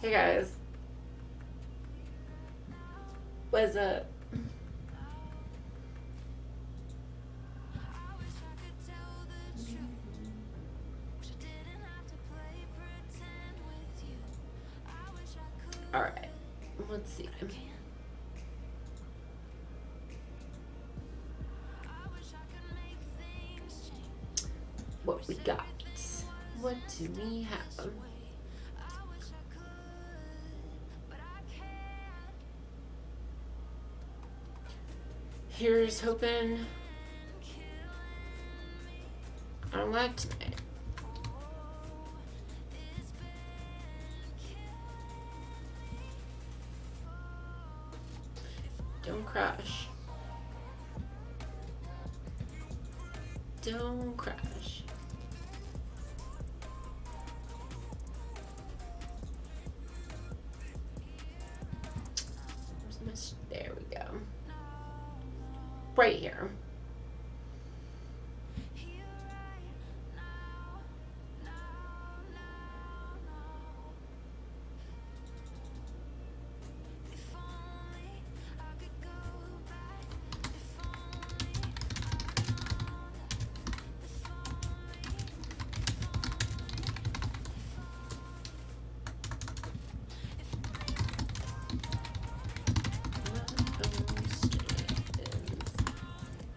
Hey guys, what's up? Alright, let's see. What we got? What do we have? Here's hoping I'm live tonight. Don't crash. Don't crash. Where's my... There we go. Right here.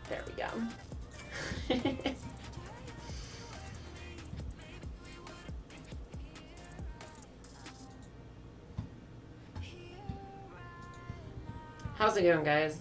There we go. How's it going, guys?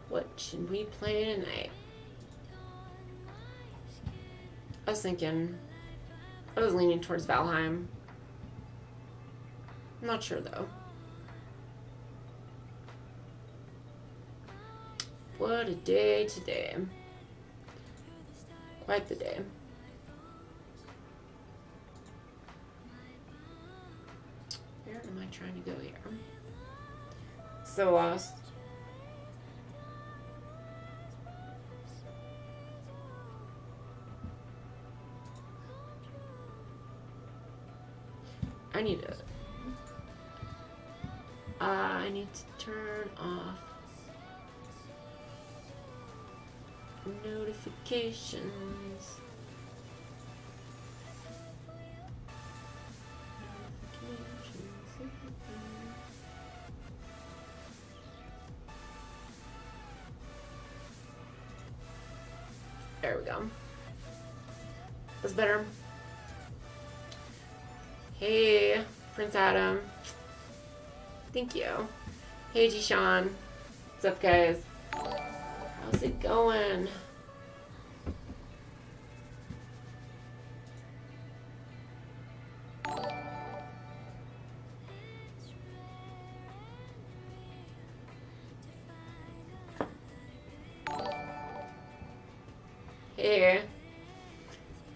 What should we play tonight? I was leaning towards Valheim. I'm not sure though. What a day today. Quite the day. Where am I trying to go here? So lost. I need to turn off notifications. There we go. That's better. Hey, Prince Adam. Thank you. Hey, G-Sean. What's up, guys? How's it going? Hey.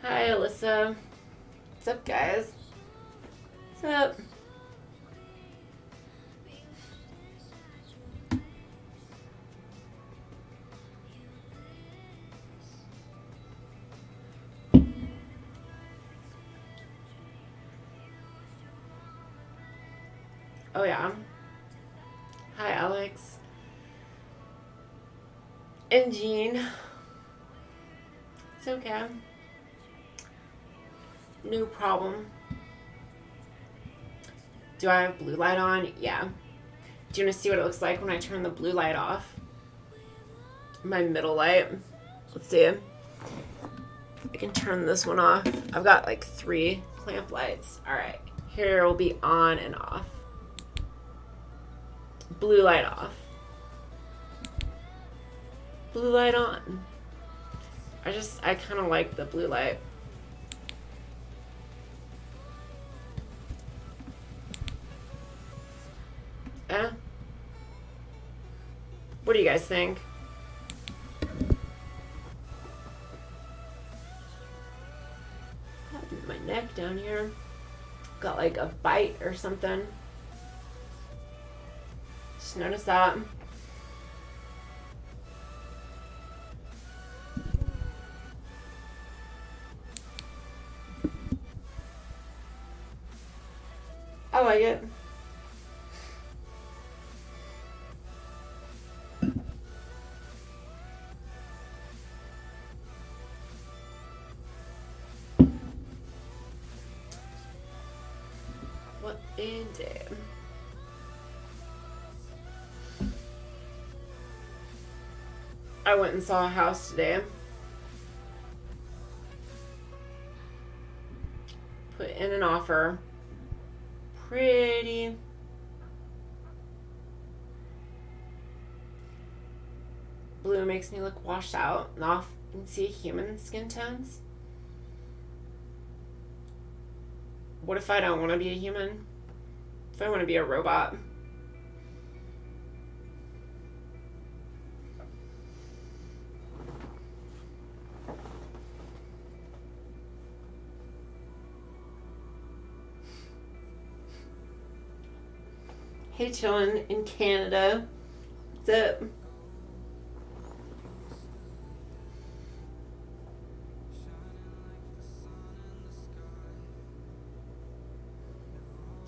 Hi, Alyssa. What's up, guys? What's up? Oh, yeah. Hi, Alex. And Jean. It's okay. No problem. Do I have blue light on? Yeah. Do you want to see what it looks like when I turn the blue light off? My middle light. Let's see. I can turn this one off. I've got like 3 clamp lights. Alright. Here will be on and off. Blue light off. Blue light on. I kind of like the blue light. What do you guys think? down here. Got like a bite or something. Just notice that. I like it. What is it? I went and saw a house today. Put in an offer. Pretty. Blue makes me look washed out and off and see human skin tones. What if I don't want to be a human? If I want to be a robot? Hey, chillin' in Canada. What's up?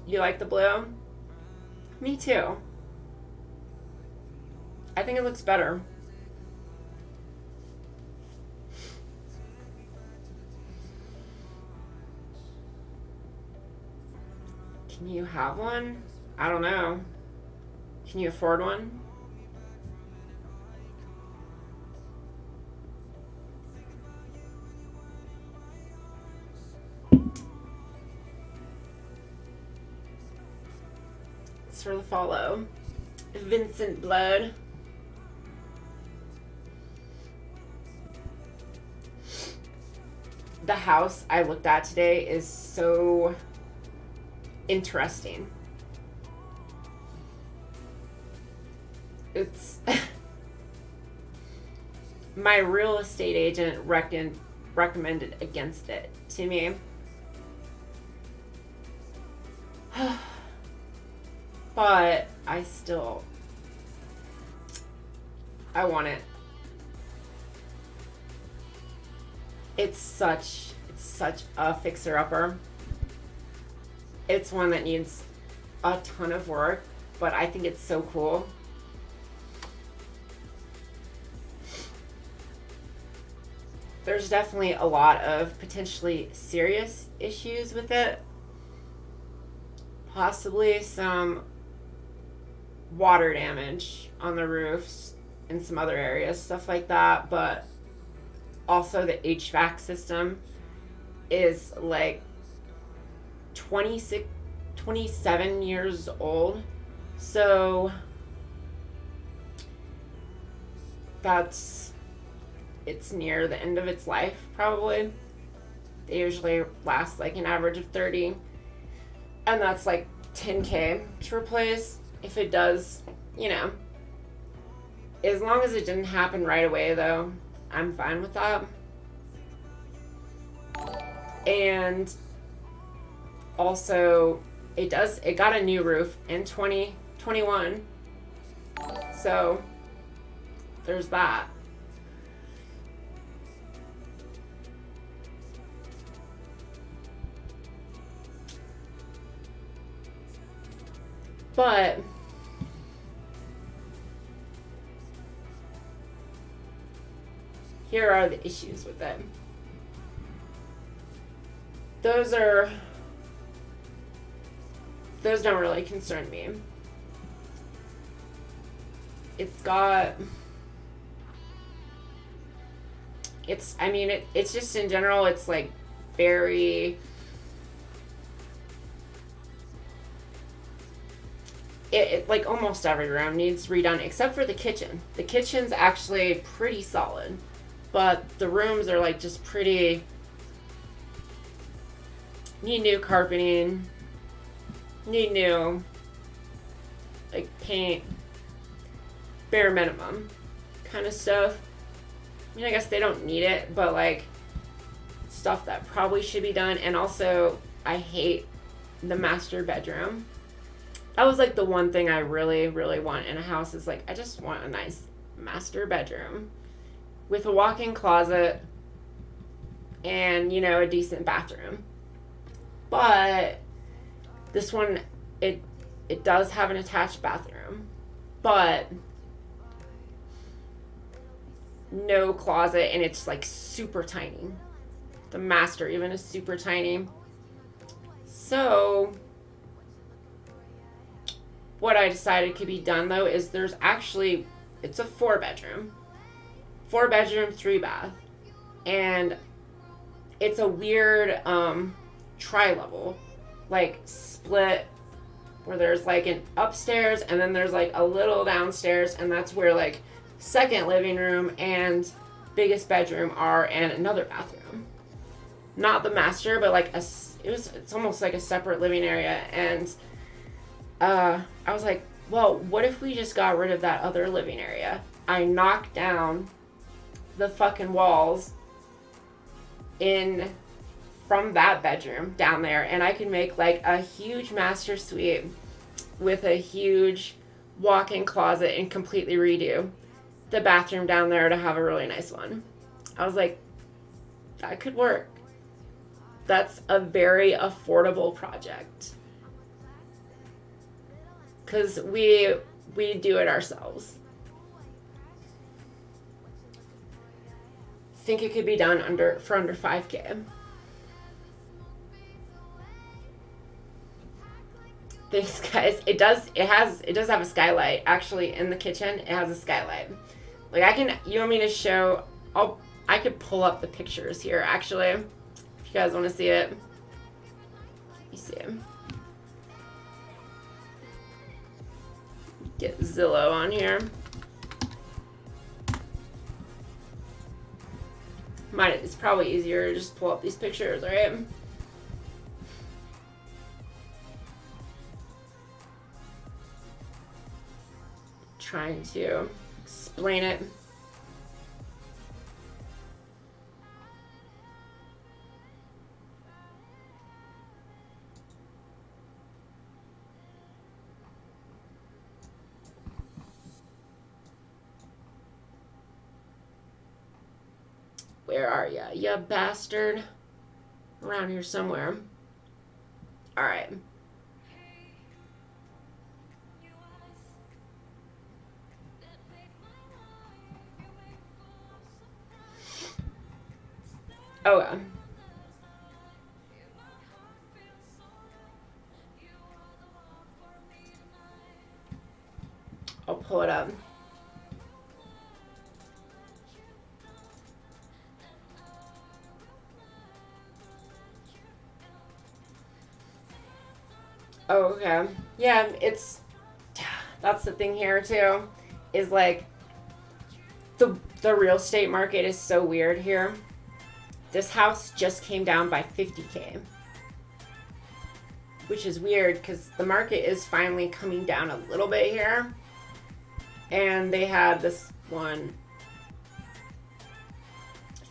You like the blue? Me too. I think it looks better. Can you have one? I don't know. Can you afford one? It's for the follow. Vincent Blood. The house I looked at today is so interesting. It's my real estate agent recommended against it to me. But I want it. It's such a fixer-upper. It's one that needs a ton of work, but I think it's so cool. There's definitely a lot of potentially serious issues with it. Possibly some water damage on the roofs and some other areas, stuff like that. But also the HVAC system is like 27 years old. So it's near the end of its life, probably. They usually last like an average of 30. And that's like $10,000 to replace. If it does, as long as it didn't happen right away, though, I'm fine with that. And also, it got a new roof in 2021. So there's that. But here are the issues with it. Those don't really concern me. It's just in general, it's like very, it like almost every room needs redone except for the kitchen. The kitchen's actually pretty solid, but the rooms are like just pretty, need new carpeting, need new like paint, bare minimum kind of stuff. I mean, I guess they don't need it, but like stuff that probably should be done. And also, I hate the master bedroom. That was like the one thing I really, really want in a house is like, I just want a nice master bedroom with a walk-in closet and, you know, a decent bathroom. But this one, it does have an attached bathroom, but no closet, and it's like super tiny. The master even is super tiny. So what I decided could be done though is there's actually, it's a 4-bedroom, 3 bath, and it's a weird tri-level, like split, where there's like an upstairs and then there's like a little downstairs, and that's where like second living room and biggest bedroom are, and another bathroom. Not the master, but like it's almost like a separate living area. And I was like, well, what if we just got rid of that other living area? I knocked down the fucking walls from that bedroom down there, and I could make like a huge master suite with a huge walk-in closet and completely redo the bathroom down there to have a really nice one. I was like, that could work. That's a very affordable project. Because we do it ourselves. Think it could be done for under $5,000. Thanks, guys. It does have a skylight. Actually, in the kitchen, it has a skylight. Like, you want me to show, I could pull up the pictures here, actually, if you guys want to see it. Let me see it. Get Zillow on here. It's probably easier to just pull up these pictures, right? Trying to explain it. Where are ya, you bastard? Around here somewhere. All right. Oh, yeah. I'll pull it up. Oh, okay. Yeah, that's the thing here too, is like the real estate market is so weird here. This house just came down by $50,000, which is weird because the market is finally coming down a little bit here. And they had this one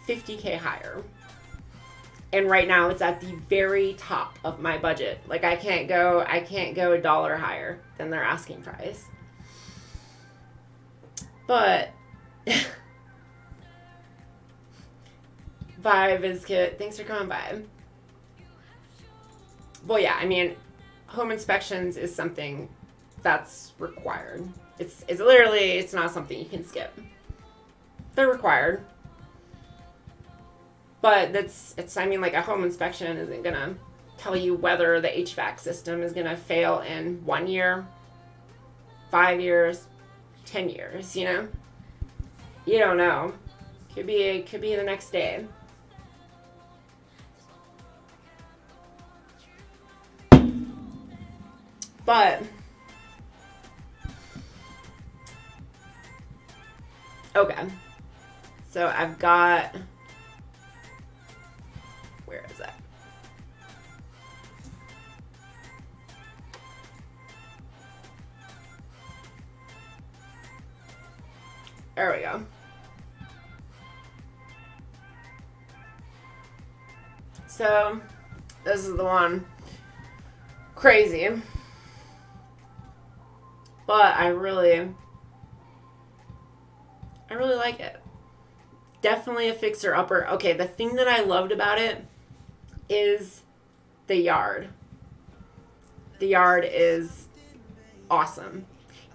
$50,000 higher. And right now it's at the very top of my budget. Like I can't go $1 higher than their asking price. But bye, VizKit. Thanks for coming by. Well, yeah, I mean, home inspections is something that's required. It's literally, it's not something you can skip. They're required. But I mean, like a home inspection isn't going to tell you whether the HVAC system is going to fail in 1 year, 5 years, 10 years, you know? You don't know. Could be the next day. But okay. So I've got, where is that? There we go. So this is the one. Crazy. But I really like it. Definitely a fixer-upper. Okay, the thing that I loved about it is the yard. The yard is awesome.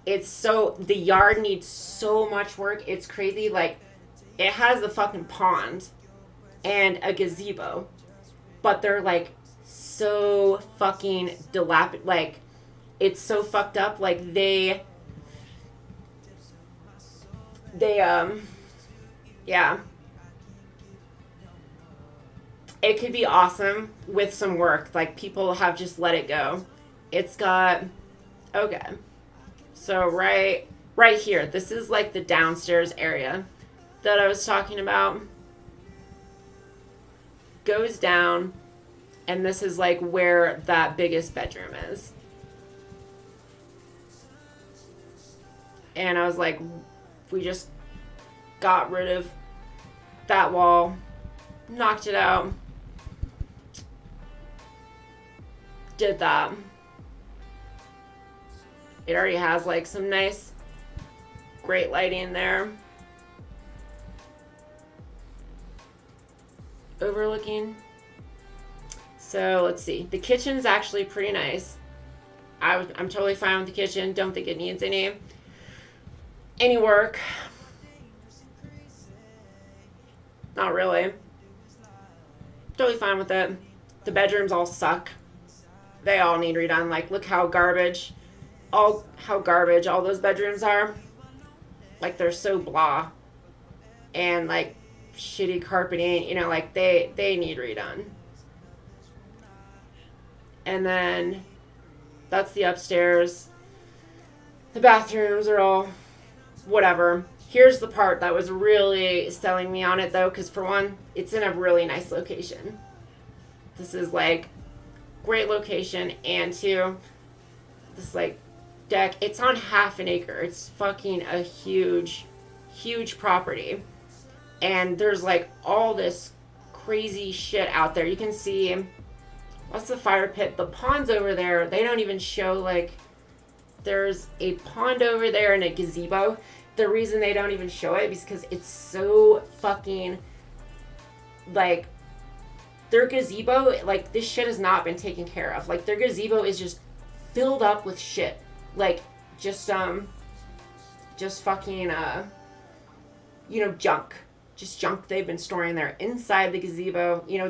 The yard needs so much work. It's crazy. Like, it has a fucking pond and a gazebo, but they're like so fucking dilapidated. Like, it's so fucked up. Like, yeah. It could be awesome with some work. Like, people have just let it go. It's got, okay. So right here, this is like the downstairs area that I was talking about. Goes down, and this is like where that biggest bedroom is. And I was like, we just got rid of that wall, knocked it out, did that. It already has like some nice, great lighting there. Overlooking. So let's see. The kitchen's actually pretty nice. I'm totally fine with the kitchen. Don't think it needs any work. Not really. Totally fine with it. The bedrooms all suck. They all need redone. Like, look how garbage all those bedrooms are. Like, they're so blah. And like shitty carpeting, you know, like they need redone. And then that's the upstairs. The bathrooms are all whatever. Here's the part that was really selling me on it, though, because for one, it's in a really nice location. This is like great location, and two, this like deck. It's on half an acre. It's fucking a huge property, and there's like all this crazy shit out there. You can see that's the fire pit. The ponds over there, they don't even show. Like, there's a pond over there and a gazebo. The reason they don't even show it is because it's so fucking, like, their gazebo, like, this shit has not been taken care of. Like, their gazebo is just filled up with shit. Like, just fucking, you know, junk. Just junk they've been storing there inside the gazebo. You know,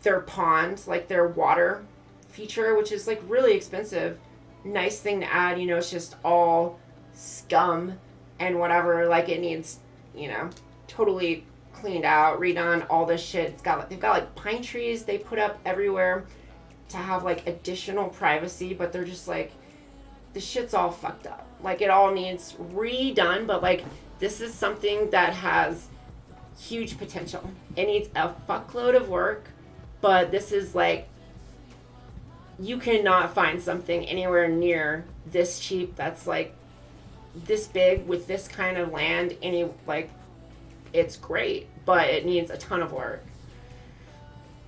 their pond, like, their water feature, which is, like, really expensive. Nice thing to add, you know, it's just all scum and whatever. Like, it needs, you know, totally cleaned out, redone, all this shit. They've got like pine trees they put up everywhere to have like additional privacy, but they're just like, the shit's all fucked up. Like, it all needs redone, but like, this is something that has huge potential. It needs a fuckload of work, but this is like, you cannot find something anywhere near this cheap that's like this big with this kind of land. It's great, but it needs a ton of work.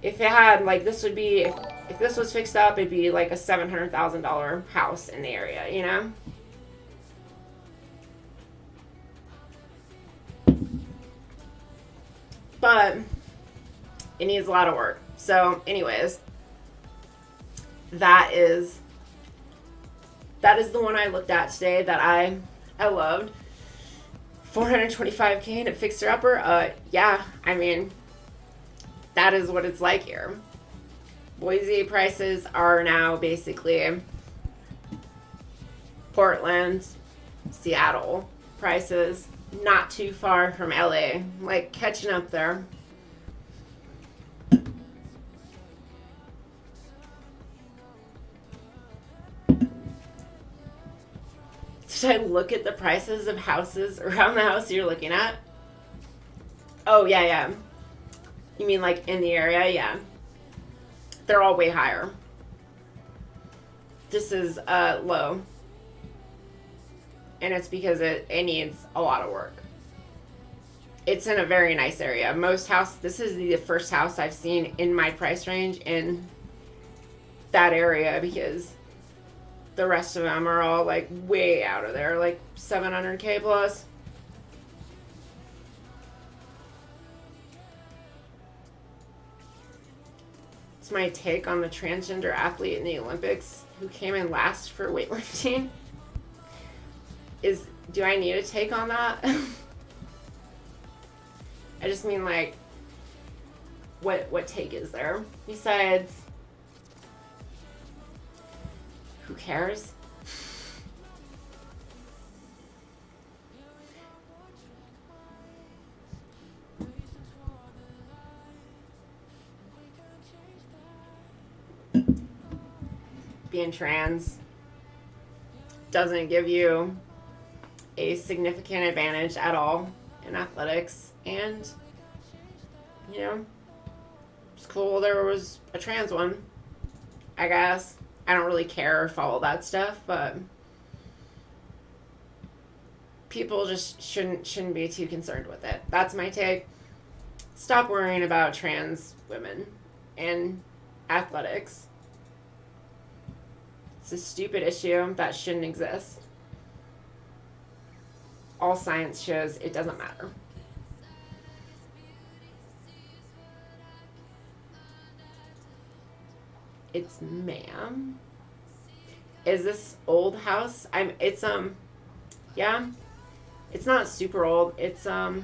If it had, like, this would be, if this was fixed up, it'd be like a $700,000 house in the area, you know? But it needs a lot of work. So anyways, that is the one I looked at today that I loved. $425K in a fixer-upper. Yeah, I mean, that is what it's like here. Boise prices are now basically Portland, Seattle prices, not too far from LA, like catching up there. Should I look at the prices of houses around the house you're looking at? Oh, yeah. You mean like in the area? Yeah. They're all way higher. This is low. And it's because it needs a lot of work. It's in a very nice area. This is the first house I've seen in my price range in that area, because the rest of them are all like way out of there, like 700K plus. It's my take on the transgender athlete in the Olympics who came in last for weightlifting. Do I need a take on that? I just mean, like, what take is there? Besides, who cares? Being trans doesn't give you a significant advantage at all in athletics, and you know, it's cool there was a trans one, I guess. I don't really care or follow that stuff, but people just shouldn't be too concerned with it. That's my take. Stop worrying about trans women in athletics. It's a stupid issue that shouldn't exist. All science shows it doesn't matter. It's ma'am. Is this old house? Yeah. It's not super old. It's I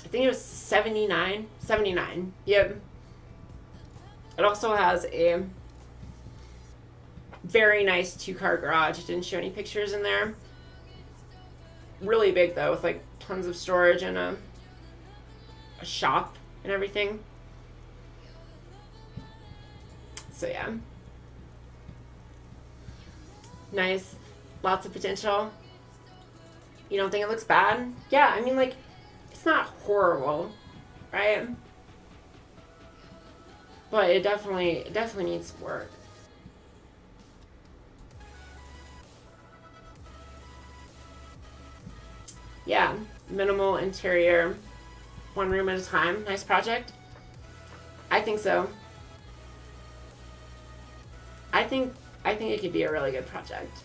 think it was 79. 79. Yep. It also has a very nice 2-car garage. It didn't show any pictures in there. Really big though, with like tons of storage and a shop and everything. So yeah. Nice. Lots of potential. You don't think it looks bad? Yeah, I mean, like, it's not horrible, right? But it definitely needs work. Yeah, minimal interior, 1 room at a time. Nice project. I think so. I think it could be a really good project.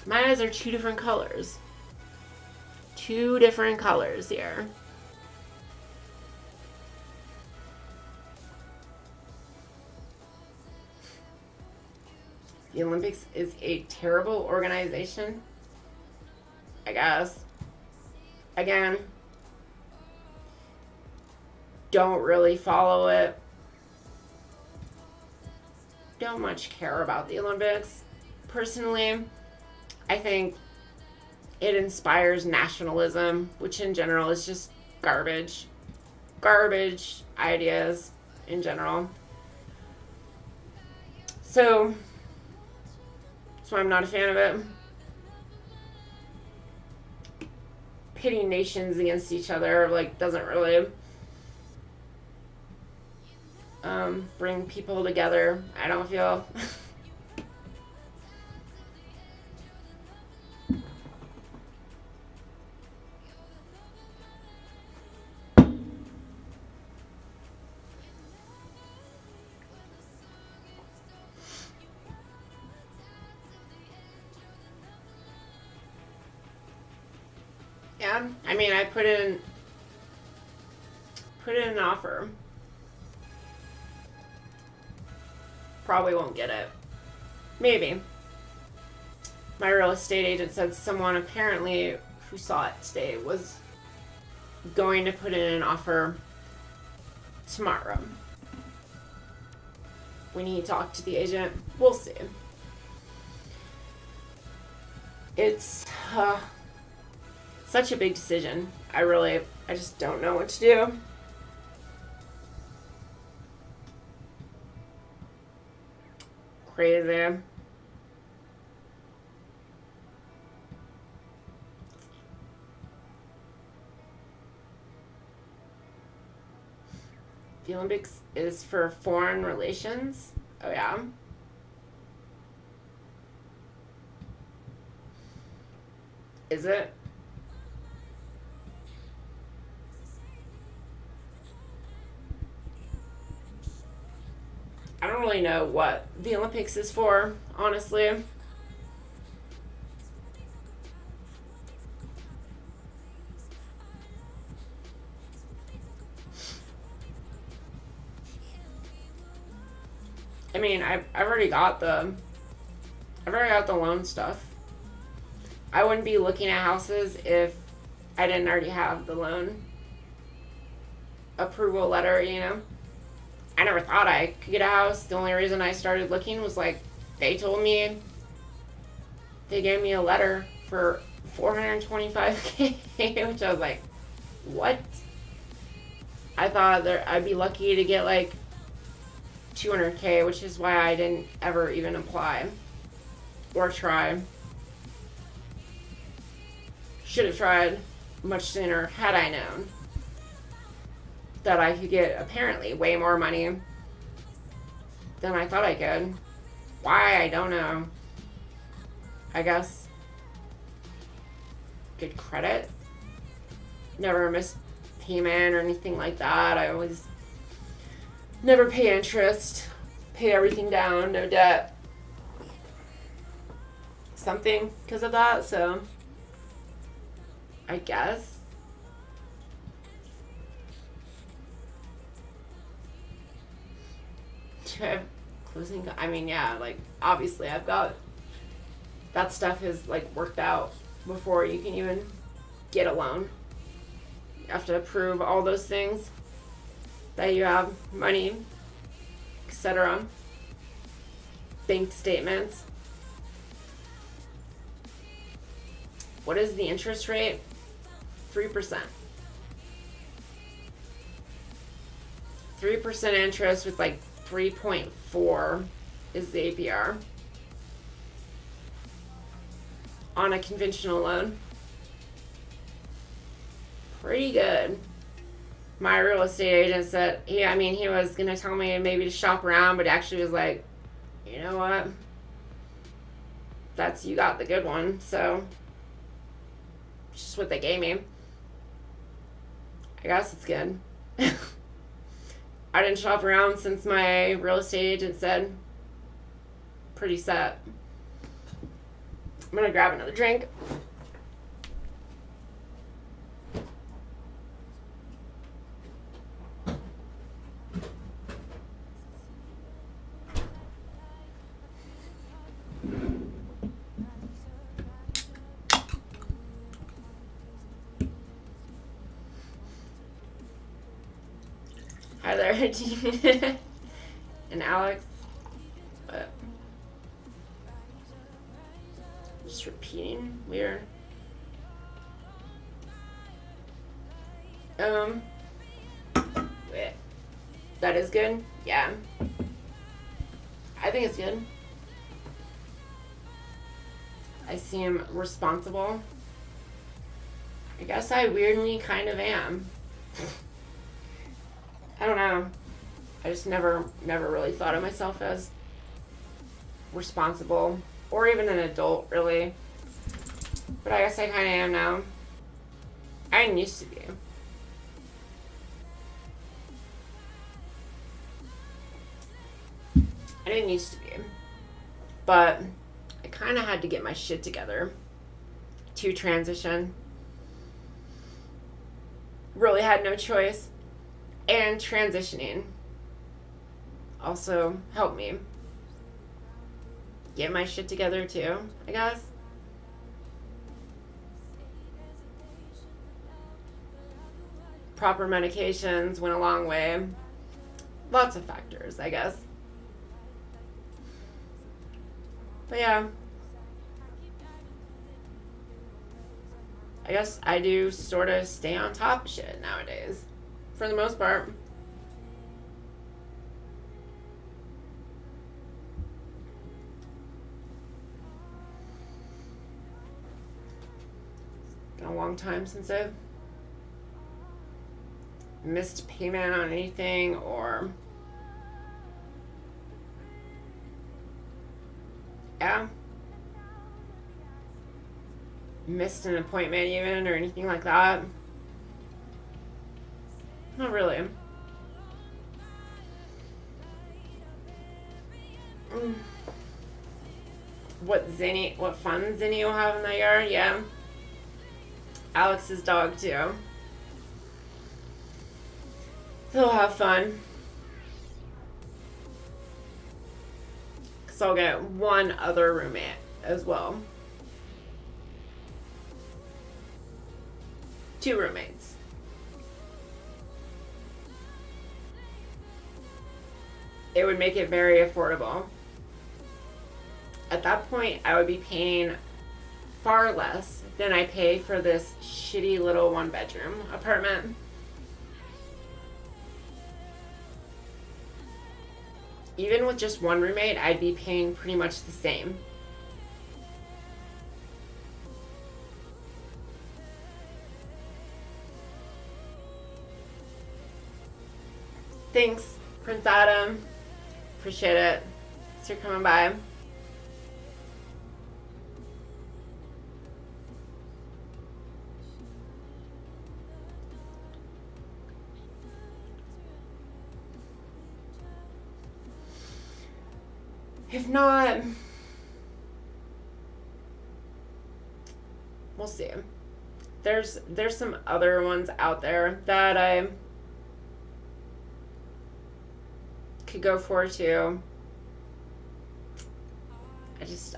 My eyes are 2 different colors. 2 different colors here. The Olympics is a terrible organization, I guess. Again, don't really follow it. Don't much care about the Olympics. Personally, I think it inspires nationalism, which in general is just garbage. Garbage ideas in general. So, that's why I'm not a fan of it. Pitting nations against each other, like, doesn't really bring people together, I don't feel. Yeah, I mean, I put in an offer. Probably won't get it. Maybe. My real estate agent said someone apparently who saw it today was going to put in an offer tomorrow. When he talked to the agent, we'll see. It's such a big decision. I just don't know what to do. Crazy. The Olympics is for foreign relations. Oh yeah. Is it? I don't really know what the Olympics is for, honestly. I mean, I've already got the loan stuff. I wouldn't be looking at houses if I didn't already have the loan approval letter, you know? I never thought I could get a house. The only reason I started looking was like, they told me, they gave me a letter for $425K, which I was like, what? I thought I'd be lucky to get like $200K, which is why I didn't ever even apply or try. Should have tried much sooner had I known that I could get apparently way more money than I thought I could. Why, I don't know. I guess good credit. Never missed payment or anything like that. I always never pay interest. Pay everything down, no debt. Something because of that, so I guess. Do I have closing? I mean, yeah, like, obviously I've got that stuff is like worked out before you can even get a loan. You have to approve all those things, that you have money, etc. Bank statements. What is the interest rate? 3%. 3% interest with like 3.4 is the APR on a conventional loan. Pretty good. My real estate agent said, he was going to tell me maybe to shop around, but actually was like, you know what? You got the good one. So, it's just what they gave me. I guess it's good. I didn't shop around since my real estate agent said pretty set. I'm going to grab another drink. Hi there, and Alex. But just repeating, weird. Wait. That is good? Yeah. I think it's good. I seem responsible. I guess I weirdly kind of am. I don't know. I just never really thought of myself as responsible or even an adult, really. But I guess I kind of am now. I didn't used to be. I didn't used to be. But I kind of had to get my shit together to transition. Really had no choice. And transitioning also helped me get my shit together too, I guess. Proper medications went a long way. Lots of factors, I guess. But yeah. I guess I do sort of stay on top of shit nowadays. For the most part. Been a long time since I've missed payment on anything or yeah. missed an appointment even or anything like that. Not really. What fun Zinni will have in that yard? Yeah. Alex's dog too. They'll have fun. Cause I'll get one other roommate as well. 2 roommates. It would make it very affordable. At that point, I would be paying far less than I pay for this shitty little 1-bedroom apartment. Even with just one roommate, I'd be paying pretty much the same. Thanks, Prince Adam. Appreciate it. Thanks for coming by. If not, we'll see. There's some other ones out there that I could go for too.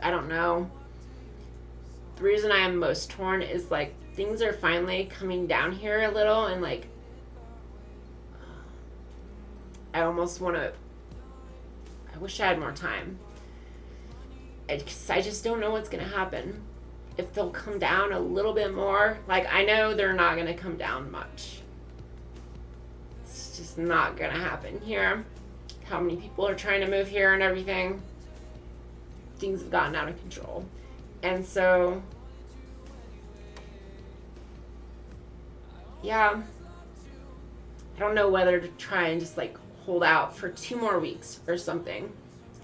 I don't know. The reason I am most torn is like things are finally coming down here a little, and like I almost want to. I wish I had more time. I just don't know what's going to happen. If they'll come down a little bit more. Like, I know they're not going to come down much. It's just not going to happen here. How many people are trying to move here and everything. Things have gotten out of control. And so, yeah. I don't know whether to try and just like hold out for 2 more weeks or something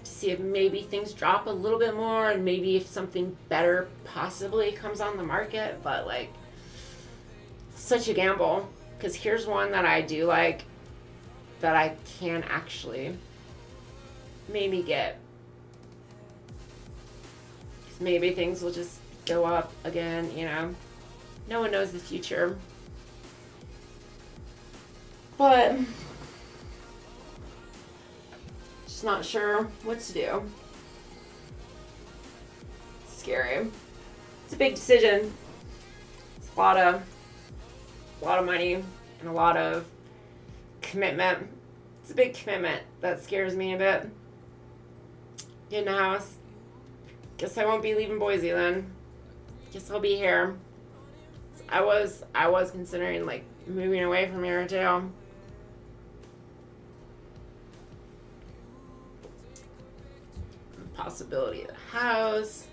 to see if maybe things drop a little bit more and maybe if something better possibly comes on the market. But like, such a gamble, because here's one that I do like that I can actually maybe get, because maybe things will just go up again. No one knows the future, but just not sure what to do. It's scary. It's a big decision. It's a lot of money and a lot of commitment. It's a big commitment that scares me a bit. Getting a house. Guess I won't be leaving Boise then. Guess I'll be here. I was considering like moving away from here too. Possibility of the house.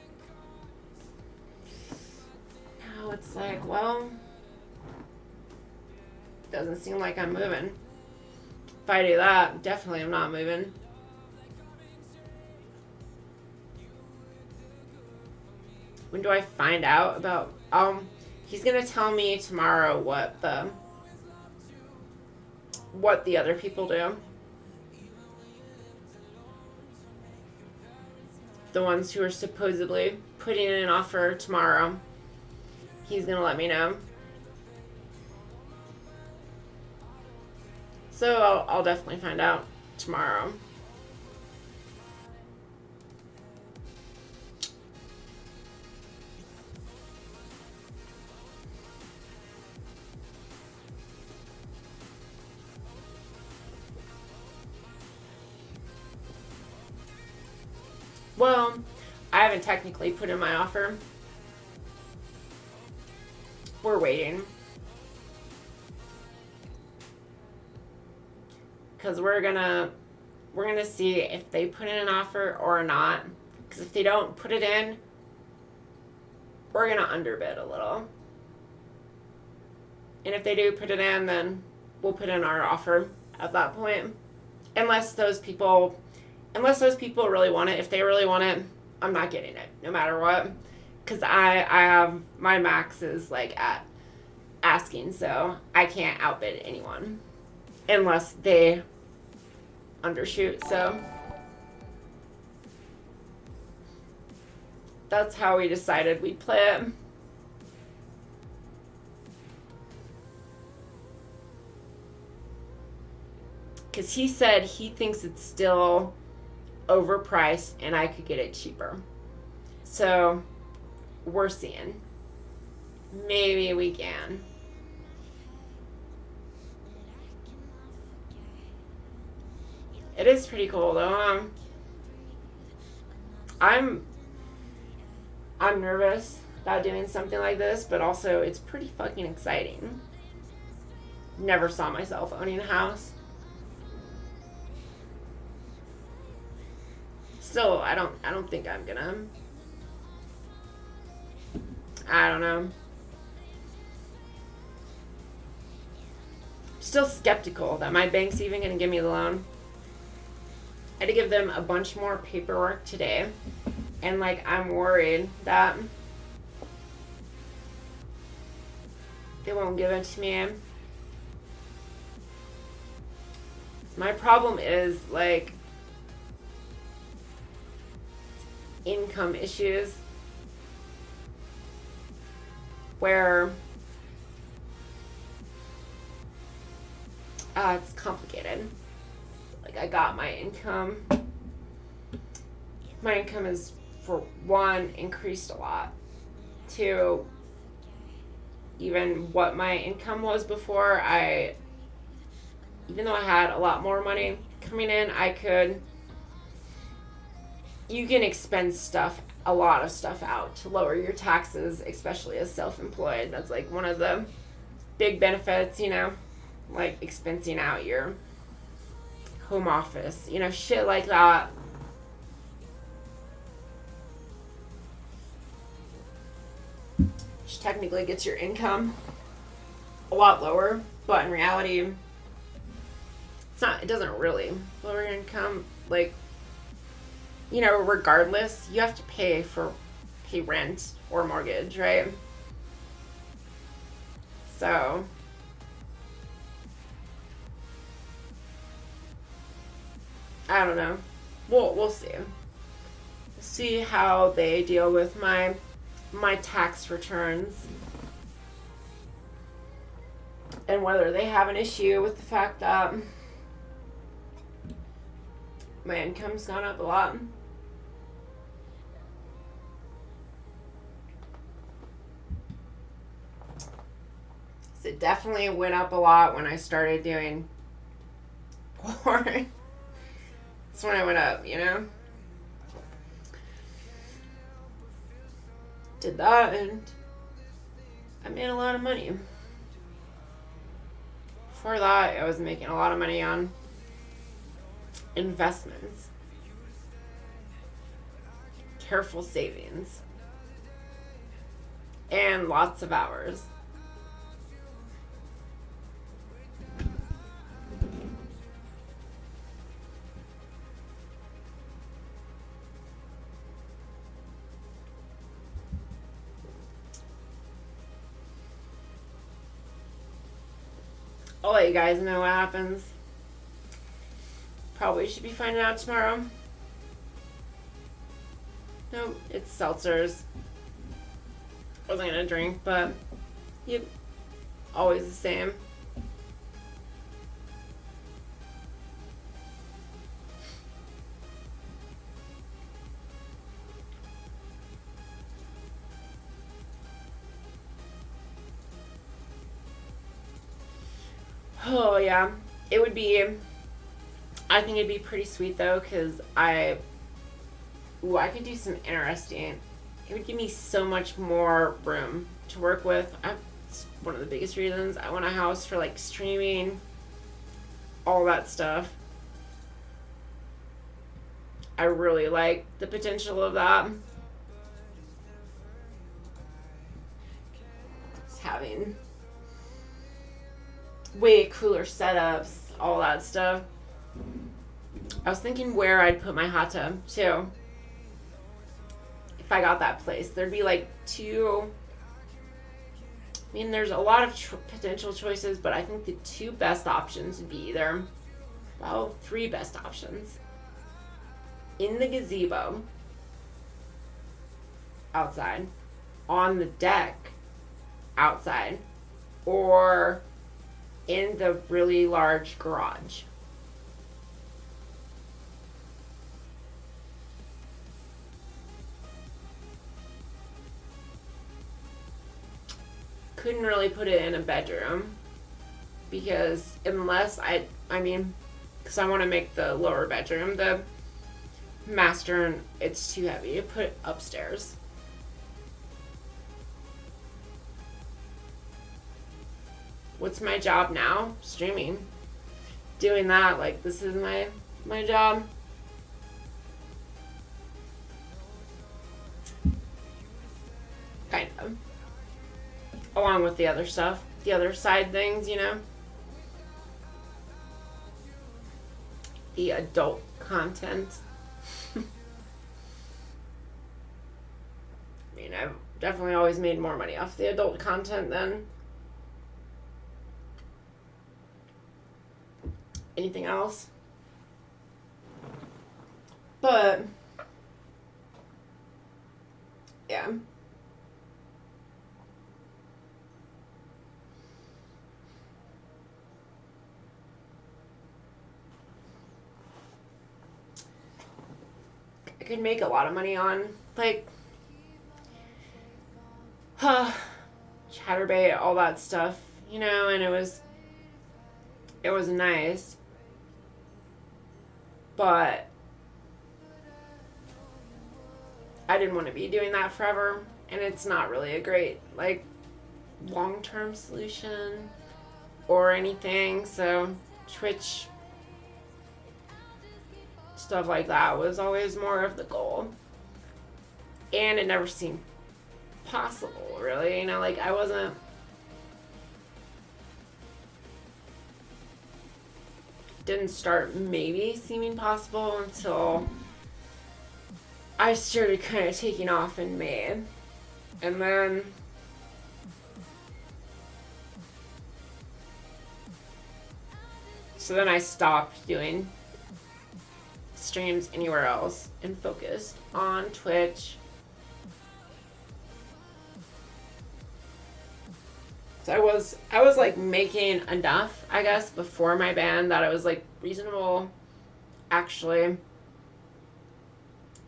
Now it's like, well, doesn't seem like I'm moving. If I do that, definitely I'm not moving. When do I find out about, he's gonna tell me tomorrow what the other people do. The ones who are supposedly putting in an offer tomorrow. He's gonna let me know. So I'll definitely find out tomorrow. Well, I haven't technically put in my offer. We're waiting. Because we're gonna see if they put in an offer or not. Because if they don't put it in, we're gonna underbid a little. And if they do put it in, then we'll put in our offer at that point. Unless those people really want it. If they really want it, I'm not getting it, no matter what. because I have my max is like at asking, so I can't outbid anyone unless they undershoot. So that's how we decided we'd play it. Because he said he thinks it's still overpriced and I could get it cheaper. So we're seeing. Maybe we can. It is pretty cool though. I'm nervous about doing something like this, but also it's pretty fucking exciting. Never saw myself owning a house. Still, I don't think I'm gonna. I don't know. Still skeptical that my bank's even gonna give me the loan. I had to give them a bunch more paperwork today, and like I'm worried that they won't give it to me. My problem is like income issues where it's complicated. Like I got my income is, for one, increased a lot. Two, even what my income was before, even though I had a lot more money coming in, you can expense a lot of stuff out to lower your taxes, especially as self-employed. That's like one of the big benefits, like expensing out your home office, shit like that. Which technically gets your income a lot lower, but in reality, it doesn't really lower your income. Like, regardless, you have to pay rent or mortgage, right? So I don't know. We'll see. See how they deal with my tax returns, and whether they have an issue with the fact that my income's gone up a lot. So it definitely went up a lot when I started doing porn. That's when I went up, Did that and I made a lot of money. Before that, I was making a lot of money on investments, careful savings, and lots of hours. I'll let you guys know what happens. Probably should be finding out tomorrow. Nope, it's seltzers. Wasn't gonna drink, but yep, always the same. Oh yeah, I think it'd be pretty sweet though, because I could do some interesting. It would give me so much more room to work with. It's one of the biggest reasons I want a house for like streaming, all that stuff. I really like the potential of that. Just having way cooler setups, all that stuff. I was thinking where I'd put my hot tub too. if I got that place. There'd be like two. I mean, there's a lot of potential choices, but I think the two best options would be either, well, three best options. In the gazebo, outside, on the deck, outside, or in the really large garage. Couldn't really put it in a bedroom because unless because I want to make the lower bedroom the master, and it's too heavy to put upstairs. What's my job now? Streaming. Doing that, like, this is my job. Kind of. Along with the other stuff. The other side things, you know? The adult content. I mean, I've definitely always made more money off the adult content than anything else. But yeah. I could make a lot of money on, like, Chatterbait, all that stuff, you know, and it was nice, but I didn't want to be doing that forever, and it's not really a great, like, long-term solution or anything, so Twitch stuff like that was always more of the goal, and it never seemed possible, really, you know, like, I wasn't didn't start maybe seeming possible until I started kind of taking off in May, and then so then I stopped doing streams anywhere else and focused on Twitch. So I was like making enough, I guess, before my band that it was like reasonable, actually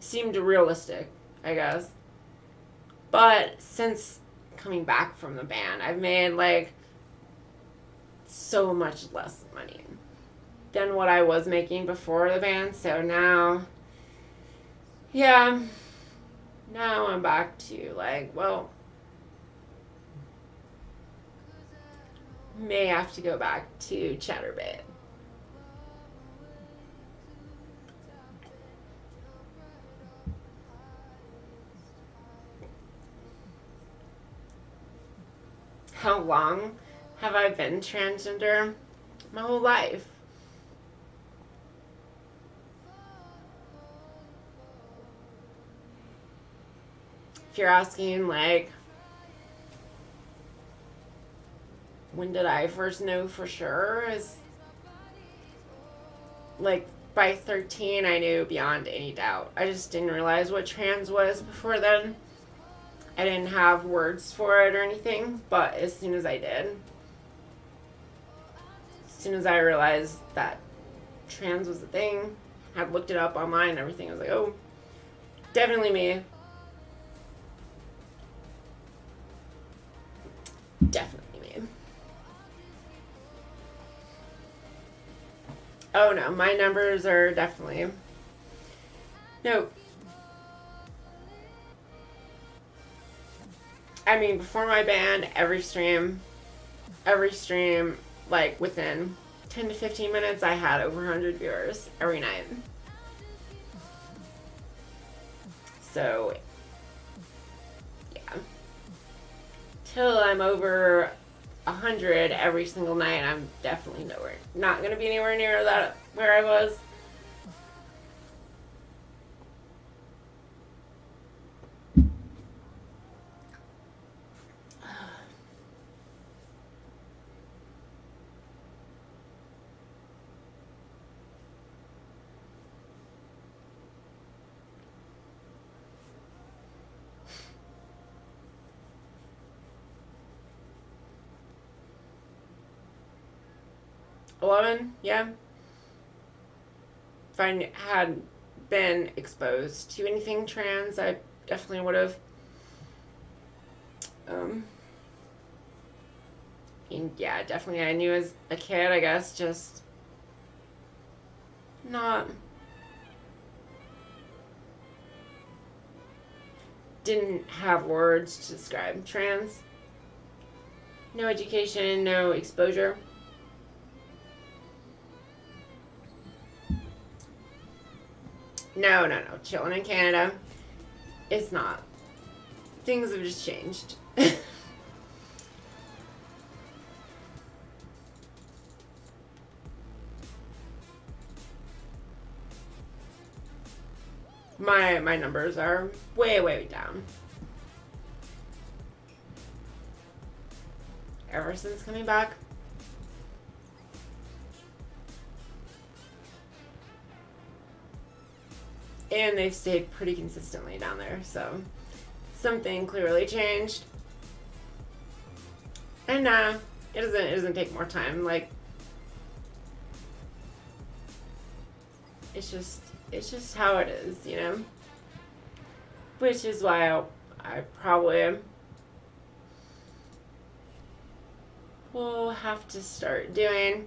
seemed realistic, I guess. But since coming back from the band, I've made like so much less money than what I was making before the band. So now, yeah, now I'm back to like, well, may have to go back to Chatterbait. How long have I been transgender? My whole life. If you're asking, like, when did I first know for sure, is like by 13 I knew beyond any doubt. I just didn't realize what trans was before then. I didn't have words for it or anything, but as soon as I did, as soon as I realized that trans was a thing, I looked it up online and everything, I was like, oh, definitely me. Definitely me. Oh no, my numbers are definitely... No. I mean, before my band, every stream, like within 10 to 15 minutes, I had over 100 viewers every night. So, yeah. Till I'm over 100 every single night, I'm definitely not going to be anywhere near that where I was. 11, yeah. If I had been exposed to anything trans, I definitely would have. And yeah, definitely I knew as a kid, I guess, just not, didn't have words to describe trans. No education, no exposure. No. Chilling in Canada. It's not. Things have just changed. my numbers are way down. Ever since coming back. And they've stayed pretty consistently down there, so something clearly changed. And it doesn't take more time. Like, it's just how it is, you know. Which is why I probably will have to start doing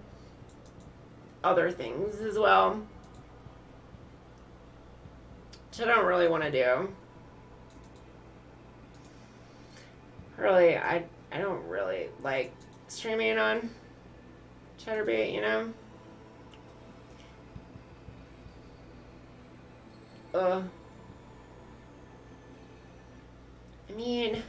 other things as well, which I don't really want to do. Really, I don't really like streaming on Chatterbait, you know. I mean,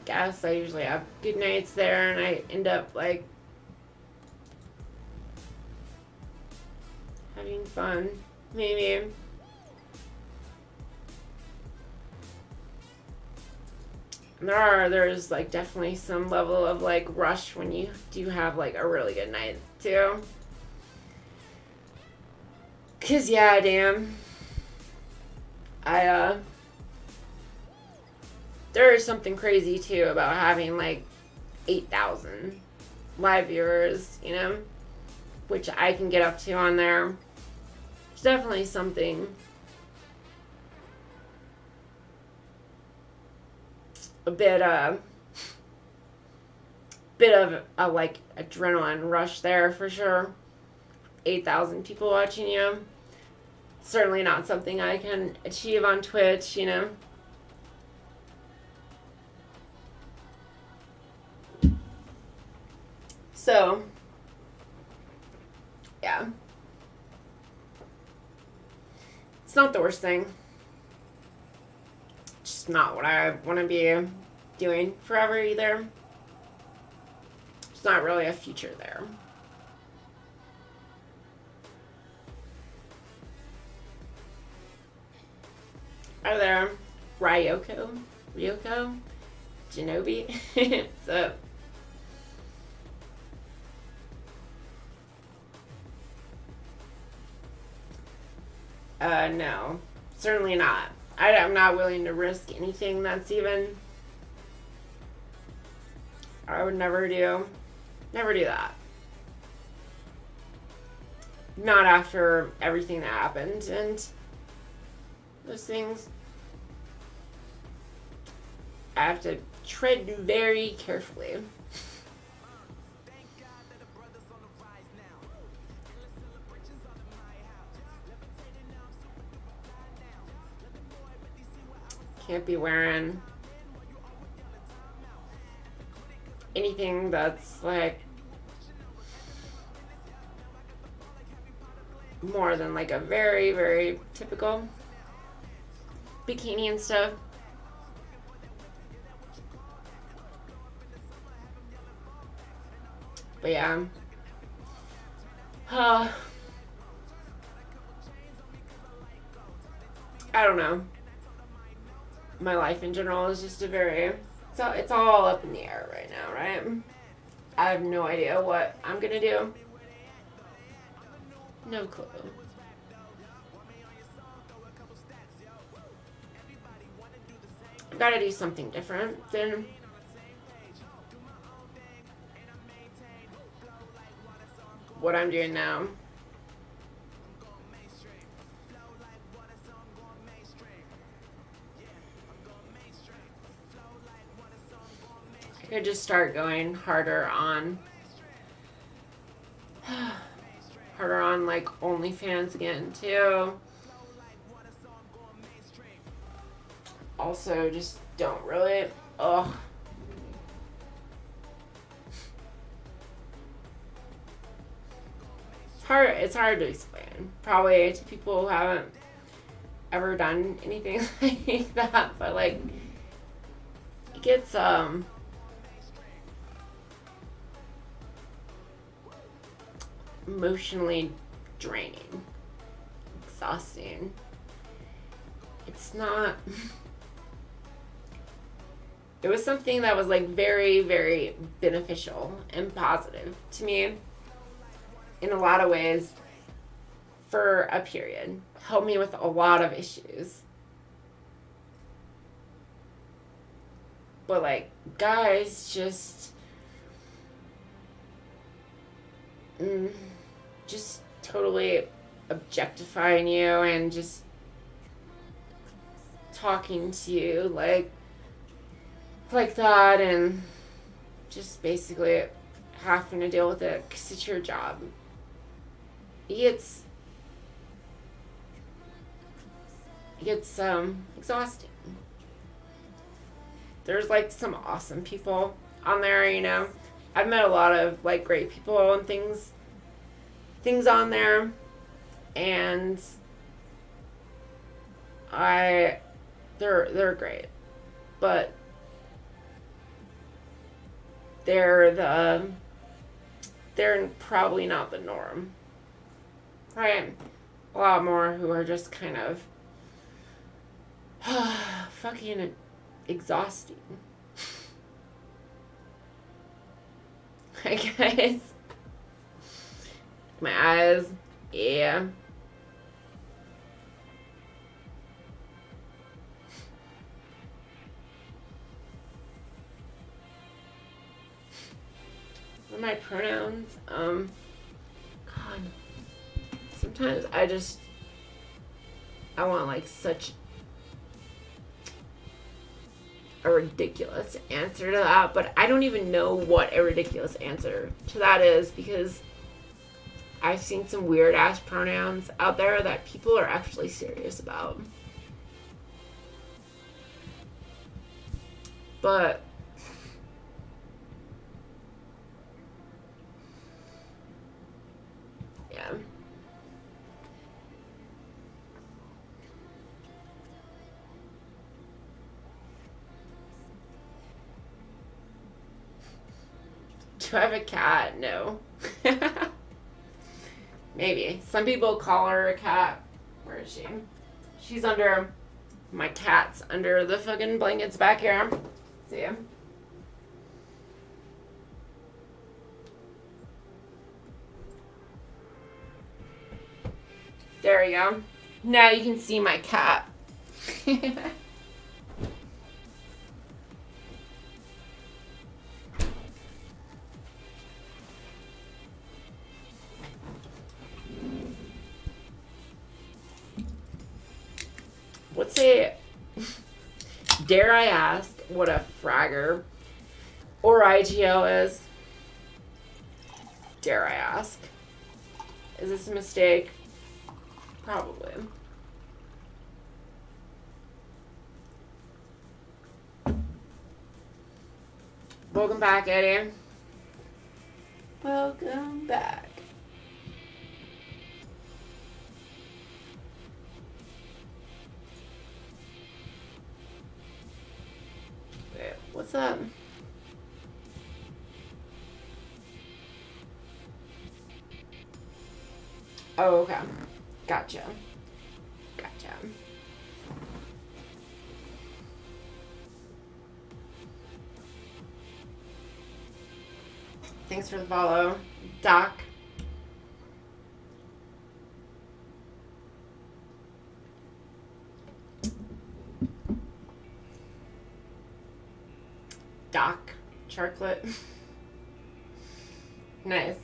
guess I usually have good nights there, and I end up like having fun, maybe. There's like definitely some level of like rush when you do have like a really good night too. 'Cause yeah, damn. There is something crazy too about having like 8,000 live viewers, you know, which I can get up to on there. It's definitely something a bit of a like adrenaline rush there for sure. 8,000 people watching you. Certainly not something I can achieve on Twitch, you know. So, yeah. It's not the worst thing. Just not what I want to be doing forever either. It's not really a future there. Are there Ryoko, Genobi? What's up? No, certainly not. I'm not willing to risk anything that's even. I would never do that. Not after everything that happened and those things. I have to tread very carefully. Can't be wearing anything that's like more than like a very, very typical bikini and stuff. But yeah. I don't know. My life in general is just a very, it's all up in the air right now, right? I have no idea what I'm gonna do. No clue. I've got to do something different than what I'm doing now. I could just start going harder on like OnlyFans again too. Also, just don't really. Ugh. It's hard to explain. Probably to people who haven't ever done anything like that, but like it gets emotionally draining, exhausting. It's not. It was something that was like very, very beneficial and positive to me in a lot of ways for a period. Helped me with a lot of issues. But like, guys just totally objectifying you and just talking to you like that, and just basically having to deal with it because it's your job. It gets exhausting. There's like some awesome people on there, you know. I've met a lot of like great people and things on there, and they're great, but they're probably not the norm, right? A lot more who are just kind of fucking exhausting. Hi guys. My eyes, yeah. What are my pronouns? God. Sometimes I want like such a ridiculous answer to that, but I don't even know what a ridiculous answer to that is, because I've seen some weird ass pronouns out there that people are actually serious about. But yeah. Do I have a cat? No. Maybe. Some people call her a cat. Where is she? She's under... My cat's under the fucking blankets back here. See him? There we go. Now you can see my cat. Dare I ask what a fragger or IGO is? Dare I ask? Is this a mistake? Probably. Welcome back, Eddie. Welcome back. Wait, what's up? Oh, okay. Gotcha. Thanks for the follow, Doc. Doc. Chocolate. Nice.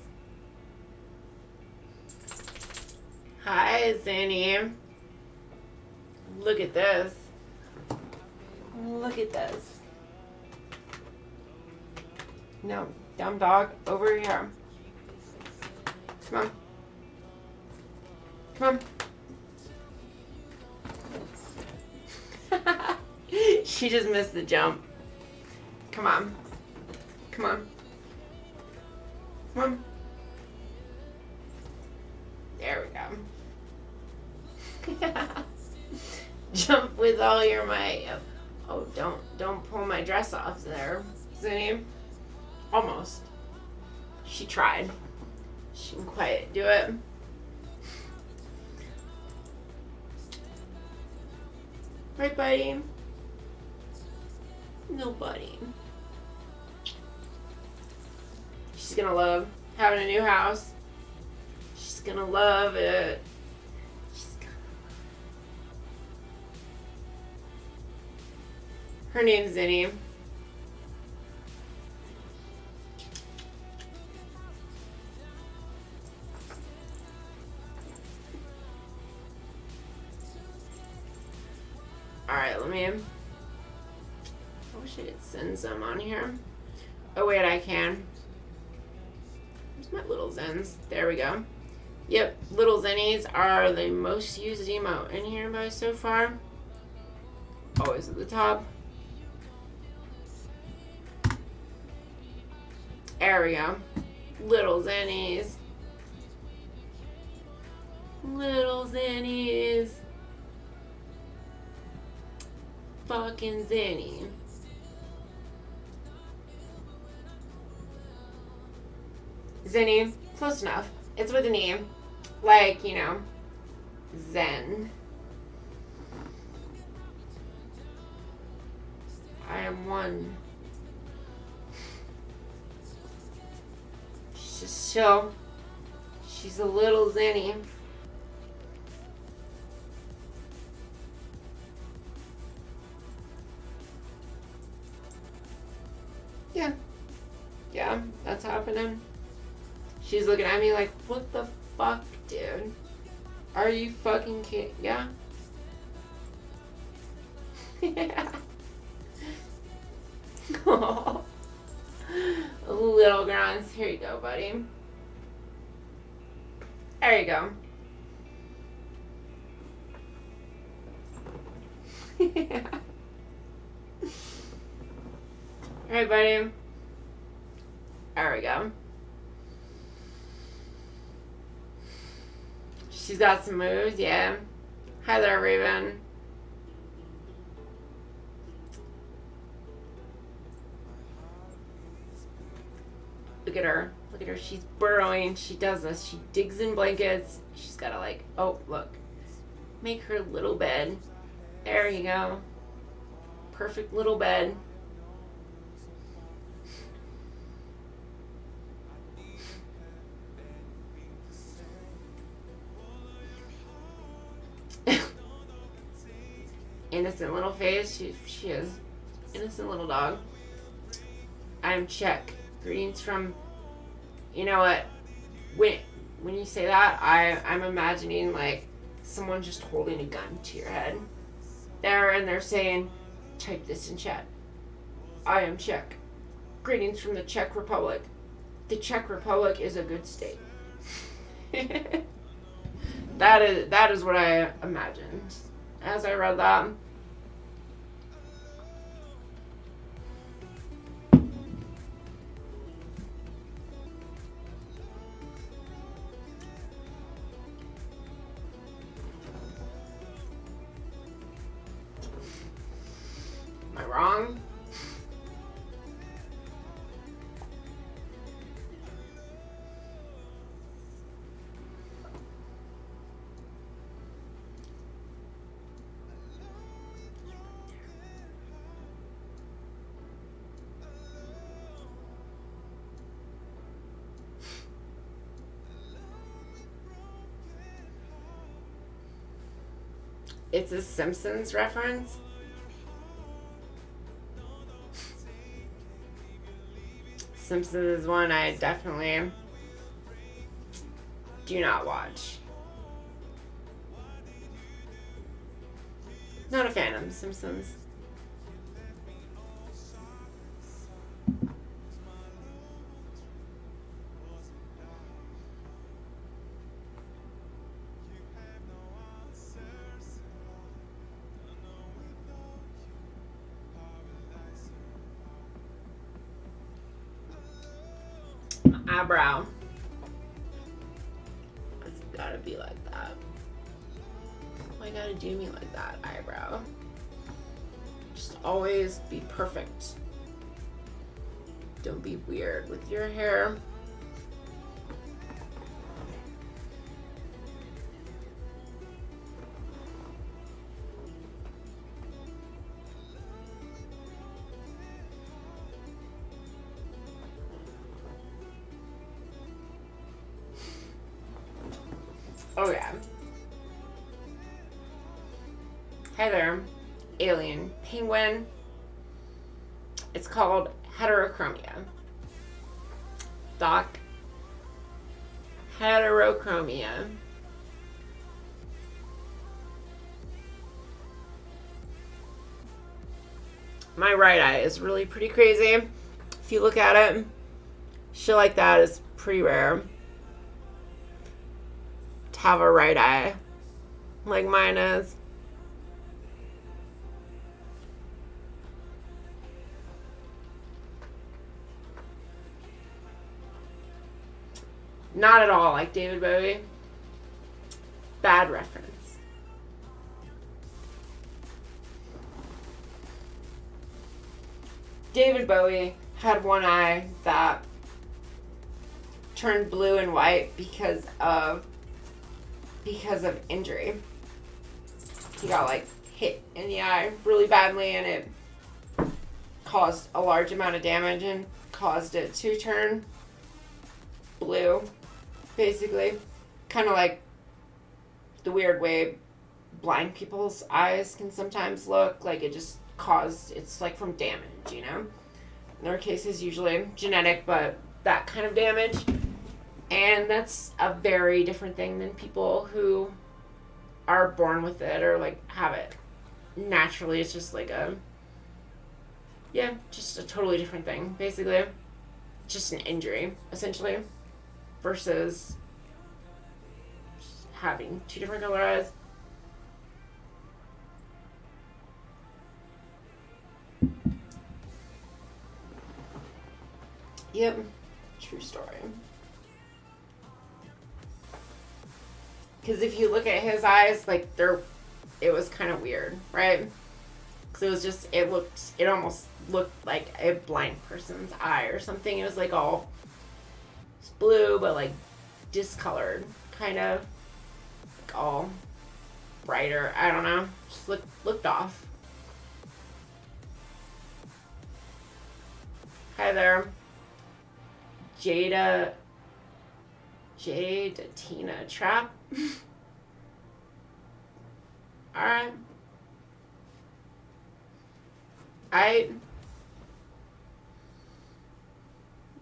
Hi, Zinny. Look at this. Look at this. No, dumb dog, over here. Come on. Come on. She just missed the jump. Come on. Come on. Come on. There we go. Jump with all your might. Oh, don't pull my dress off there, Zinny. Almost. She tried. She didn't quite do it. Right, buddy? No, buddy. She's gonna love having a new house. She's gonna love it. Her name's Zinny. Alright, let me... I wish I could send some on here. Oh wait, I can. Where's my little Zens? There we go. Yep, little Zennies are the most used emote in here by so far. Always at the top. There we go. Little Zennies. Little Zennies. Fucking Zenny. Zenny, close enough. It's with an E. Like, you know, Zen. I am one. She's just chill. She's a little Zenny. Yeah. Yeah, that's happening. She's looking at me like, what the fuck, dude? Are you fucking kidding? Yeah? Yeah. Oh. Little grunts. Here you go, buddy. There you go. Yeah. Alright, buddy. There we go. She's got some moves, yeah. Hi there, Raven. Look at her. Look at her. She's burrowing. She does this. She digs in blankets. She's got to like, oh, look. Make her little bed. There you go. Perfect little bed. Innocent little face. She is. Innocent little dog. I'm Czech. Greetings from, you know what? When you say that, I'm imagining like someone just holding a gun to your head. And they're saying, type this in chat. I am Czech. Greetings from the Czech Republic. The Czech Republic is a good state. That is what I imagined as I read that. Am I wrong? It's a Simpsons reference. Simpsons is one I definitely do not watch. Not a fan of The Simpsons. Eyebrow. It's gotta be like that. Why gotta do me like that, eyebrow? Just always be perfect. Don't be weird with your hair. Oh yeah. Hi there, alien penguin. It's called heterochromia. Doc. Heterochromia. My right eye is really pretty crazy. If you look at it, shit like that is pretty rare. To have a right eye like mine is. Not at all like David Bowie. Bad reference. David Bowie had one eye that turned blue and white because of injury. He got like hit in the eye really badly and it caused a large amount of damage and caused it to turn blue, basically. Kind of like the weird way blind people's eyes can sometimes look. Like it just caused, it's like from damage, you know? In their case is usually genetic, but that kind of damage. And that's a very different thing than people who are born with it or like have it naturally. It's just like just a totally different thing, basically. Just an injury, essentially, versus just having two different color eyes. Yep, true story. Because if you look at his eyes, like it was kind of weird, right? Because it almost looked like a blind person's eye or something. It was like all blue, but like discolored, kind of, like all brighter. I don't know. Just looked off. Hi there, Jada Tina Trap. Alright. I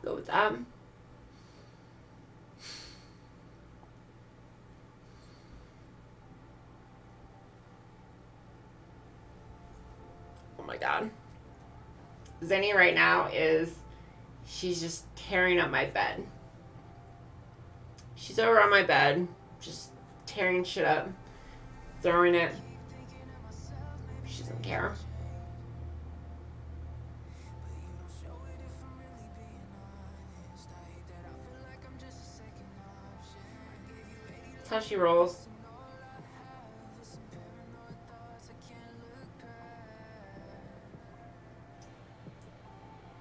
go with that. Oh my god. Zenny right now she's just tearing up my bed. She's over on my bed, just tearing shit up, throwing it. She doesn't care. That's how she rolls.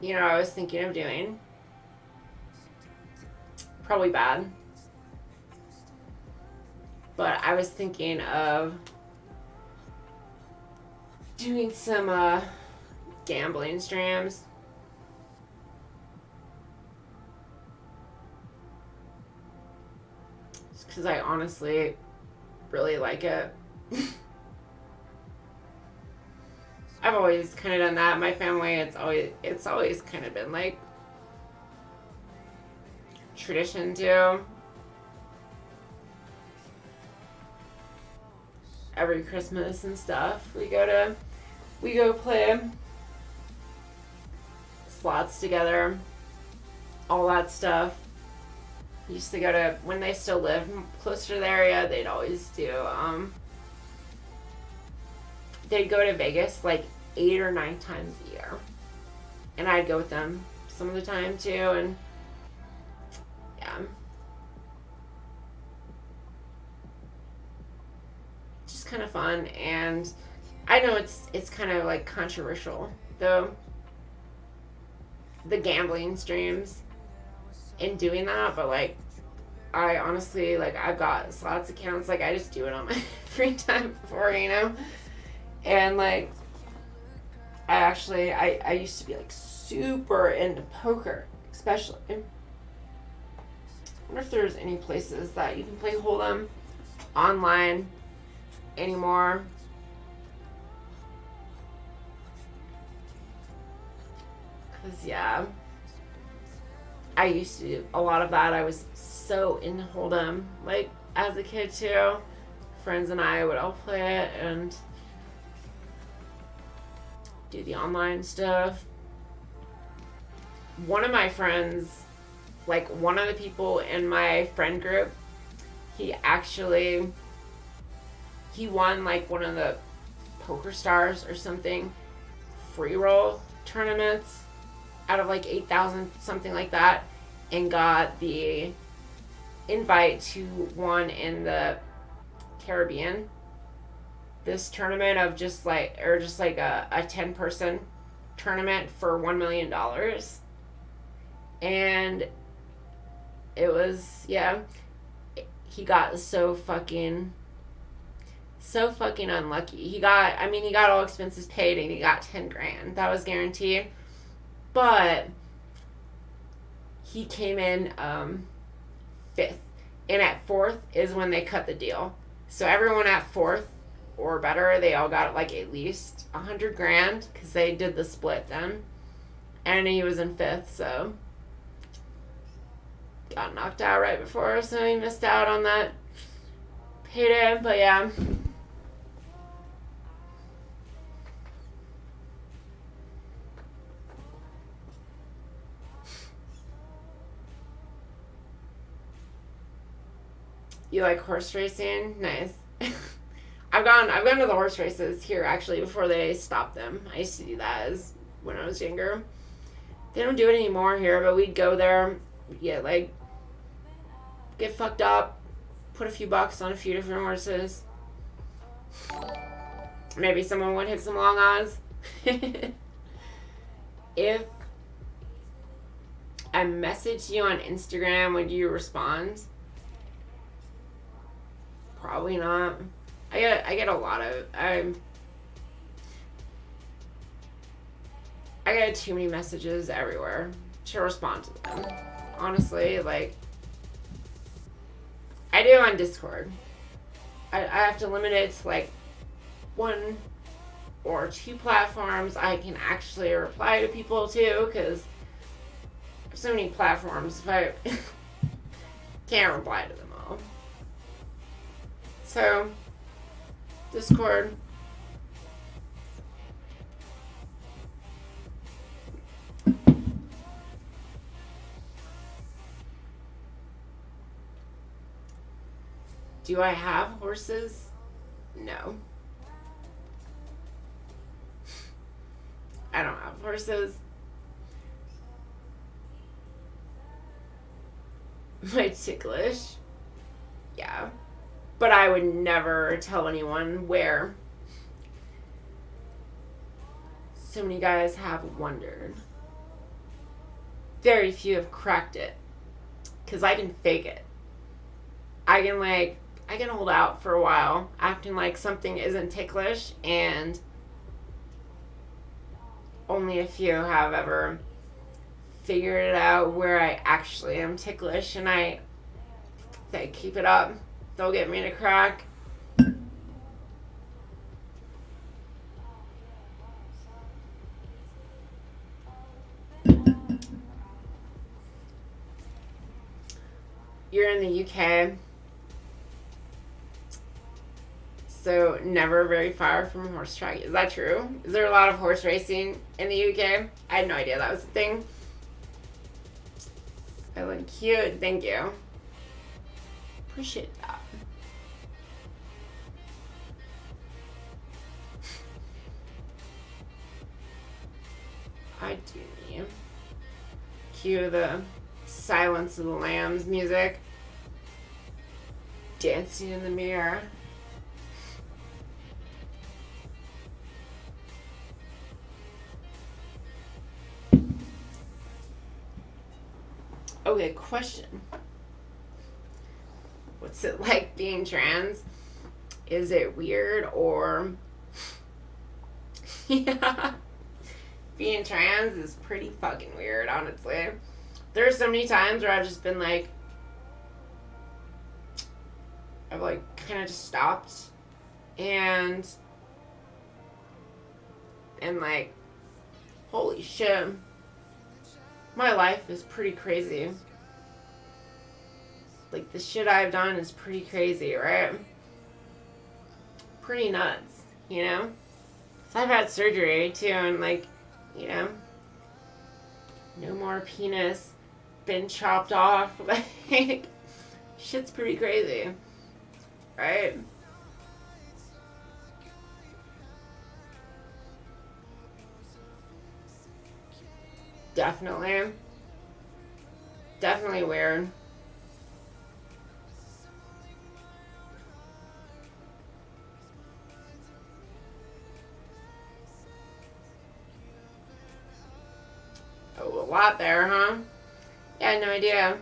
You know what I was thinking of doing? Probably bad. But I was thinking of doing some gambling streams. Just because I honestly really like it. I've always kind of done that. My family, it's always kind of been like tradition too. every Christmas and stuff. We go play slots together, all that stuff. Used to go to, when they still lived closer to the area, they'd always do, they'd go to Vegas like 8 or 9 times a year. And I'd go with them some of the time too, and yeah. Just kind of fun, and I know it's kind of like controversial, though, the gambling streams in doing that, but like, I honestly, like, I've got slots accounts, like, I just do it on my free time before, you know, and like, I used to be like super into poker, especially. I wonder if there's any places that you can play Hold'em online anymore. Cause yeah, I used to do a lot of that. I was so into Hold'em, like as a kid too. Friends and I would all play it and do the online stuff. One of my friends, like one of the people in my friend group, he won like one of the Poker Stars or something free roll tournaments out of like 8,000, something like that, and got the invite to one in the Caribbean. This tournament of just like a 10-person tournament for $1 million. And it was, yeah, he got so fucking unlucky. He got all expenses paid and he got 10 grand. That was guaranteed. But he came in 5th. And at 4th is when they cut the deal. So everyone at 4th or better, they all got like at least 100 grand because they did the split then. And he was in 5th, so got knocked out right before, so he missed out on that payday. But yeah. You like horse racing? Nice. I've gone to the horse races here actually before they stopped them. I used to do that when I was younger. They don't do it anymore here, but we'd go there, get fucked up, put a few bucks on a few different horses. Maybe someone would hit some long odds. If I message you on Instagram, would you respond? Probably not. I get a lot of I get too many messages everywhere to respond to them. Honestly, like I do on Discord. I have to limit it to like 1 or 2 platforms I can actually reply to people to, because there's so many platforms if I can't reply to them all. So, Discord. Do I have horses? No. I don't have horses. My ticklish? Yeah. But I would never tell anyone where. So many guys have wondered. Very few have cracked it. Because I can fake it. I can hold out for a while acting like something isn't ticklish, and only a few have ever figured it out where I actually am ticklish, and they keep it up. They'll get me to crack. You're in the UK. So never very far from a horse track. Is that true? Is there a lot of horse racing in the UK? I had no idea that was a thing. I look cute. Thank you. Appreciate that. I do need. Cue the Silence of the Lambs music. Dancing in the mirror. Okay, question. What's it like being trans? Is it weird or... Yeah. Being trans is pretty fucking weird, honestly. There's so many times where I've just been like... I've like kind of just stopped. And like... Holy shit. My life is pretty crazy. Like, the shit I've done is pretty crazy, right? Pretty nuts, you know? So I've had surgery, too, and, like, you know, no more penis, been chopped off. Like, shit's pretty crazy, right? Definitely weird. Oh, a lot there, huh? Yeah, I had no idea.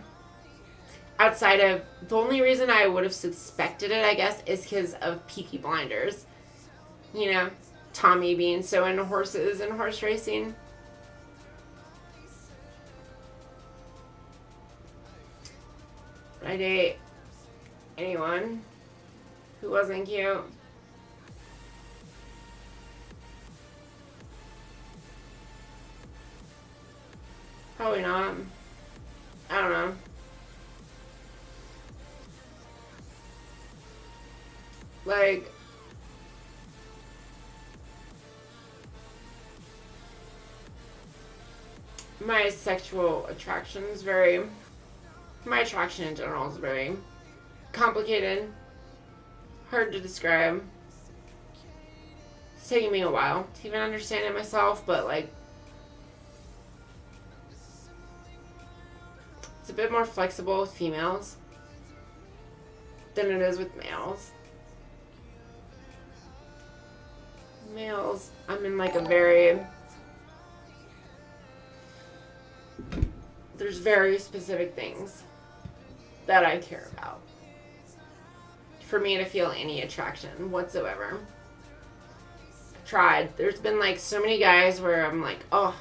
Outside of, the only reason I would have suspected it, I guess, is because of Peaky Blinders. You know, Tommy being so into horses and horse racing. I date anyone who wasn't cute. Probably not. I don't know. Like, my sexual attraction is very... My attraction in general is very complicated, hard to describe. It's taking me a while to even understand it myself, but like, it's a bit more flexible with females than it is with males. Males, I'm in like a very... There's very specific things that I care about for me to feel any attraction whatsoever. I've tried. There's been like so many guys where I'm like, oh,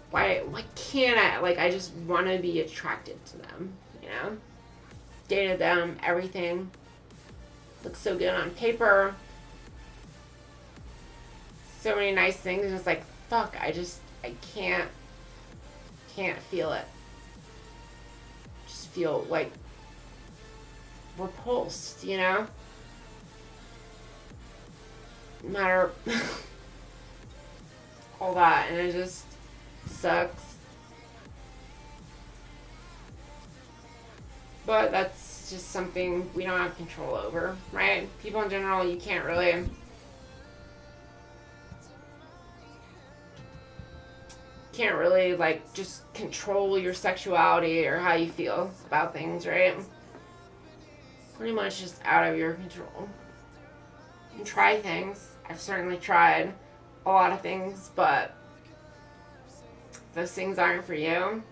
why can't I? Like, I just want to be attracted to them, you know? Dated them, everything. Looks so good on paper. So many nice things. It's just like, fuck, I can't feel it. Just feel like repulsed, you know? No matter all that, and it just sucks. But that's just something we don't have control over, right? People in general, you can't really like just control your sexuality or how you feel about things, right? Pretty much just out of your control. You can try things. I've certainly tried a lot of things, but if those things aren't for you,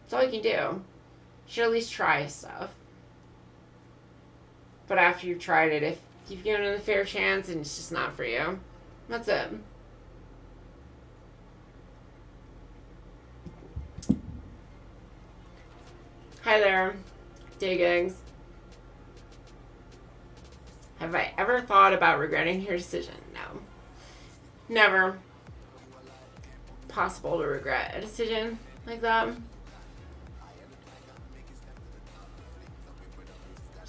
that's all you can do. You should at least try stuff. But after you've tried it, if you've given it a fair chance and it's just not for you, that's it. Hi there, Diggings. Have I ever thought about regretting your decision? No. Never. Possible to regret a decision like that.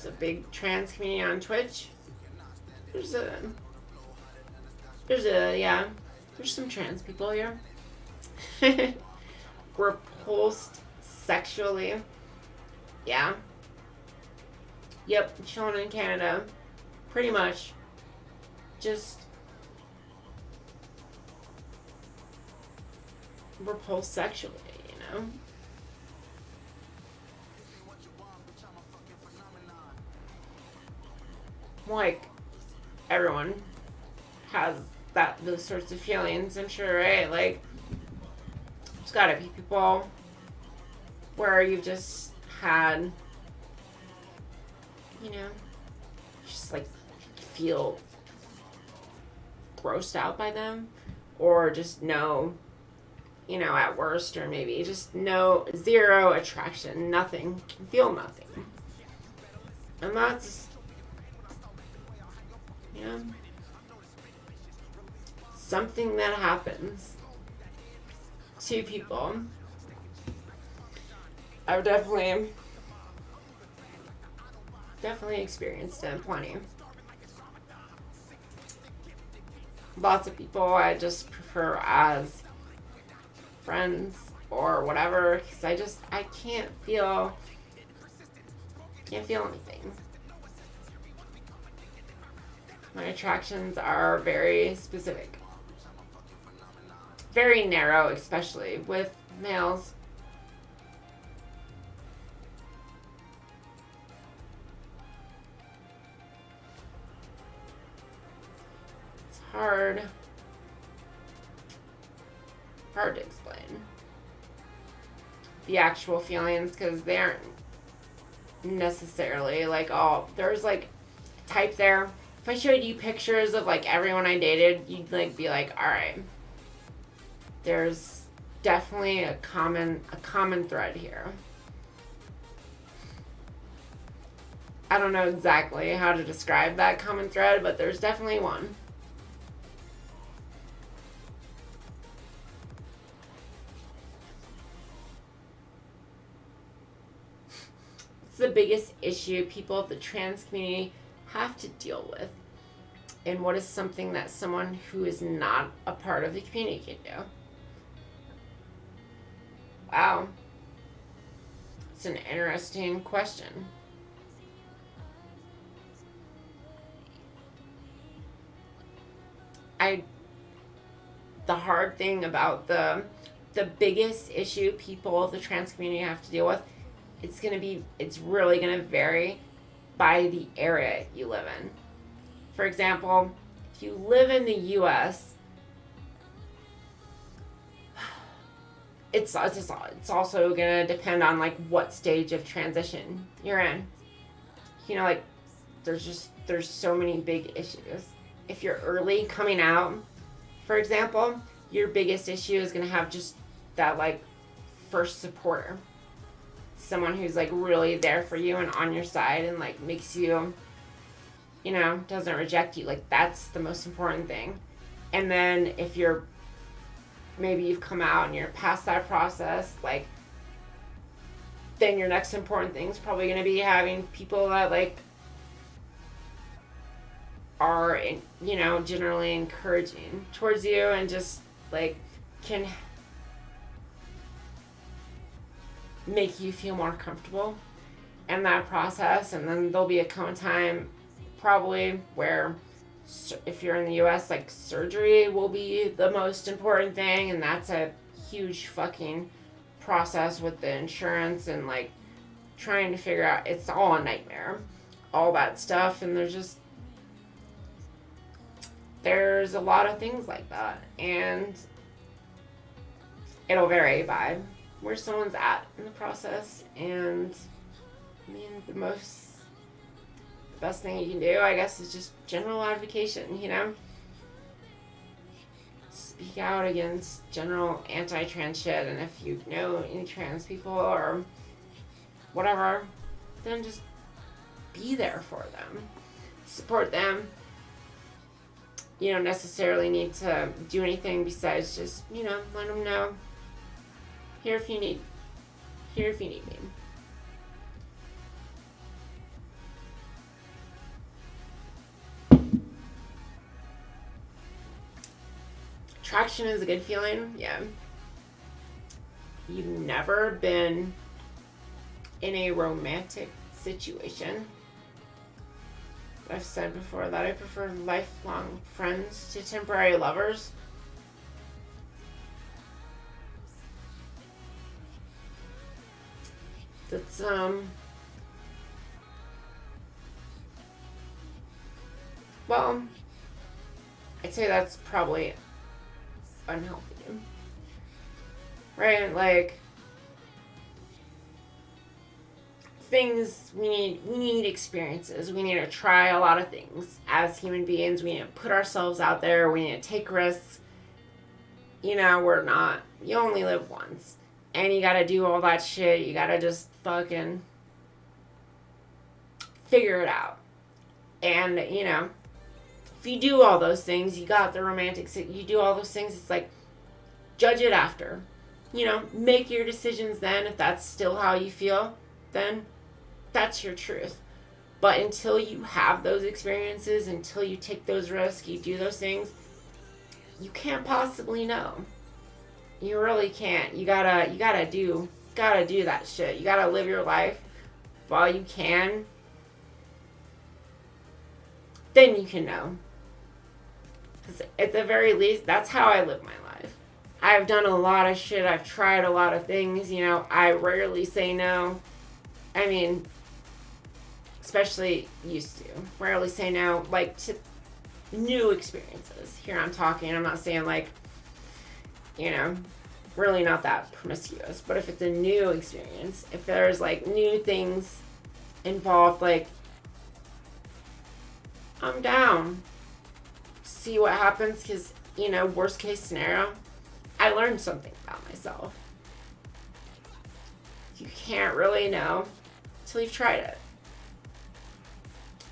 There's a big trans community on Twitch. There's some trans people here. Repulsed sexually. Yeah. Yep, chilling in Canada. Pretty much. Just repulsed sexually, you know? Like, everyone has those sorts of feelings, I'm sure, right? Like, there's gotta be people where you've just had, you know, just like feel grossed out by them, or just no, you know, at worst, or maybe just zero attraction, nothing, feel nothing. And that's, you know, something that happens to people. I've definitely experienced it plenty. Lots of people I just prefer as friends or whatever, because I can't feel anything. My attractions are very specific, very narrow, especially with males. It's hard to explain the actual feelings, because they aren't necessarily like, oh, there's like type there. If I showed you pictures of like everyone I dated, you'd like be like, all right, there's definitely a common thread here. I don't know exactly how to describe that common thread, but there's definitely one. It's the biggest issue people of the trans community have to deal with, and what is something that someone who is not a part of the community can do? Wow. It's an interesting question. The hard thing about the biggest issue people of the trans community have to deal with, it's really going to vary by the area you live in. For example, if you live in the U.S., it's also going to depend on like what stage of transition you're in. You know, like there's so many big issues. If you're early coming out, for example, your biggest issue is going to have just that like first supporter. Someone who's like really there for you and on your side and like makes you, you know, doesn't reject you. Like that's the most important thing. And then if maybe you've come out and you're past that process, like then your next important thing is probably going to be having people that like are, you know, generally encouraging towards you and just like can make you feel more comfortable in that process. And then there'll be a time probably where if you're in the US, like surgery will be the most important thing, and that's a huge fucking process with the insurance and like trying to figure out, it's all a nightmare, all that stuff. And there's a lot of things like that, and it'll vary by where someone's at in the process. And I mean, the best thing you can do, I guess, is just general advocation, you know? Speak out against general anti-trans shit, and if you know any trans people or whatever, then just be there for them. Support them. You don't necessarily need to do anything besides just, you know, let them know. Here if you need me. Attraction is a good feeling. Yeah. You've never been in a romantic situation. I've said before that I prefer lifelong friends to temporary lovers. That's, well, I'd say that's probably unhealthy. Right? Like, things we need experiences. We need to try a lot of things as human beings. We need to put ourselves out there. We need to take risks. You only live once. And you gotta do all that shit. You gotta just fucking figure it out. And, if you do all those things, you got the romantic, you do all those things, it's like, judge it after. Make your decisions then. If that's still how you feel, then that's your truth. But until you have those experiences, until you take those risks, you do those things, you can't possibly know. You really can't. You gotta do that shit. You gotta live your life while you can. Then you can know. Because at the very least, that's how I live my life. I've done a lot of shit. I've tried a lot of things. I rarely say no. I mean, especially used to. Rarely say no, like, to new experiences. Here I'm not saying, like, really not that promiscuous. But if it's a new experience, if there's, like, new things involved, like, I'm down. See what happens, because, worst case scenario, I learned something about myself. You can't really know until you've tried it.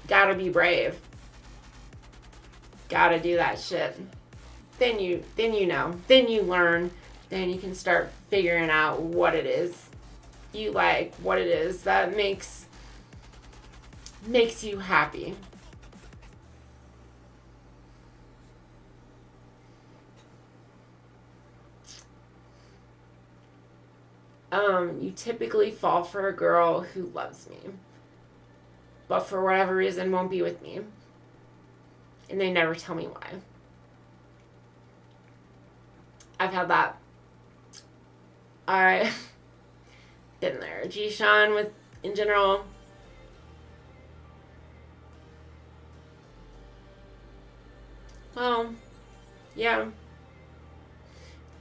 Gotta be brave. Gotta do that shit. Then you know. Then you learn. Then you can start figuring out what it is you like, what it is that makes you happy. You typically fall for a girl who loves me, but for whatever reason won't be with me. And they never tell me why. I've had that. Alright. Been there. G-Sean with, in general. Well, yeah.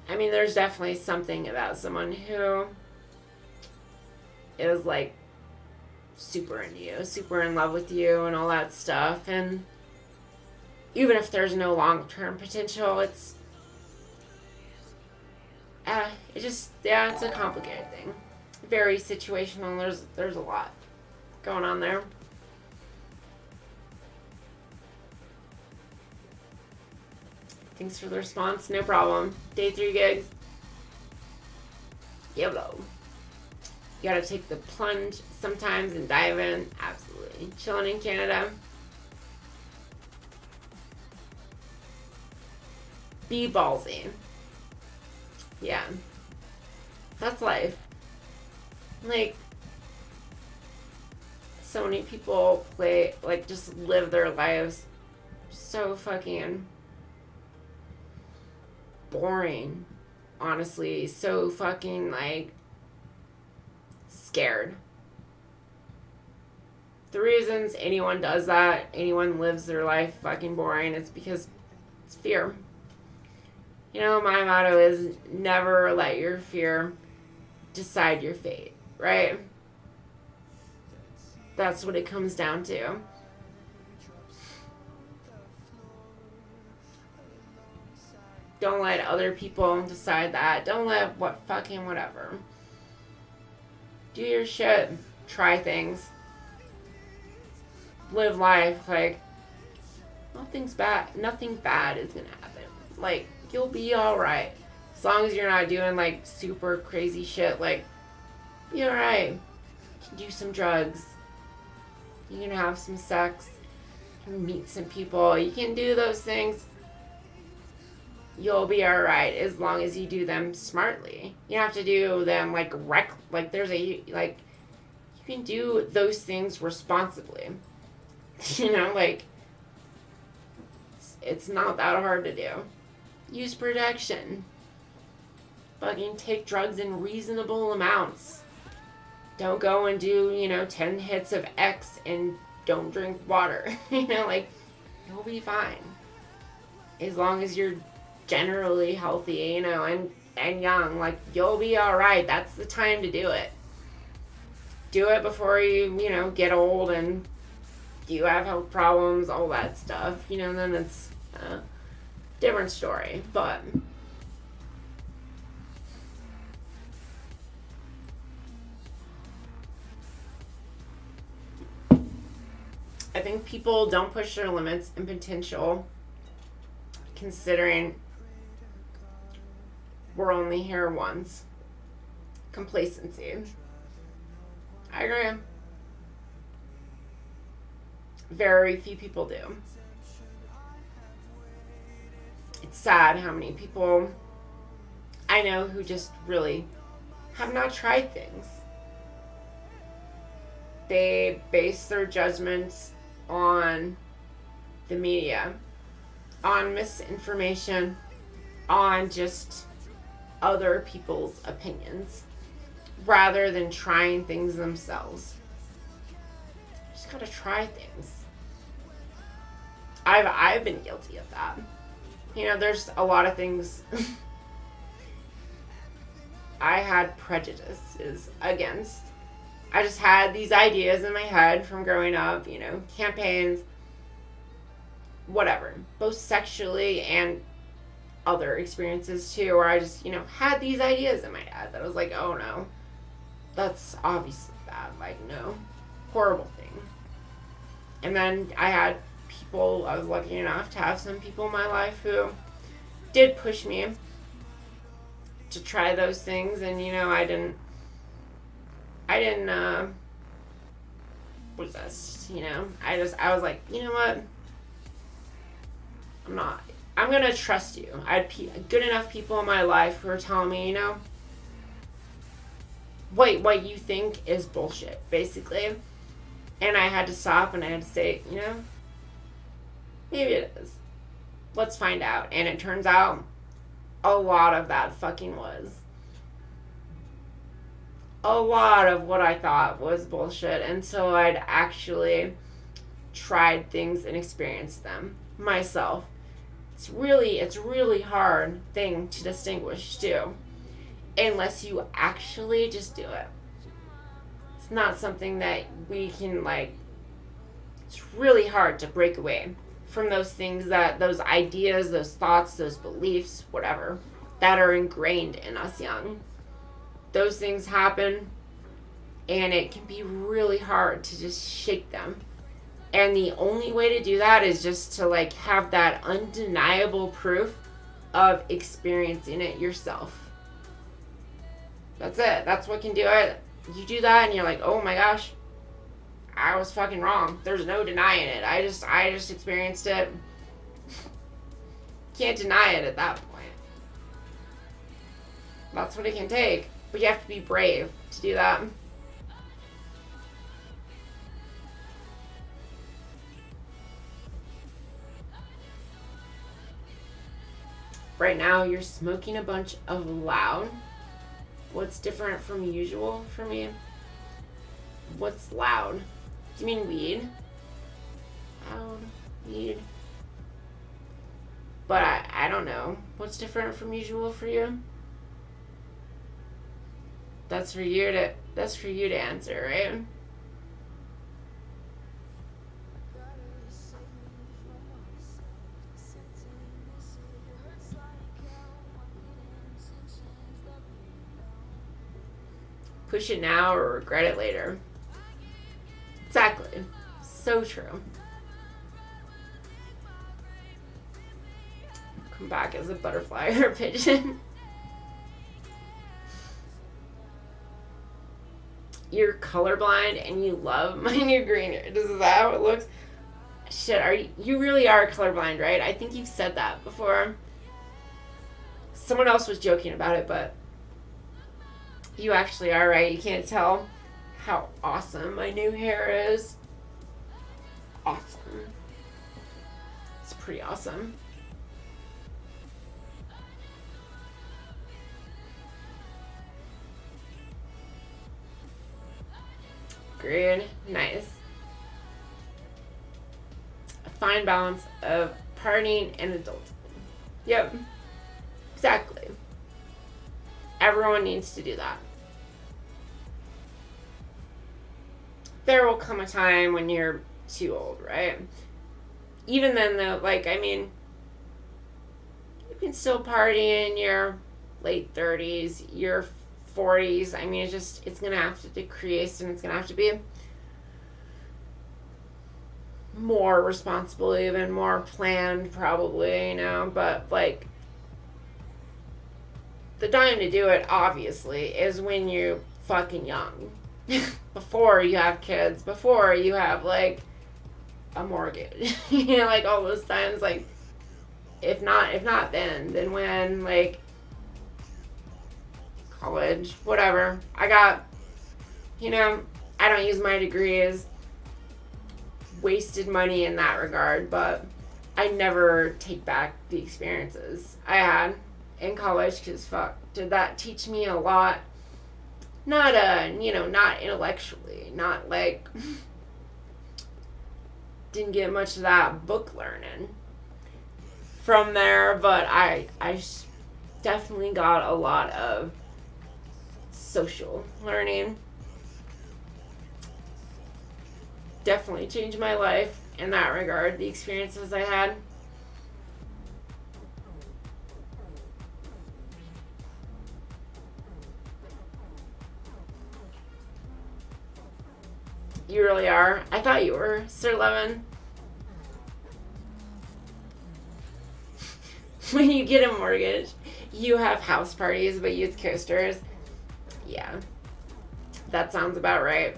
I mean, there's definitely something about someone who is, like, super into you, super in love with you and all that stuff. And even if there's no long-term potential, it's a complicated thing. Very situational. There's a lot going on there. Thanks for the response. No problem. Day 3 gigs. YOLO. You gotta take the plunge sometimes and dive in. Absolutely. Chilling in Canada. Be ballsy. Yeah. That's life. Like, so many people just live their lives so fucking boring. Honestly, so fucking, like, scared. The reasons anyone does that, anyone lives their life fucking boring, it's because it's fear. My motto is never let your fear decide your fate, right? That's what it comes down to. Don't let other people decide that. Don't let whatever. Do your shit. Try things. Live life. Like, nothing bad is gonna happen. Like, you'll be alright. As long as you're not doing, like, super crazy shit. Like, be alright. You can do some drugs. You can have some sex. You can meet some people. You can do those things. You'll be alright as long as you do them smartly. You have to do them like there's a like you can do those things responsibly. You know, like it's not that hard to do. Use protection. Fucking take drugs in reasonable amounts. Don't go and do, 10 hits of X and don't drink water. Like, you'll be fine. As long as you're generally healthy, and young, like, you'll be alright. That's the time to do it. Do it before you, get old and you have health problems, all that stuff. Then it's a different story. But I think people don't push their limits and potential, considering we're only here once. Complacency. I agree. Very few people do. It's sad how many people I know who just really have not tried things. They base their judgments on the media, on misinformation, on just other people's opinions, rather than trying things themselves. Just gotta try things. I've been guilty of that. There's a lot of things I had prejudices against. I just had these ideas in my head from growing up, campaigns, whatever, both sexually and other experiences too, where I just, had these ideas in my head that I was like, oh no, that's obviously bad, like, no, horrible thing. And then I had people, I was lucky enough to have some people in my life who did push me to try those things, and, I didn't resist, I was like, you know what, I'm gonna trust you. I had good enough people in my life who were telling me, what you think is bullshit, basically. And I had to stop and I had to say, maybe it is. Let's find out. And it turns out a lot of that fucking was. A lot of what I thought was bullshit until I'd actually tried things and experienced them myself. It's really hard thing to distinguish too, unless you actually just do it. It's not something that we can it's really hard to break away from those things, those ideas, those thoughts, those beliefs, whatever, that are ingrained in us young. Those things happen, and it can be really hard to just shake them. And the only way to do that is just to have that undeniable proof of experiencing it yourself. That's it. That's what can do it. You do that and you're like, oh my gosh, I was fucking wrong. There's no denying it. I just experienced it. Can't deny it at that point. That's what it can take. But you have to be brave to do that. Right now, you're smoking a bunch of loud. What's different from usual for me? What's loud? Do you mean weed? Loud, weed. But I don't know. What's different from usual for you? That's for you to answer, right? Push it now or regret it later. Exactly. So true. Come back as a butterfly or a pigeon. You're colorblind and you love my new green. Is that how it looks? Shit, you really are colorblind, right? I think you've said that before. Someone else was joking about it, but you actually are right. You can't tell how awesome my new hair is. Awesome. It's pretty awesome. Green. Nice. A fine balance of partying and adulting. Yep. Exactly. Everyone needs to do that. There will come a time when you're too old, right? Even then, though, like, I mean, you can still party in your late 30s, your 40s. I mean, it's going to have to decrease, and it's going to have to be more responsible, even more planned, probably, you know, but, like, the time to do it, obviously, is when you're fucking young. Before you have kids, before you have, like, a mortgage. You know, like, all those times, like, if not then when, like, college, whatever. I got, you know, I don't use my degrees. Wasted money in that regard, but I never take back the experiences I had in college, because fuck, did that teach me a lot. Not not intellectually, not like didn't get much of that book learning from there, but I definitely got a lot of social learning. Definitely changed my life in that regard, the experiences I had. You really are. I thought you were, Sir Lemon. When you get a mortgage, you have house parties, but use coasters. Yeah. That sounds about right.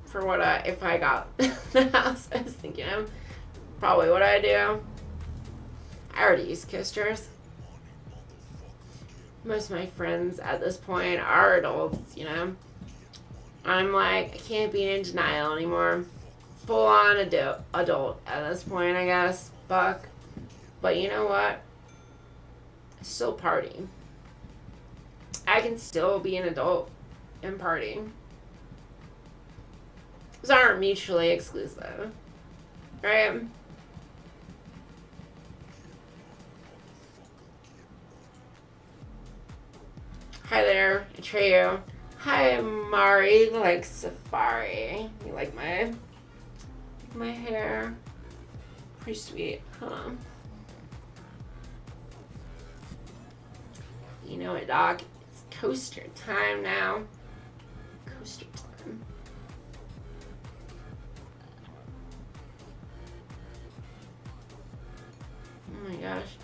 For what if I got the house, I was thinking of probably what I do. I already use coasters. Most of my friends at this point are adults, you know. I'm like, I can't be in denial anymore. Full on adult at this point, I guess. Fuck. But you know what? I still party. I can still be an adult and party. Those aren't mutually exclusive. Right? Hi there, Atreyu. Hi, Mari. You like Safari. You like my hair? Pretty sweet, huh? You know what, Doc? It's coaster time now. Coaster time. Oh my gosh.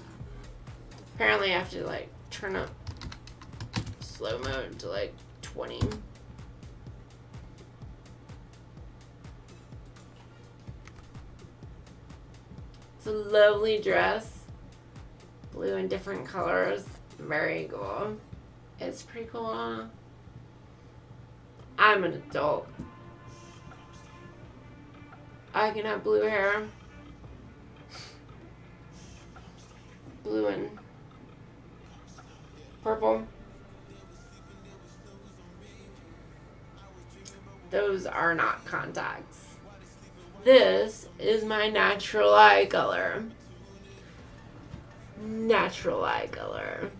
Apparently I have to, like, turn up slow mode to, like, 20. It's a lovely dress. Blue in different colors. Very cool. It's pretty cool, huh? I'm an adult. I can have blue hair. Blue and purple. Those are not contacts. This is my natural eye color. Natural eye color.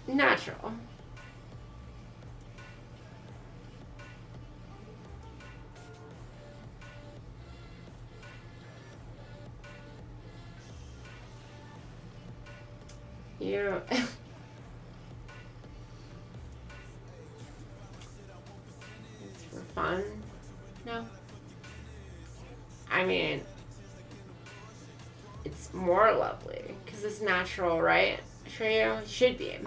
Natural. You. It's for fun. No. I mean, it's more lovely because it's natural, right? Treyo should be.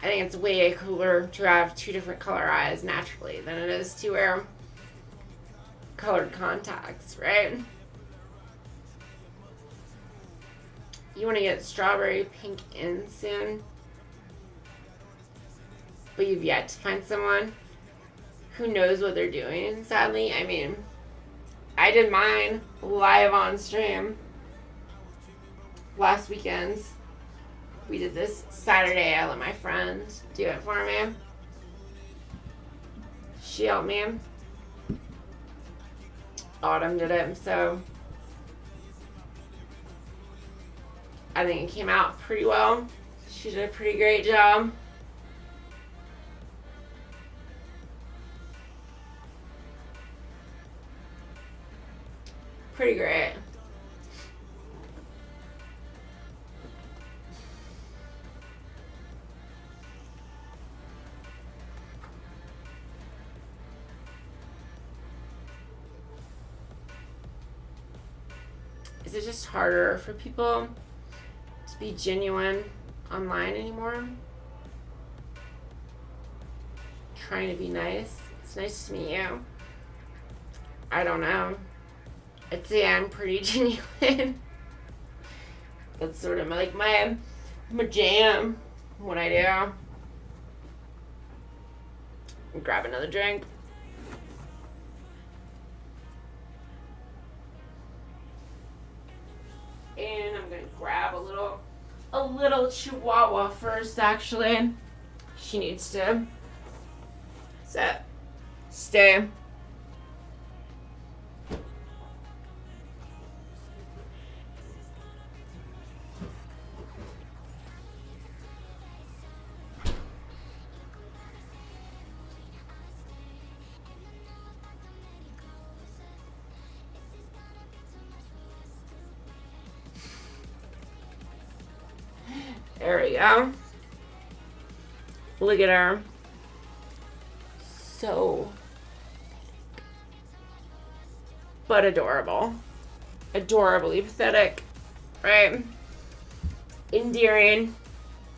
I think it's way cooler to have 2 different color eyes naturally than it is to wear colored contacts, right? You want to get strawberry pink in soon, but you've yet to find someone who knows what they're doing, sadly. I mean, I did mine live on stream last weekend. We did this Saturday. I let my friend do it for me. She helped me. Autumn did it, so I think it came out pretty well. She did a pretty great job. Pretty great. Is it just harder for people to be genuine online anymore? Trying to be nice. It's nice to meet you. I don't know. I'd say I'm pretty genuine. That's sort of like my jam, what I do. Grab another drink. And I'm gonna grab a little chihuahua first, actually. She needs to stay. There we go. Look at her. So, but adorable. Adorably pathetic, right? Endearing.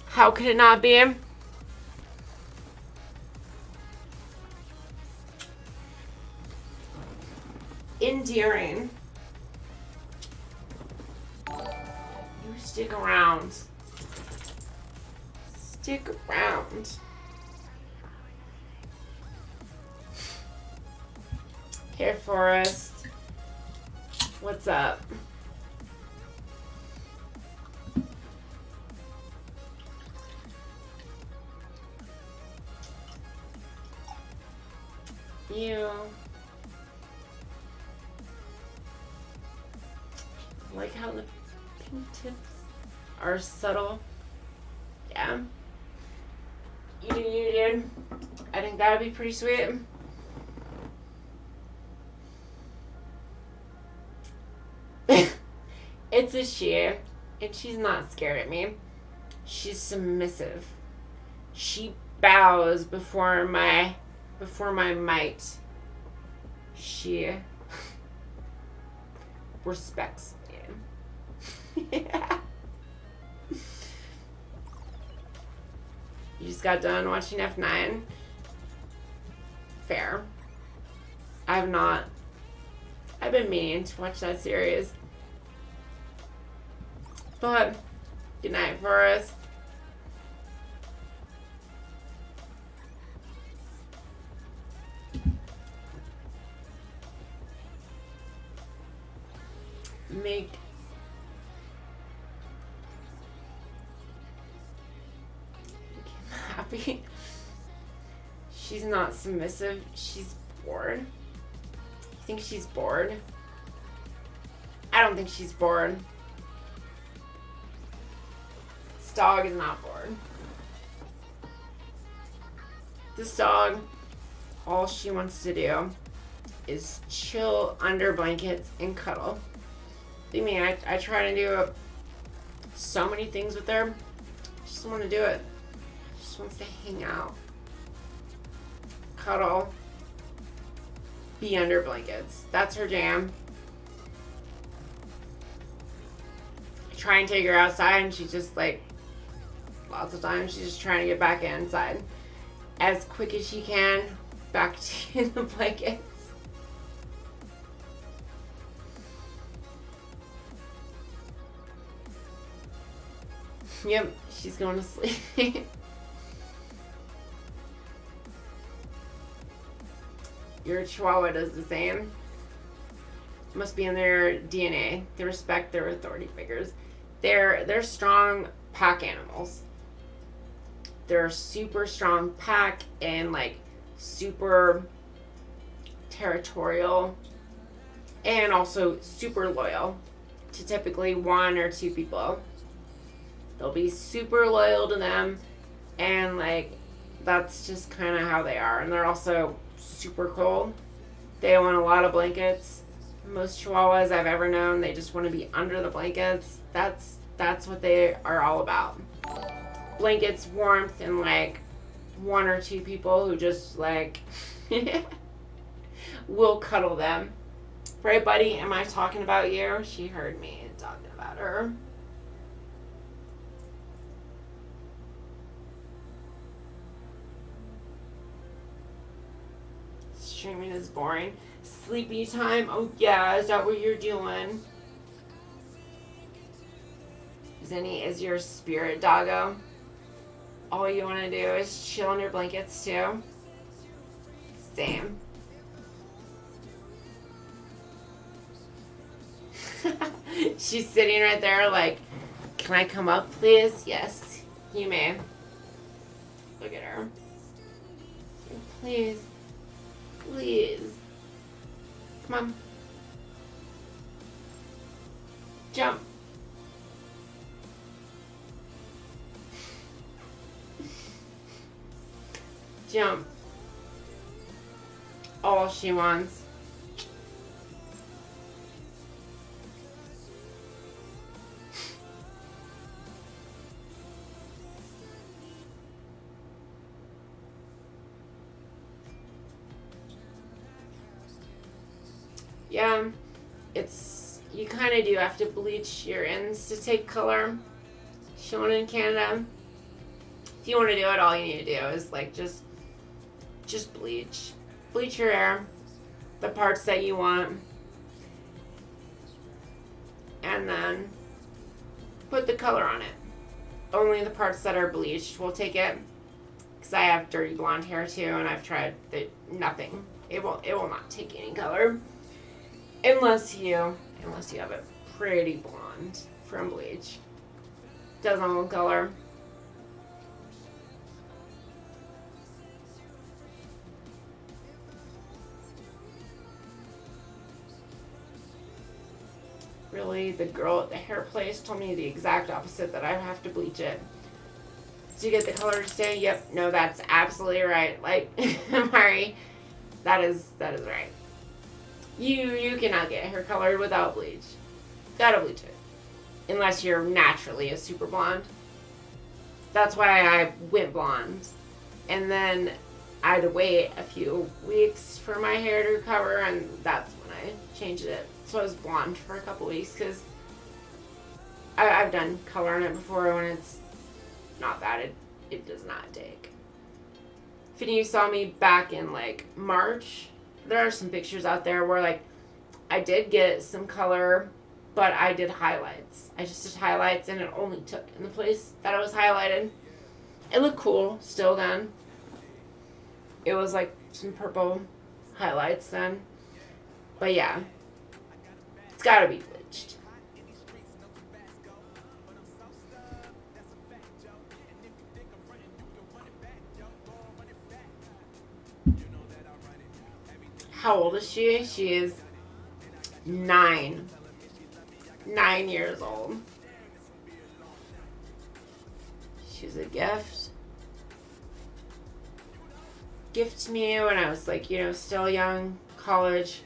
How could it not be? Endearing. You stick around. Stick around. Here, Forrest. What's up? You like how the pink tips are subtle. Yeah. You do you, dude. I think that would be pretty sweet. It's a she, and she's not scared at me. She's submissive. She bows before my might. She respects me. Yeah. You just got done watching F9. Fair. I've been meaning to watch that series. But, good night, Forrest. Make happy. She's not submissive. She's bored. You think she's bored? I don't think she's bored. This dog is not bored. This dog, all she wants to do is chill under blankets and cuddle. I mean, I try to do so many things with her. She doesn't want to do it. She just wants to hang out, cuddle, be under blankets. That's her jam. I try and take her outside and she's just like lots of times. She's just trying to get back inside as quick as she can, back to the blankets. Yep, she's going to sleep. Your Chihuahua does the same. Must be in their DNA. They respect their authority figures. They're strong pack animals. They're super strong pack and like super territorial and also super loyal to typically 1 or 2 people. They'll be super loyal to them, and like that's just kind of how they are. And they're also super cold. They want a lot of blankets. Most Chihuahuas I've ever known, they just want to be under the blankets. That's what they are all about. Blankets, warmth, and like 1 or 2 people who just like will cuddle them. Right, buddy? Am I talking about you? She heard me talking about her. Streaming is boring. Sleepy time? Oh yeah, is that what you're doing? Is your spirit doggo? All you want to do is chill in your blankets too? Same. She's sitting right there like, can I come up please? Yes, you may. Look at her. Please. Please. Come on. Jump. Jump. All she wants. Yeah, you kind of do have to bleach your ends to take color. Shown in Canada. If you want to do it, all you need to do is like just bleach. Bleach your hair, the parts that you want, and then put the color on it. Only the parts that are bleached will take it, because I have dirty blonde hair too, and I've tried nothing. It will not take any color. Unless you have it pretty blonde from bleach. Doesn't hold color. Really, the girl at the hair place told me the exact opposite, that I have to bleach it to get the color to stay. Yep, no, that's absolutely right. Like, Mari, that is right. You cannot get hair colored without bleach. Gotta bleach it. Unless you're naturally a super blonde. That's why I went blonde. And then I had to wait a few weeks for my hair to recover, and that's when I changed it. So I was blonde for a couple weeks, because I've done color on it before when it's not bad. It does not take. If any of you saw me back in like March, there are some pictures out there where like I did get some color, but I did highlights. I just did highlights, and it only took in the place that I was highlighted. It looked cool still then. It was like some purple highlights then. But yeah, it's gotta be bleached. How old is she? She is 9. 9 years old. She's a gift. Gift to me when I was like, still young, college.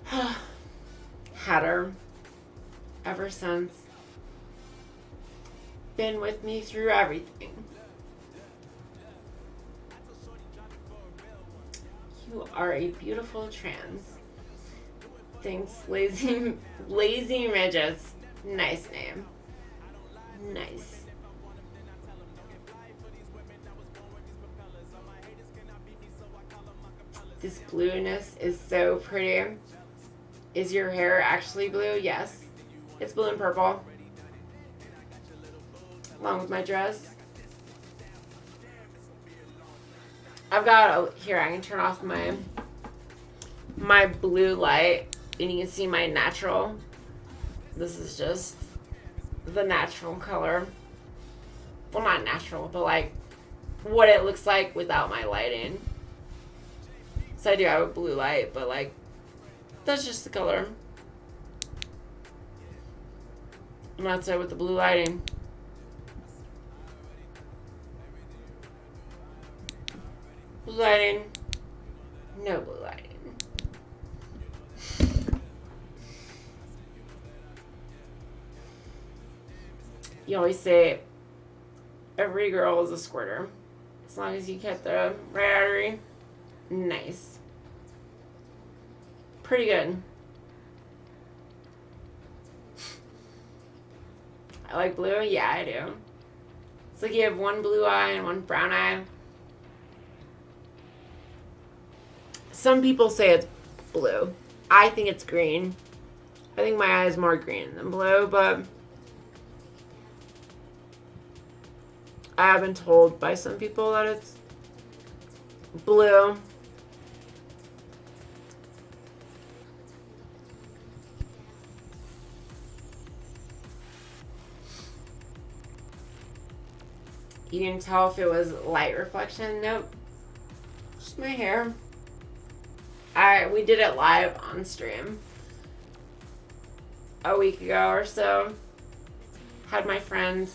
Had her ever since. Been with me through everything. You are a beautiful trans. Thanks, lazy midgets. Nice name. Nice. This blueness is so pretty. Is your hair actually blue? Yes. It's blue and purple. Along with my dress. I've got, here, I can turn off my blue light and you can see my natural. This is just the natural color. Well, not natural, but like what it looks like without my lighting. So I do have a blue light, but like that's just the color. I'm outside with the blue lighting. Blue lighting. No blue lighting. You always say every girl is a squirter. As long as you get the right artery. Nice. Pretty good. I like blue? Yeah, I do. It's like you have one blue eye and one brown eye. Some people say it's blue. I think it's green. I think my eye is more green than blue, but I have been told by some people that it's blue. You can tell if it was light reflection. Nope. Just my hair. We did it live on stream a week ago or so. Had my friends.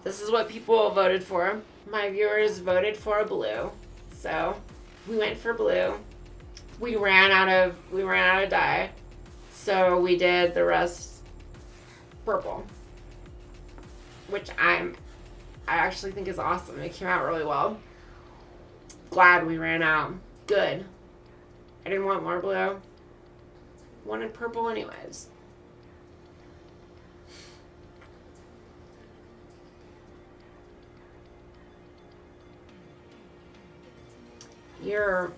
This is what people voted for. My viewers voted for blue. So we went for blue. We ran out of dye. So we did the rest purple. Which I actually think is awesome. It came out really well. Glad we ran out. Good. I didn't want more blue. Wanted purple anyways. Your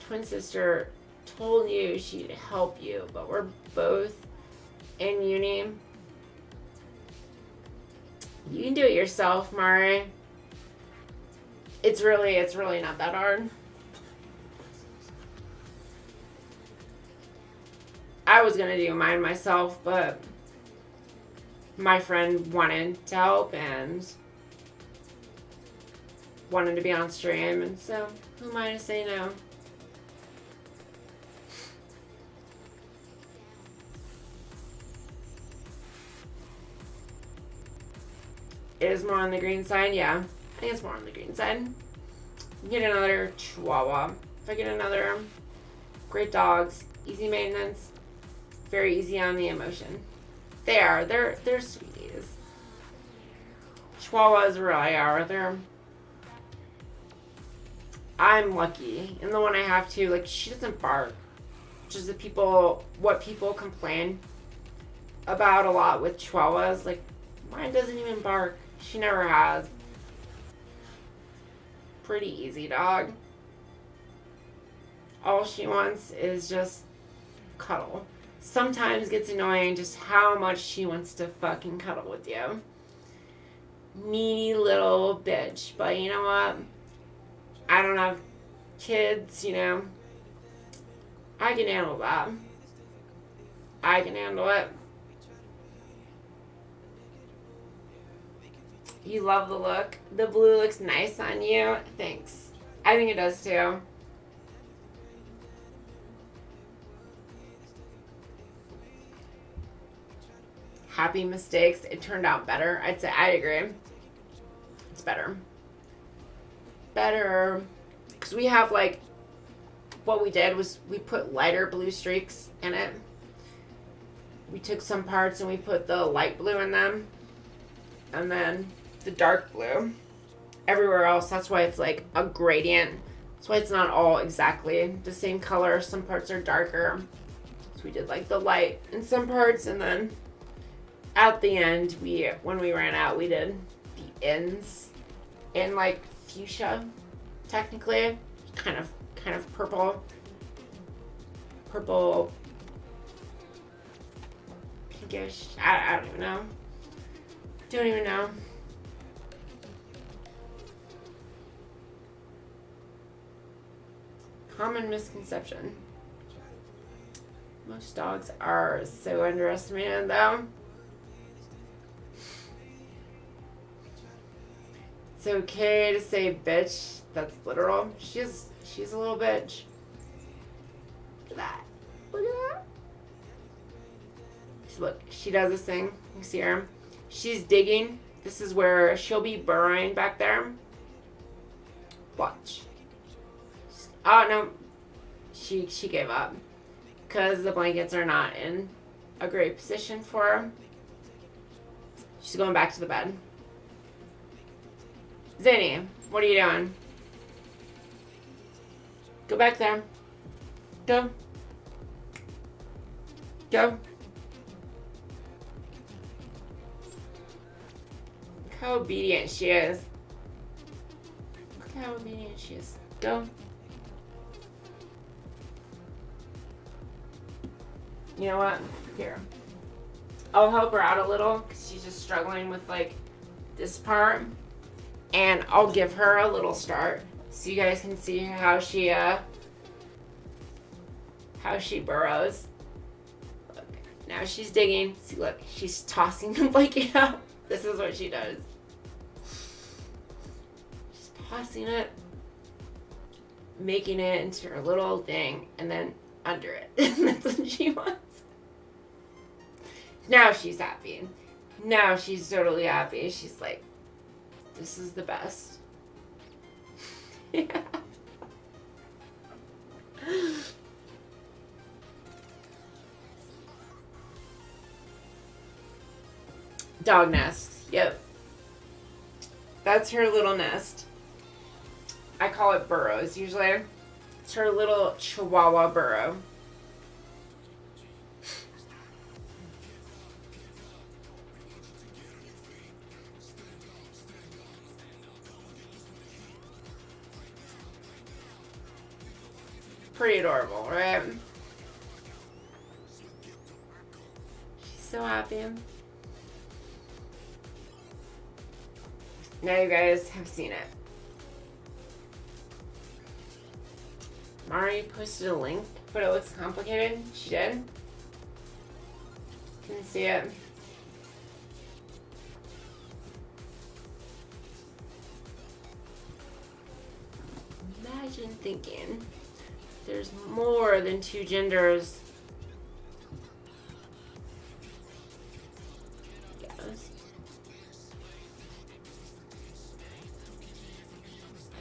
twin sister told you she'd help you, but we're both in uni. You can do it yourself, Mari. It's really not that hard. I was gonna do mine myself, but my friend wanted to help and wanted to be on stream, and so who am I to say no? It is more on the green side, yeah. I think it's more on the green side. Get another Chihuahua. If I get another, great dogs, easy maintenance, very easy on the emotion. They're sweeties. Chihuahuas really are. I'm lucky. And the one I have too, like, she doesn't bark. Which is what people complain about a lot with Chihuahuas. Like, mine doesn't even bark. She never has. Pretty easy dog. All she wants is just cuddle. Sometimes gets annoying just how much she wants to fucking cuddle with you. Needy little bitch. But you know what? I don't have kids, you know. I can handle that. I can handle it. You love the look. The blue looks nice on you. Thanks. I think it does too. Happy mistakes. It turned out better. I'd say I agree. It's better. Better. Because we have like, what we did was we put lighter blue streaks in it. We took some parts and we put the light blue in them. And then the dark blue everywhere else. That's why it's like a gradient. That's why it's not all exactly the same color. Some parts are darker. So we did like the light in some parts and then at the end, when we ran out, we did the ends in like fuchsia, technically, kind of purple, pinkish. I don't even know. Don't even know. Common misconception. Most dogs are so underestimated, though. It's okay to say bitch. That's literal. She's a little bitch. Look at that. Look at that. Look, she does this thing. You see her? She's digging. This is where she'll be burrowing back there. Watch. Oh, no. She gave up. Because the blankets are not in a great position for her. She's going back to the bed. Zany, what are you doing? Go back there. Go. Go. Look how obedient she is. Look how obedient she is. Go. You know what? Here. I'll help her out a little because she's just struggling with like this part. And I'll give her a little start so you guys can see how she burrows. Look, now she's digging. See, look, she's tossing the blanket out. This is what she does. She's tossing it, making it into her little thing, and then under it. That's what she wants. Now she's happy. Now she's totally happy. She's like, this is the best. Yeah. Dog nest. Yep. That's her little nest. I call it burrows usually. It's her little chihuahua burrow. Pretty adorable, right? She's so happy. Now you guys have seen it. Mari posted a link, but it looks complicated. She did. Can see it. Imagine thinking there's more than two genders. Yes.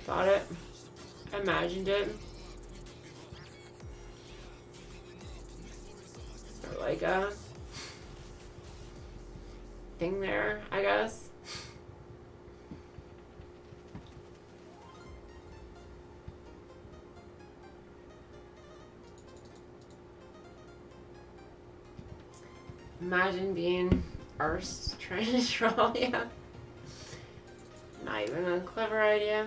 Thought it. Imagined it. Or like a thing there, I guess. Imagine being arsed trying to draw, yeah. Not even a clever idea.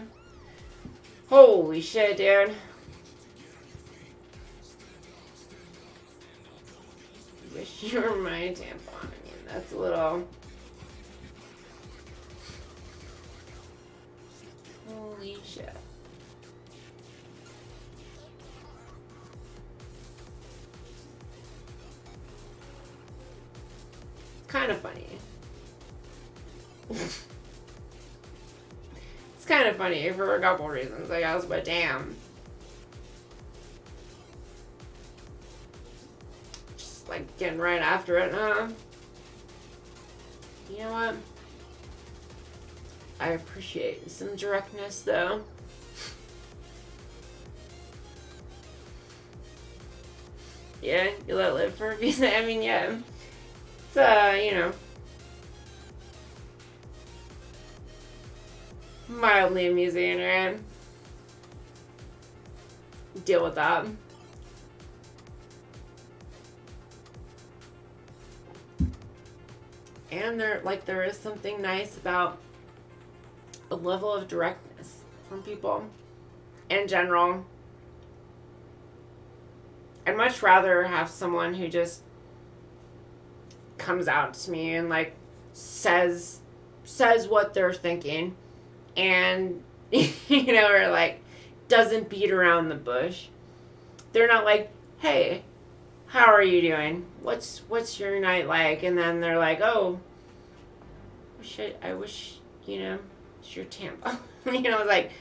Holy shit, dude. Wish you were my tampon. I mean, that's a little... Holy shit. Kind of funny. It's kind of funny for a couple reasons, I guess, but damn. Just like getting right after it, huh? You know what? I appreciate some directness, though. Yeah, you let it live for a piece. I mean, yeah. It's, you know, mildly amusing, right? Deal with that. And there is something nice about a level of directness from people in general. I'd much rather have someone who just comes out to me and like says what they're thinking, and you know, or like doesn't beat around the bush. They're not like, hey, how are you doing? What's your night like? And then they're like, oh, I wish, you know, it's your Tampa. You know, like,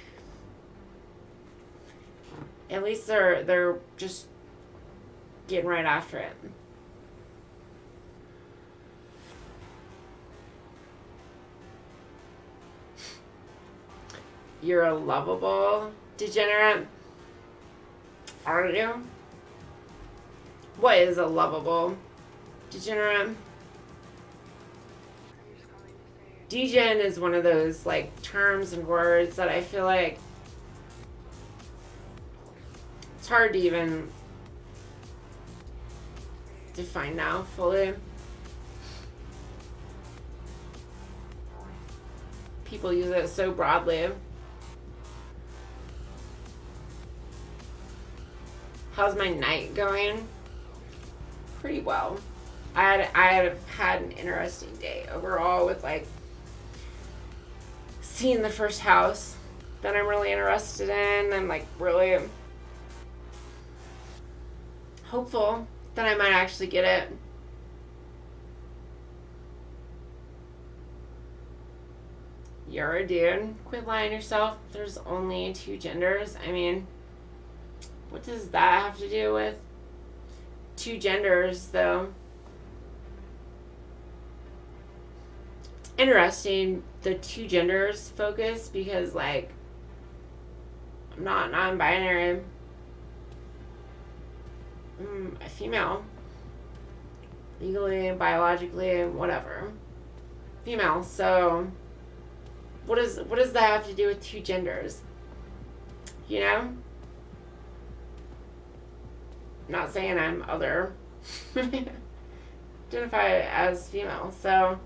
at least they're just getting right after it. You're a lovable degenerate, are you? What is a lovable degenerate? Degen is one of those like terms and words that I feel like it's hard to even define now fully. People use it so broadly. How's my night going? Pretty well. I had an interesting day overall with like seeing the first house that I'm really interested in. I'm like really hopeful that I might actually get it. You're a dude. Quit lying to yourself. There's only 2 genders. I mean, what does that have to do with 2 genders, though? It's interesting, the 2 genders focus, because, like, I'm not non-binary. I'm a female. Legally, biologically, whatever. Female, so what does that have to do with 2 genders? You know? Not saying I'm other. Identify as female, so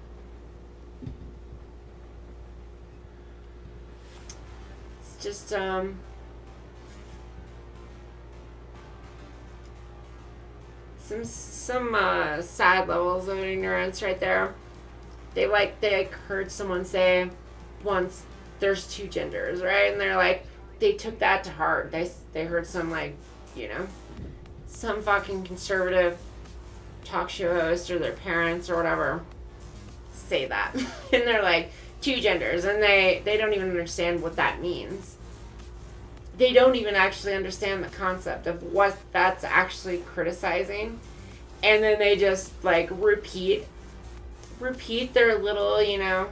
it's just some sad levels of ignorance right there. They heard someone say once, there's 2 genders, right? And they're like, they took that to heart. They heard some, like, you know, some fucking conservative talk show host or their parents or whatever say that. And they're like, 2 genders, and they don't even understand what that means. They don't even actually understand the concept of what that's actually criticizing. And then they just like repeat their little, you know,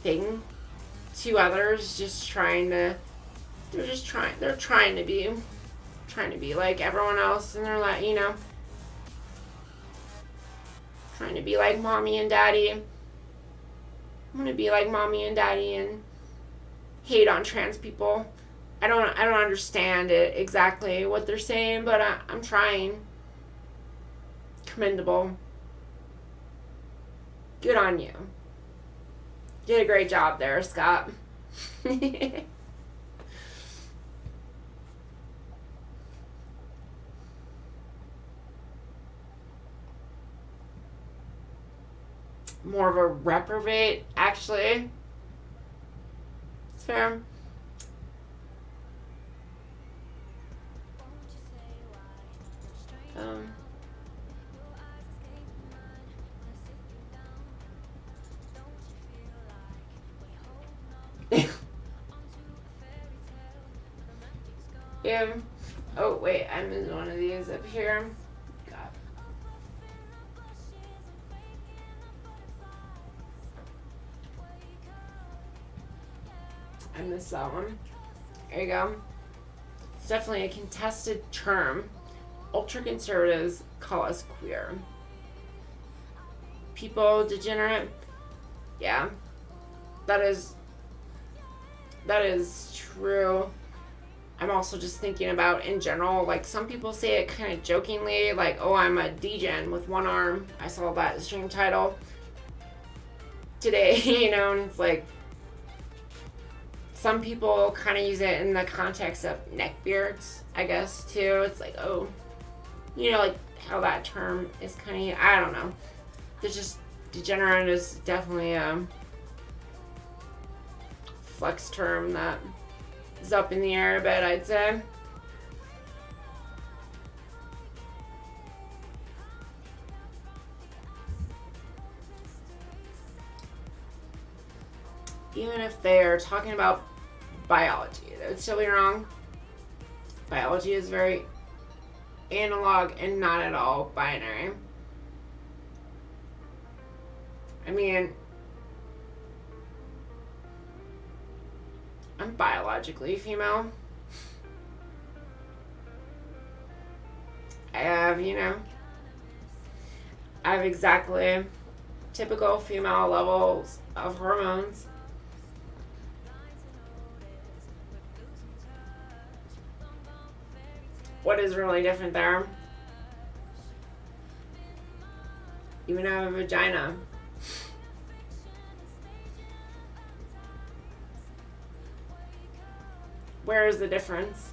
thing to others, they're trying to be like everyone else, and they're like, you know, trying to be like mommy and daddy. I'm gonna be like mommy and daddy and hate on trans people. I don't understand it exactly what they're saying, but I'm trying. Commendable. Good on you. Did a great job there, Scott. More of a reprobate, actually. It's fair. Yeah. Oh, wait, I missed one of these up here. God. I missed that one. There you go. It's definitely a contested term. Ultra-conservatives call us queer. People degenerate. Yeah. That is true. I'm also just thinking about in general, like some people say it kind of jokingly, like, oh, I'm a degen with one arm. I saw that stream title. today, and it's like some people kind of use it in the context of neck beards, I guess, too. It's like, oh, like how that term is kind of, I don't know. There's just, degenerate is definitely a flex term that is up in the air a bit, I'd say. Even if they're talking about biology, that would still be wrong. Biology is very analog and not at all binary. I mean, I'm biologically female. I have exactly typical female levels of hormones. What is really different there? Even have a vagina. Where is the difference?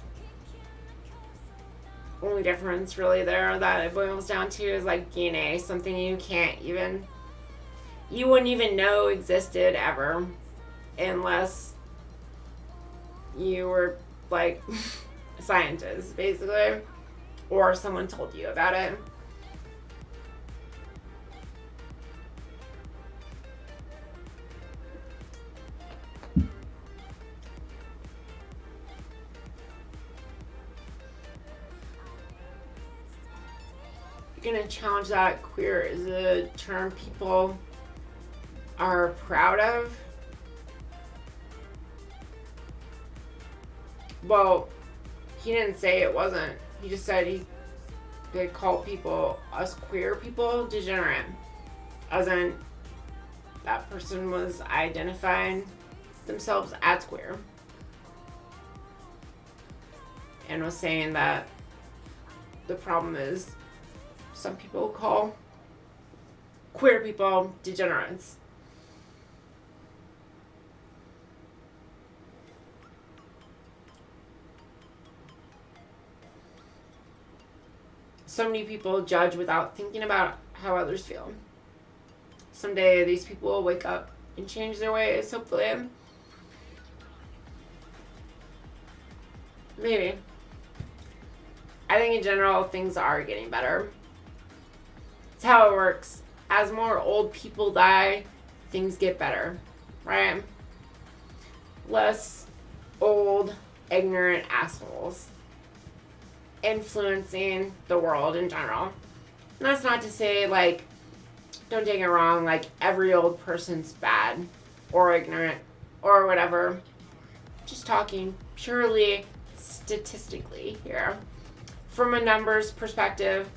Only difference really there that it boils down to is like DNA, something you wouldn't even know existed ever unless you were like a scientist, basically, or someone told you about it. You're gonna challenge that queer is a term people are proud of. Well, he didn't say it wasn't. He just said they call people, us queer people, degenerate. As in, that person was identifying themselves as queer. And was saying that the problem is some people call queer people degenerates. So many people judge without thinking about how others feel. Someday these people will wake up and change their ways, hopefully. Maybe. I think in general things are getting better. It's how it works. As more old people die, things get better, right? Less old, ignorant assholes influencing the world in general. And that's not to say, like, don't take it wrong, like every old person's bad or ignorant or whatever. Just talking purely statistically here. From a numbers perspective,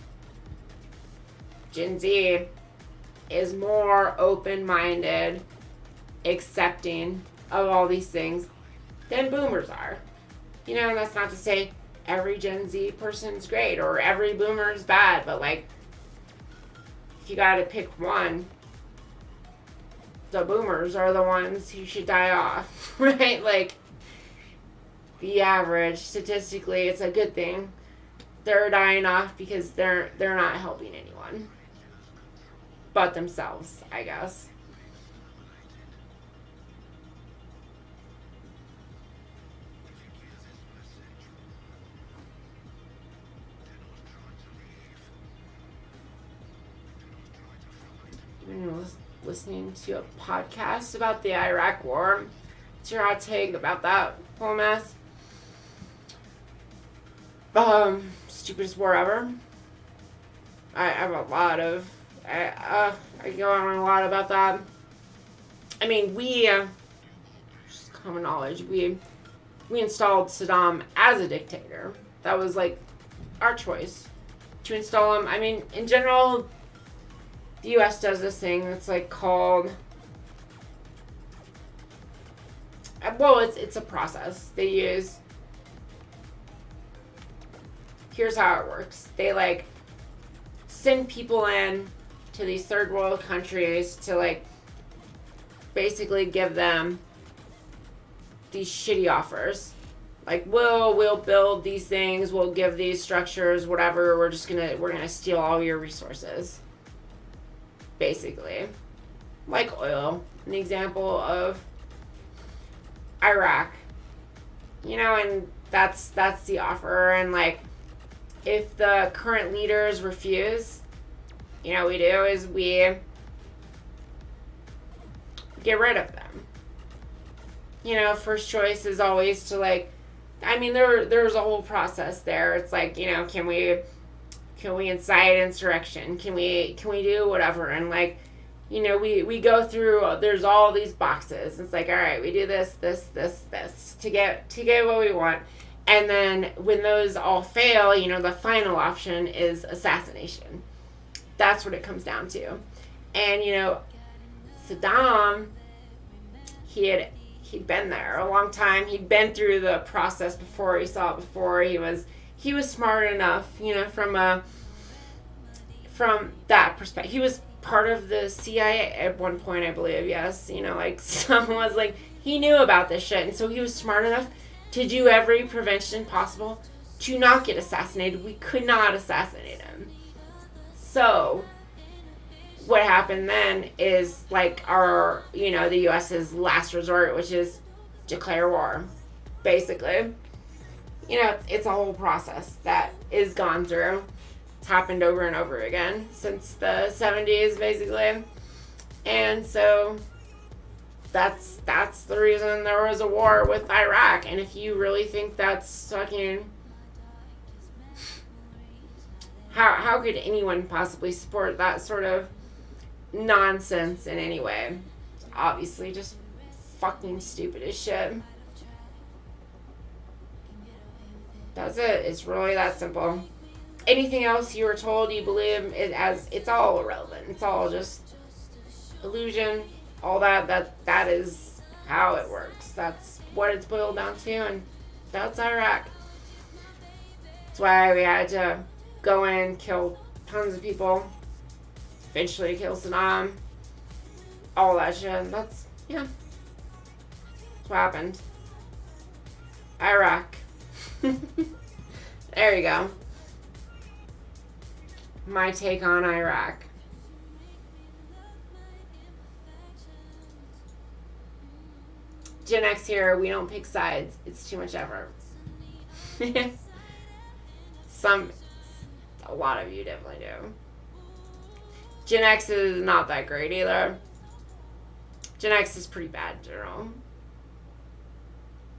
Gen Z is more open-minded, accepting of all these things than boomers are. And that's not to say every Gen Z person's great or every boomer is bad, but like, if you gotta pick one, the boomers are the ones who should die off, right? Like, the average, statistically, it's a good thing. They're dying off because they're not helping anyone but themselves, I guess. Listening to a podcast about the Iraq War. What's your hot take about that whole mess? Stupidest war ever. I have a lot of... I go on a lot about that. I mean, just common knowledge, we installed Saddam as a dictator. That was like our choice to install him. I mean, in general, the U.S. does this thing that's like called, well, it's a process they use. Here's how it works. They like send people in to these third world countries to like basically give them these shitty offers. Like, we'll build these things, we'll give these structures, whatever, we're gonna steal all your resources. Basically. Like oil. An example of Iraq. You know, and that's the offer. And like, if the current leaders refuse, you know what we do is we get rid of them. You know, first choice is always to like, I mean, there's a whole process there. It's like, you know, can we incite insurrection? Can we do whatever? And like, you know, we go through, there's all these boxes. It's like, all right, we do this to get what we want. And then when those all fail, you know, the final option is assassination. That's what it comes down to. And, you know, Saddam, he'd been there a long time. He'd been through the process before. He saw it before. He was smart enough, you know, from that perspective. He was part of the CIA at one point, I believe. Yes, you know, like someone was like, he knew about this shit, and so he was smart enough to do every prevention possible to not get assassinated. We could not assassinate him. So what happened then is like our, you know, the US's last resort, which is declare war, basically. You know, it's a whole process that is gone through. It's happened over and over again since the 70s, basically. And so that's the reason there was a war with Iraq. And if you really think that's fucking... How could anyone possibly support that sort of nonsense in any way? It's obviously just fucking stupid as shit. That's it. It's really that simple. Anything else you were told you believe it's all irrelevant. It's all just illusion. All that is how it works. That's what it's boiled down to, and that's Iraq. That's why we had to go in, kill tons of people, eventually kill Saddam, all that shit. That's what happened. Iraq. There you go. My take on Iraq. Gen X here, we don't pick sides. It's too much effort. A lot of you definitely do. Gen X is not that great either. Gen X is pretty bad in general.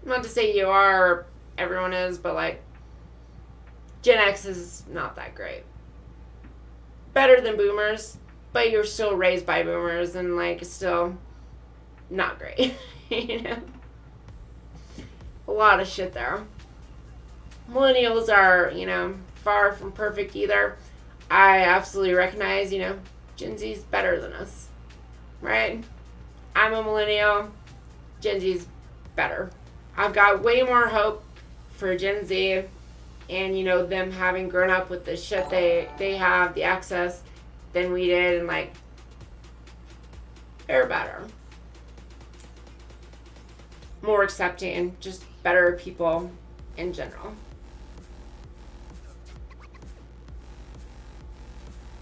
Not to say you are, or everyone is, but like, Gen X is not that great. Better than boomers, but you're still raised by boomers, and like, still not great. You know? A lot of shit there. Millennials are, you know, far from perfect either. I absolutely recognize, you know, Gen Z's better than us. Right? I'm a millennial. Gen Z's better. I've got way more hope for Gen Z and, you know, them having grown up with the shit they have, the access, than we did, and like, they're better. More accepting, just better people in general.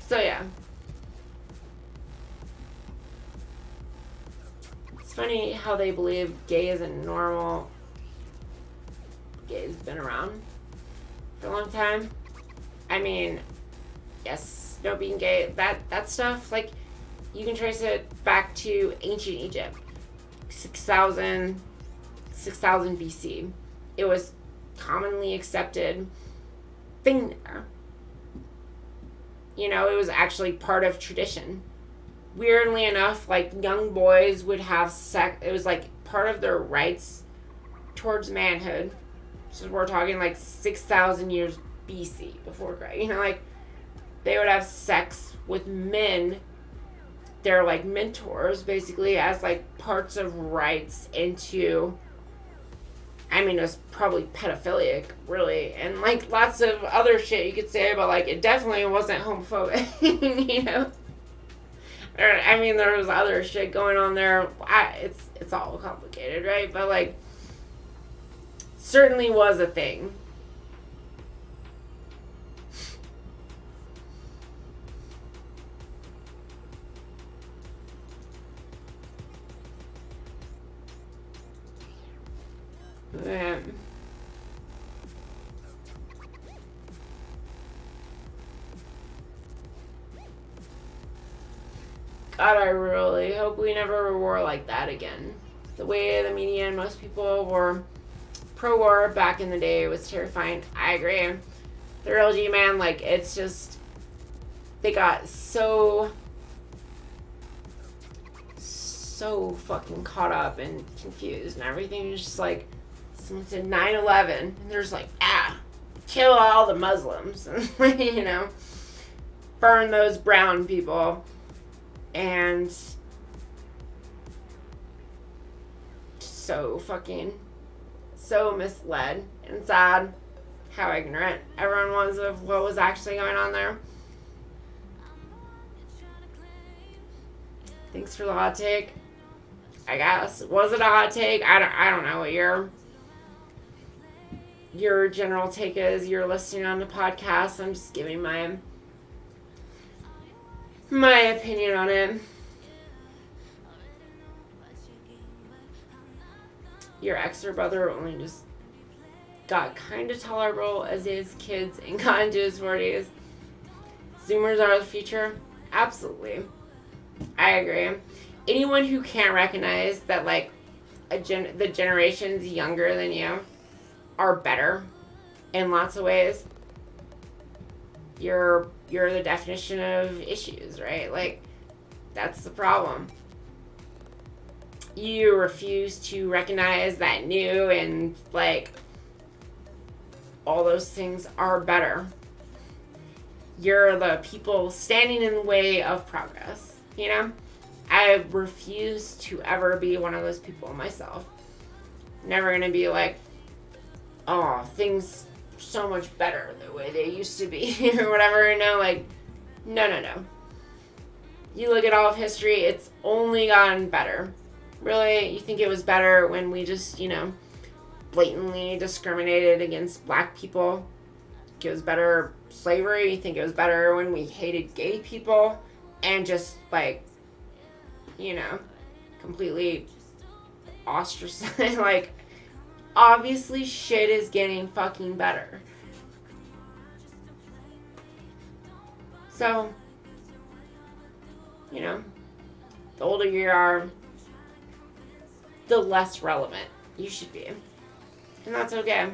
So yeah. It's funny how they believe gay isn't normal. Gay's been around for a long time. I mean, yes, no, being gay, that stuff, like, you can trace it back to ancient Egypt. 6,000 BC. It was commonly accepted thing there. You know, it was actually part of tradition. Weirdly enough, like, young boys would have sex. It was like part of their rights towards manhood. So we're talking like 6,000 years BC, before Christ. You know, like, they would have sex with men. They're like mentors, basically, as like parts of rights into, I mean, it was probably pedophilic, really, and like lots of other shit you could say, but like, it definitely wasn't homophobic. You know, I mean, there was other shit going on there. It's all complicated, right? But, like, certainly was a thing. Yeah. God, I really hope we never were like that again. The way the media and most people were pro-war back in the day was terrifying. I agree. The real G, man, like, it's just, they got so fucking caught up and confused, and everything is just like, someone said 9/11, and they're just like, kill all the Muslims, you know, burn those brown people, and so misled and sad how ignorant everyone was of what was actually going on there. Thanks for the hot take. I guess. Was it a hot take? I don't know what your general take is. You're listening on the podcast. I'm just giving my opinion on it. Your ex or brother only just got kind of tolerable as his kids and got into his 40s. Zoomers are the future? Absolutely. I agree. Anyone who can't recognize that, like, the generations younger than you are better in lots of ways, you're the definition of issues, right? Like, that's the problem. You refuse to recognize that new and, like, all those things are better. You're the people standing in the way of progress, you know? I refuse to ever be one of those people myself. Never gonna be like, oh, things so much better the way they used to be or whatever, you know? Like, no. You look at all of history, it's only gotten better. Really, you think it was better when we just, you know, blatantly discriminated against black people? Think it was better slavery? You think it was better when we hated gay people and just, like, you know, completely ostracized? Like, obviously shit is getting fucking better. So, you know, the older you are, the less relevant you should be. And that's okay.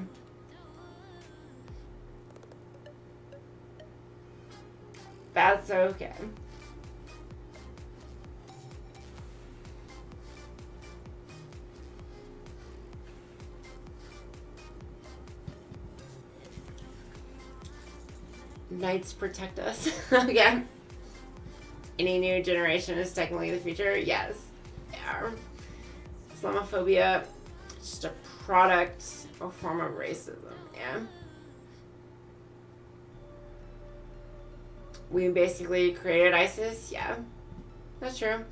That's okay. Knights protect us. Okay. Any new generation is technically the future? Yes. They are. Islamophobia, just a product or form of racism, yeah? We basically created ISIS, yeah. That's true.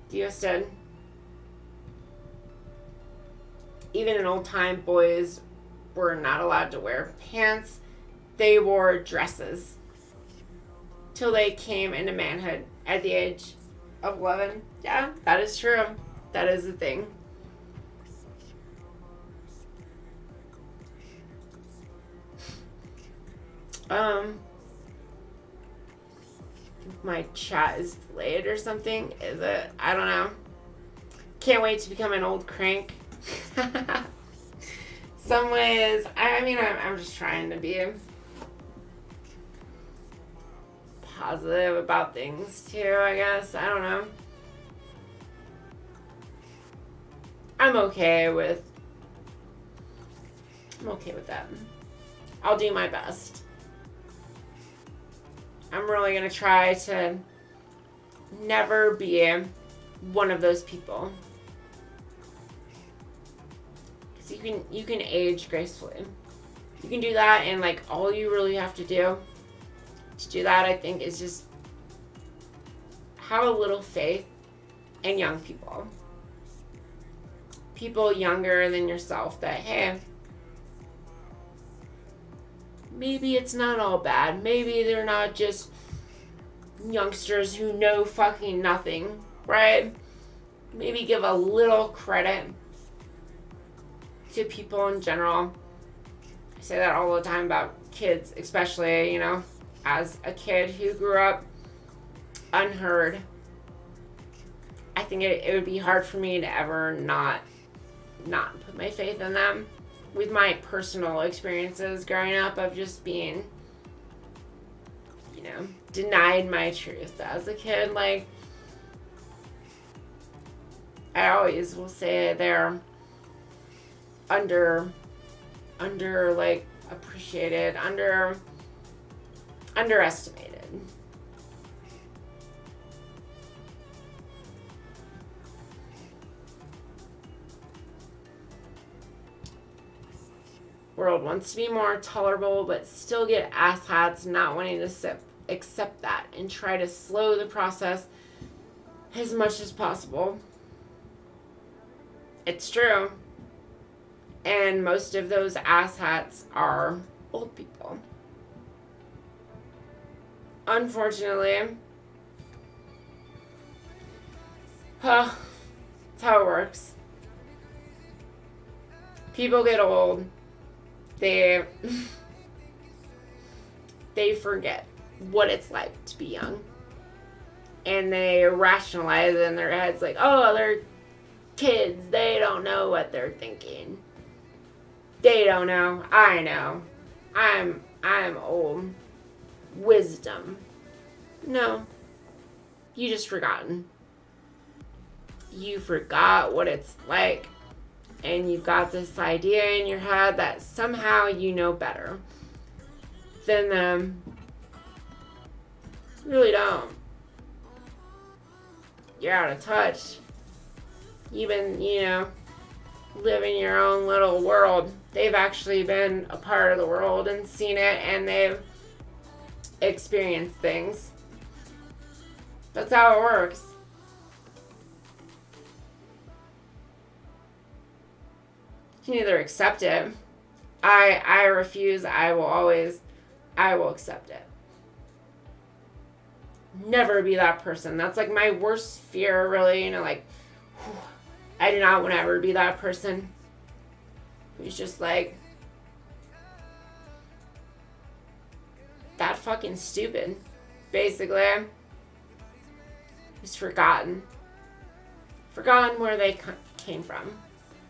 The US did. Even in old time, boys were not allowed to wear pants. They wore dresses till they came into manhood at the age of 11. Yeah, that is true. That is the thing. My chat is delayed or something. Is it? I don't know. Can't wait to become an old crank. Some ways, I mean, I'm just trying to be positive about things too, I guess. I don't know. I'm okay with that. I'll do my best. I'm really going to try to never be one of those people. Because you can age gracefully. You can do that, and, like, all you really have to do that, I think, is just have a little faith in young people. People younger than yourself that, hey, maybe it's not all bad. Maybe they're not just youngsters who know fucking nothing, right? Maybe give a little credit to people in general. I say that all the time about kids, especially, as a kid who grew up unheard. I think it would be hard for me to ever not put my faith in them with my personal experiences growing up of just being, denied my truth as a kid. Like, I always will say they're like appreciated, underestimated. World wants to be more tolerable, but still get asshats not wanting to accept that and try to slow the process as much as possible. It's true. And most of those asshats are old people. Unfortunately, that's how it works. People get old. They forget what it's like to be young. And they rationalize in their heads like, oh, they're kids. They don't know what they're thinking. They don't know. I know. I'm old. Wisdom. No. You just forgotten. You forgot what it's like. And you've got this idea in your head that somehow you know better than them. You really don't. You're out of touch. You've been, living your own little world. They've actually been a part of the world and seen it, and they've experienced things. That's how it works. You can either accept it. I refuse. I will accept it. Never be that person. That's like my worst fear, really. I do not want to ever be that person who's just like that fucking stupid, basically. Who's forgotten where they came from.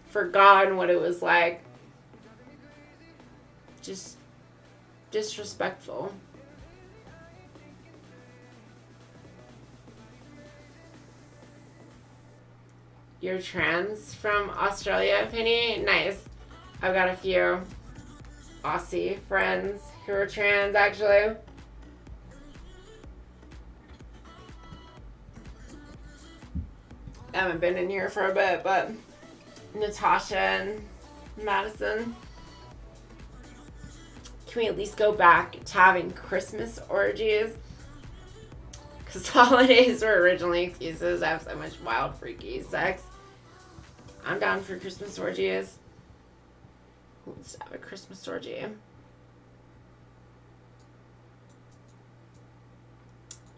Forgotten what it was like. Just disrespectful. You're trans from Australia, Penny? Nice. I've got a few Aussie friends who are trans, actually. I haven't been in here for a bit, but Natasha and Madison. Can we at least go back to having Christmas orgies? Because holidays were originally excuses to have so much wild, freaky sex. I'm down for Christmas orgies. Let's have a Christmas orgy.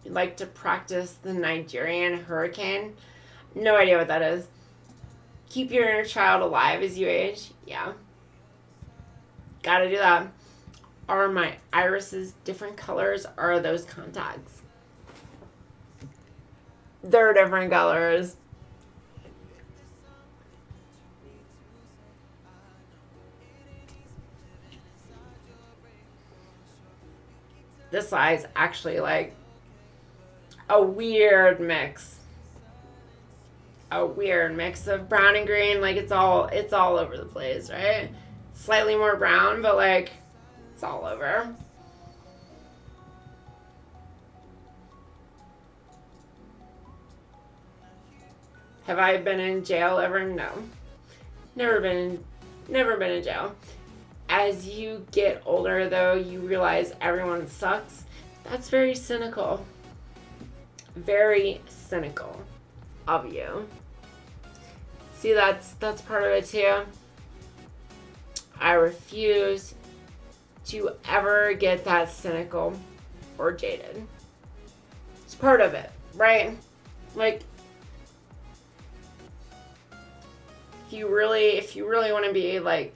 You'd like to practice the Nigerian hurricane? No idea what that is. Keep your inner child alive as you age? Yeah. Gotta do that. Are my irises different colors, or are those contacts? They're different colors. This eye's actually like a weird mix. A weird mix of brown and green. Like it's all over the place, right? Slightly more brown, but like it's all over. Have I been in jail ever? No. Never been in jail. As you get older, though, you realize everyone sucks. That's very cynical. very cynical of you. See, that's part of it too. I refuse to ever get that cynical or jaded. It's part of it, right? Like, if you really want to be like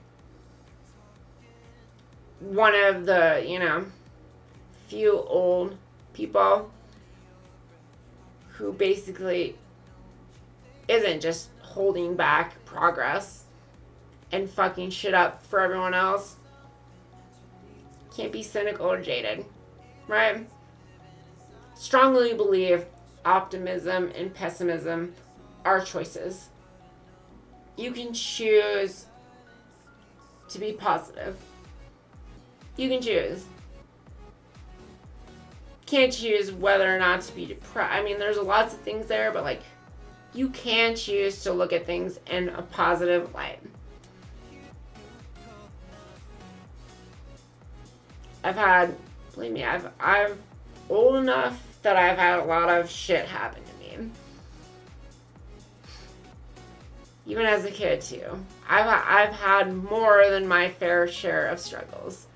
one of the, few old people who basically isn't just holding back progress and fucking shit up for everyone else, can't be cynical or jaded, right? Strongly believe optimism and pessimism are choices. You can choose to be positive. You can choose. Can't choose whether or not to be depressed. I mean, there's lots of things there, but like, you can choose to look at things in a positive light. Believe me, I'm old enough that I've had a lot of shit happen to me. Even as a kid too. I've had more than my fair share of struggles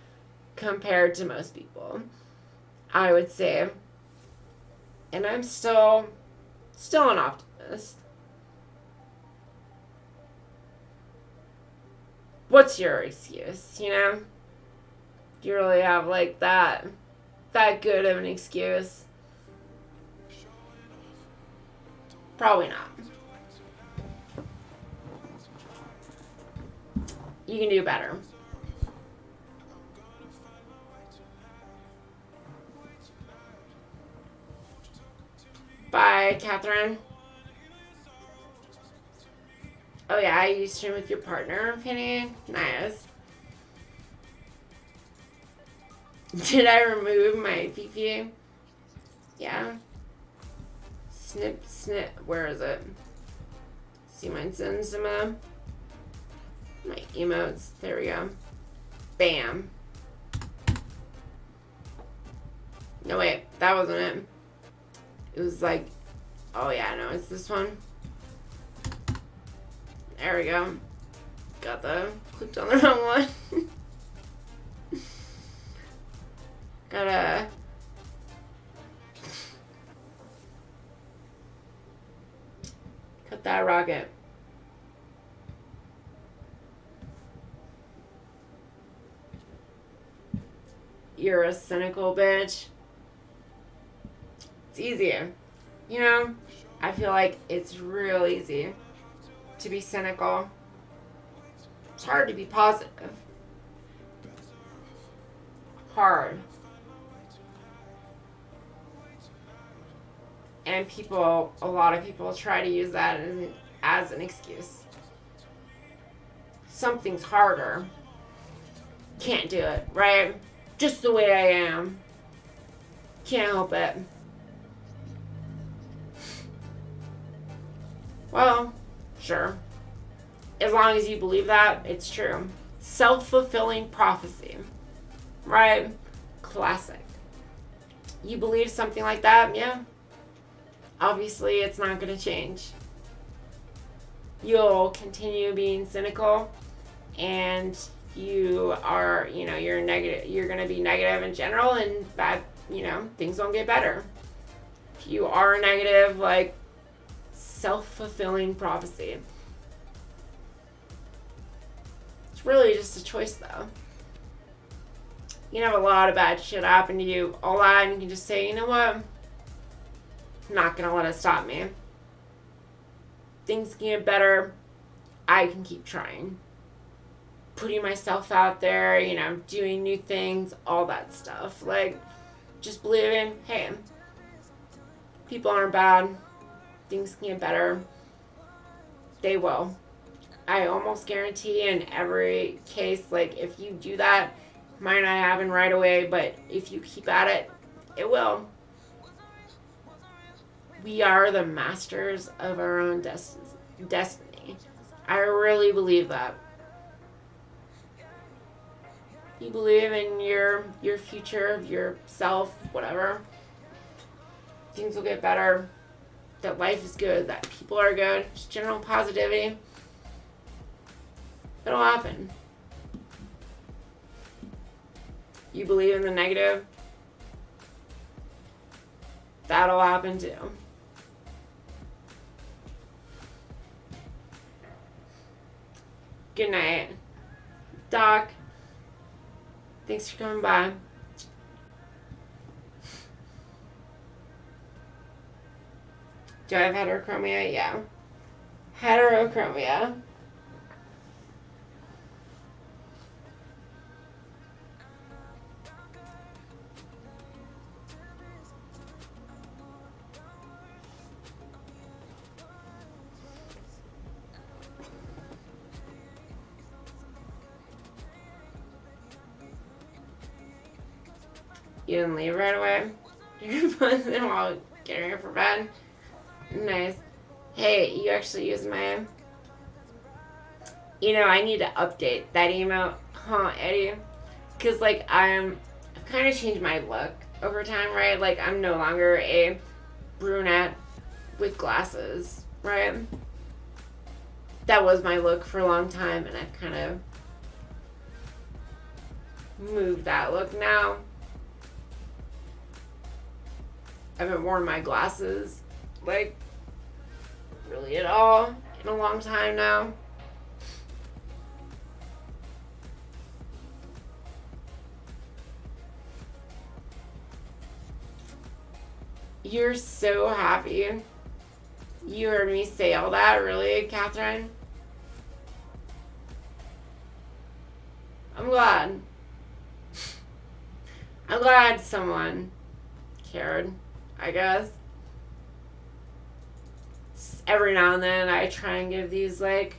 compared to most people, I would say. And I'm still an optimist. What's your excuse, Do you really have like that good of an excuse? Probably not. You can do better. Bye, Catherine. Oh yeah, you stream with your partner, Penny? Nice. Did I remove my PP? Yeah. Snip. Where is it? See mine send some my emotes. There we go. Bam. No, wait. That wasn't it. It was like, oh yeah, no, it's this one. There we go. Clicked on the wrong one. Gotta cut that rocket. You're a cynical bitch. It's easier. I feel like it's real easy to be cynical. It's hard to be positive. Hard. And a lot of people try to use that as an excuse. Something's harder. Can't do it, right? Just the way I am. Can't help it. Well, sure. As long as you believe that, it's true. Self-fulfilling prophecy. Right? Classic. You believe something like that, yeah? Obviously, it's not going to change. You'll continue being cynical, and you are, you're negative. You're going to be negative in general, and that, things won't get better. If you are negative, like, self-fulfilling prophecy. It's really just a choice, though. You can have a lot of bad shit happen to you, all that, and you can just say, you know what? I'm not gonna let it stop me. Things can get better. I can keep trying. Putting myself out there, doing new things, all that stuff. Like, just believing, hey, people aren't bad. Things can get better. They will. I almost guarantee in every case, like, if you do that, it might not happen right away, but if you keep at it, it will. We are the masters of our own destiny. I really believe that. You believe in your future, yourself, whatever. things will get better, that life is good, that people are good, just general positivity. It'll happen. You believe in the negative, that'll happen too. Good night. Doc, thanks for coming by. Do I have heterochromia? Yeah. Heterochromia. You didn't leave right away? You're buzzing while getting ready for bed? Nice. Hey, you actually use my... I need to update that email. Huh, Eddie? Because, I've kind of changed my look over time, right? I'm no longer a brunette with glasses, right? That was my look for a long time, and I've kind of moved that look now. I haven't worn my glasses, really at all in a long time now. You're so happy. You heard me say all that, really, Catherine? I'm glad. I'm glad someone cared, I guess. Every now and then I try and give these, what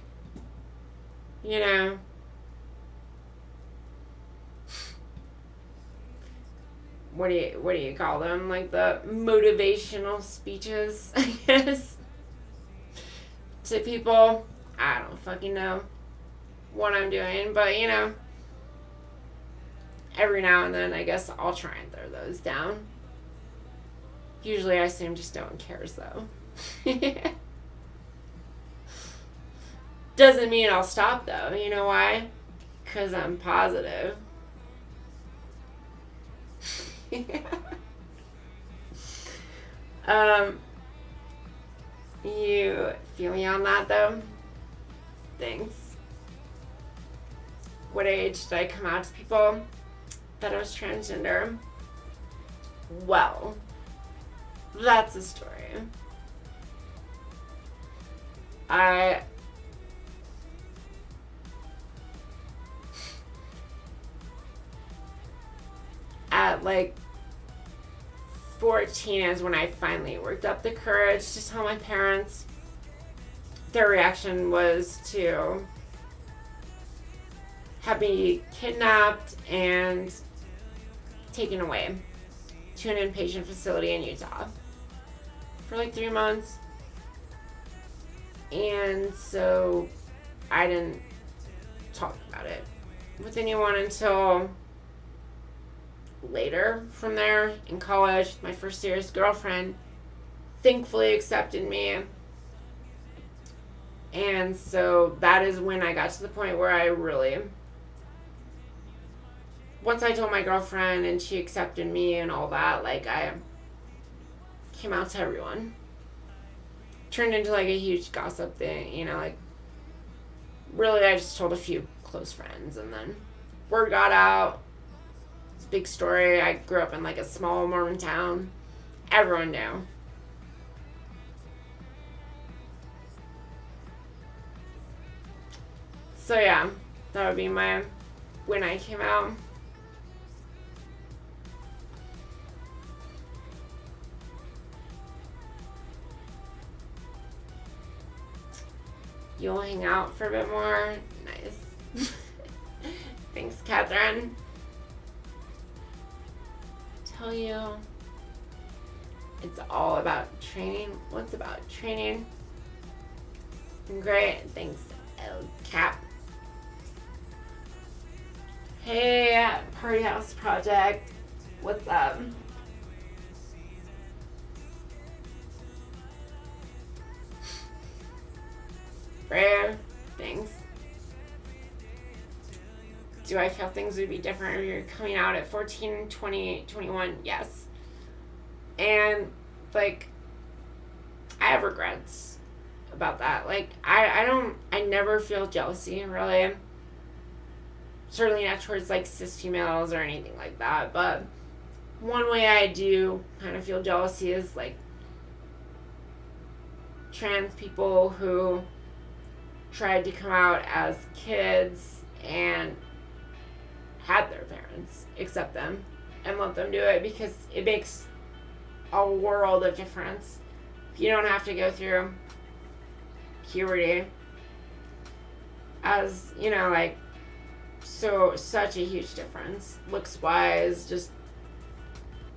do you call them? The motivational speeches, I guess, to people. I don't fucking know what I'm doing, but every now and then I guess I'll try and throw those down. Usually I assume just no one cares though. Doesn't mean I'll stop though. You know why? Because I'm positive. You feel me on that though? Thanks. What age did I come out to people that I was transgender? Well, that's a story. At 14 is when I finally worked up the courage to tell my parents. Their reaction was to have me kidnapped and taken away to an inpatient facility in Utah for 3 months. And so I didn't talk about it with anyone until later from there in college. My first serious girlfriend thankfully accepted me. And so that is when I got to the point where I really, once I told my girlfriend and she accepted me and all that, I came out to everyone. Turned into a huge gossip thing, really I just told a few close friends and then word got out. It's a big story. I grew up in a small Mormon town. Everyone knew. So yeah, that would be when I came out. You'll hang out for a bit more? Nice. Thanks, Catherine. Tell you, it's all about training. What's about training? Great. Thanks, El Cap. Hey, Party House Project. What's up? Right? Things. Do I feel things would be different if you're coming out at 14, 20, 21? Yes. And, like, I have regrets about that. Like, I never feel jealousy, really. Certainly not towards, like, cis females or anything like that. But one way I do kind of feel jealousy is, like, trans people who tried to come out as kids and had their parents accept them and let them do it, because it makes a world of difference. You don't have to go through puberty as, you know, like, such a huge difference looks wise, just,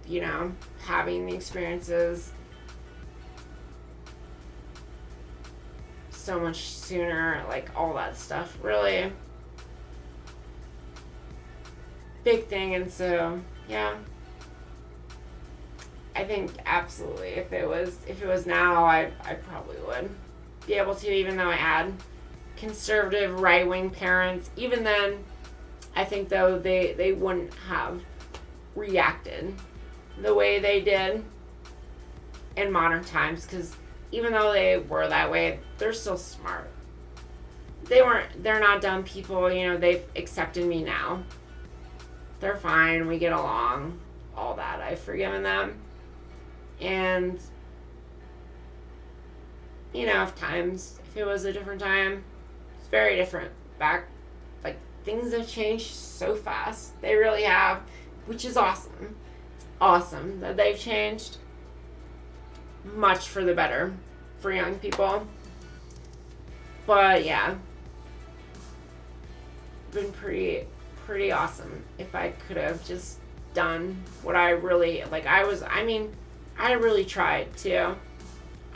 you know, having the experiences so much sooner, like, all that stuff, really big thing. And so, yeah, I think absolutely if it was now, I probably would be able to, even though I had conservative right-wing parents. Even then, I think, though, they wouldn't have reacted the way they did in modern times, because even though they were that way, they're still smart. They're not dumb people, you know. They've accepted me now. They're fine, we get along, all that. I've forgiven them. And, you know, if it was a different time, it's very different. Back, like, things have changed so fast. They really have, which is awesome. It's awesome that they've changed much for the better for young people. But, yeah, been pretty awesome if I could have just done what I really, like, I really tried to.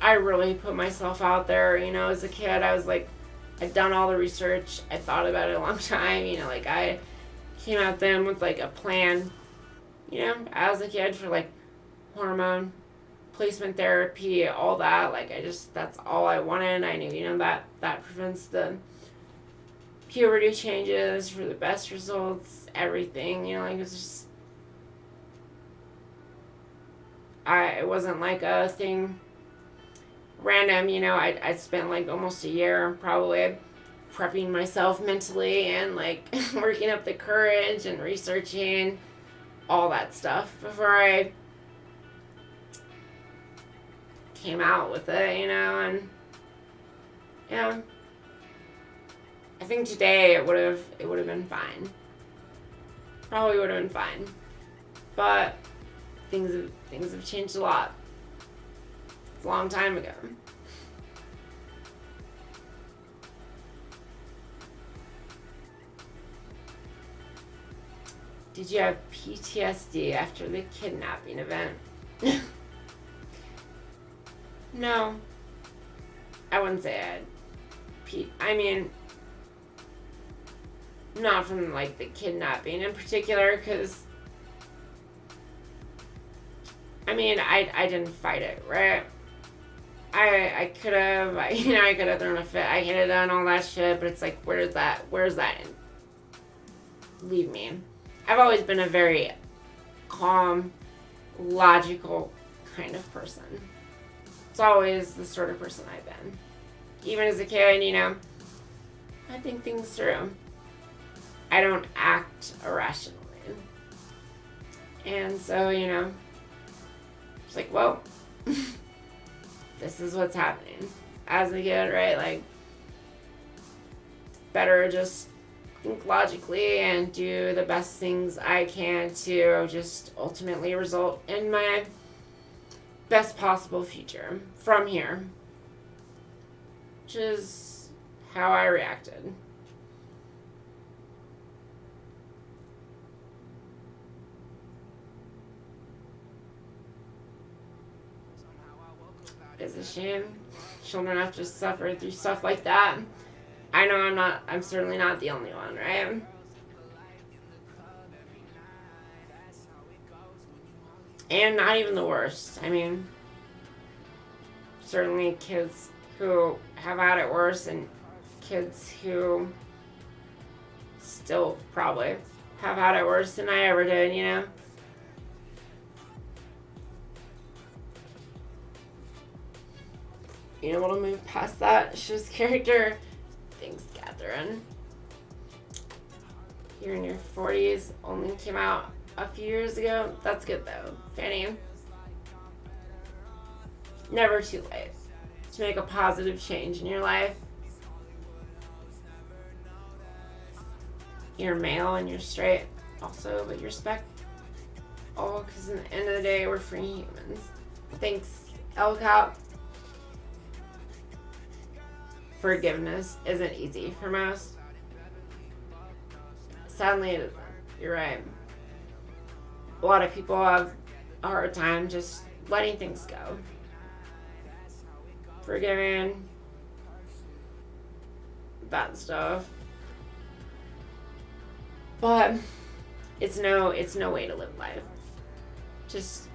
I really put myself out there, you know. As a kid, I was like, I'd done all the research, I thought about it a long time, you know, like, I came at them with, like, a plan, you know, as a kid, for, like, hormone placement therapy, all that. Like, that's all I wanted. I knew, you know, that prevents the puberty changes for the best results, everything, you know. Like, it was just, it wasn't like a thing random, you know. I spent, like, almost a year probably prepping myself mentally and, like, working up the courage and researching all that stuff before I came out with it, you know. And yeah, I think today it would have been fine. Probably would have been fine. But things have changed a lot. It's a long time ago. Did you have PTSD after the kidnapping event? No. I wouldn't say I had I mean, not from, like, the kidnapping in particular, because, I mean, I didn't fight it, right? I could have, you know, I could have thrown a fit. I could have done all that shit, but it's like, where's that leave me? I've always been a very calm, logical kind of person. It's always the sort of person I've been. Even as a kid, you know, I think things through. I don't act irrationally. And so, you know, it's like, well, this is what's happening as a kid, right? Like, better just think logically and do the best things I can to just ultimately result in my best possible future from here. Which is how I reacted. It's a shame children have to suffer through stuff like that. I know I'm certainly not the only one, right? And not even the worst. I mean, certainly kids who have had it worse and kids who still probably have had it worse than I ever did, you know? Being able to move past that. It's just character. Thanks, Catherine. You're in your 40s. Only came out a few years ago. That's good, though. Fanny. Never too late to make a positive change in your life. You're male and you're straight also, but you're spec. Oh, because at the end of the day, we're free humans. Thanks, LCAP. Forgiveness isn't easy for most. Sadly, it isn't. You're right. A lot of people have a hard time just letting things go. Forgiving that stuff. But it's no way to live life. Just,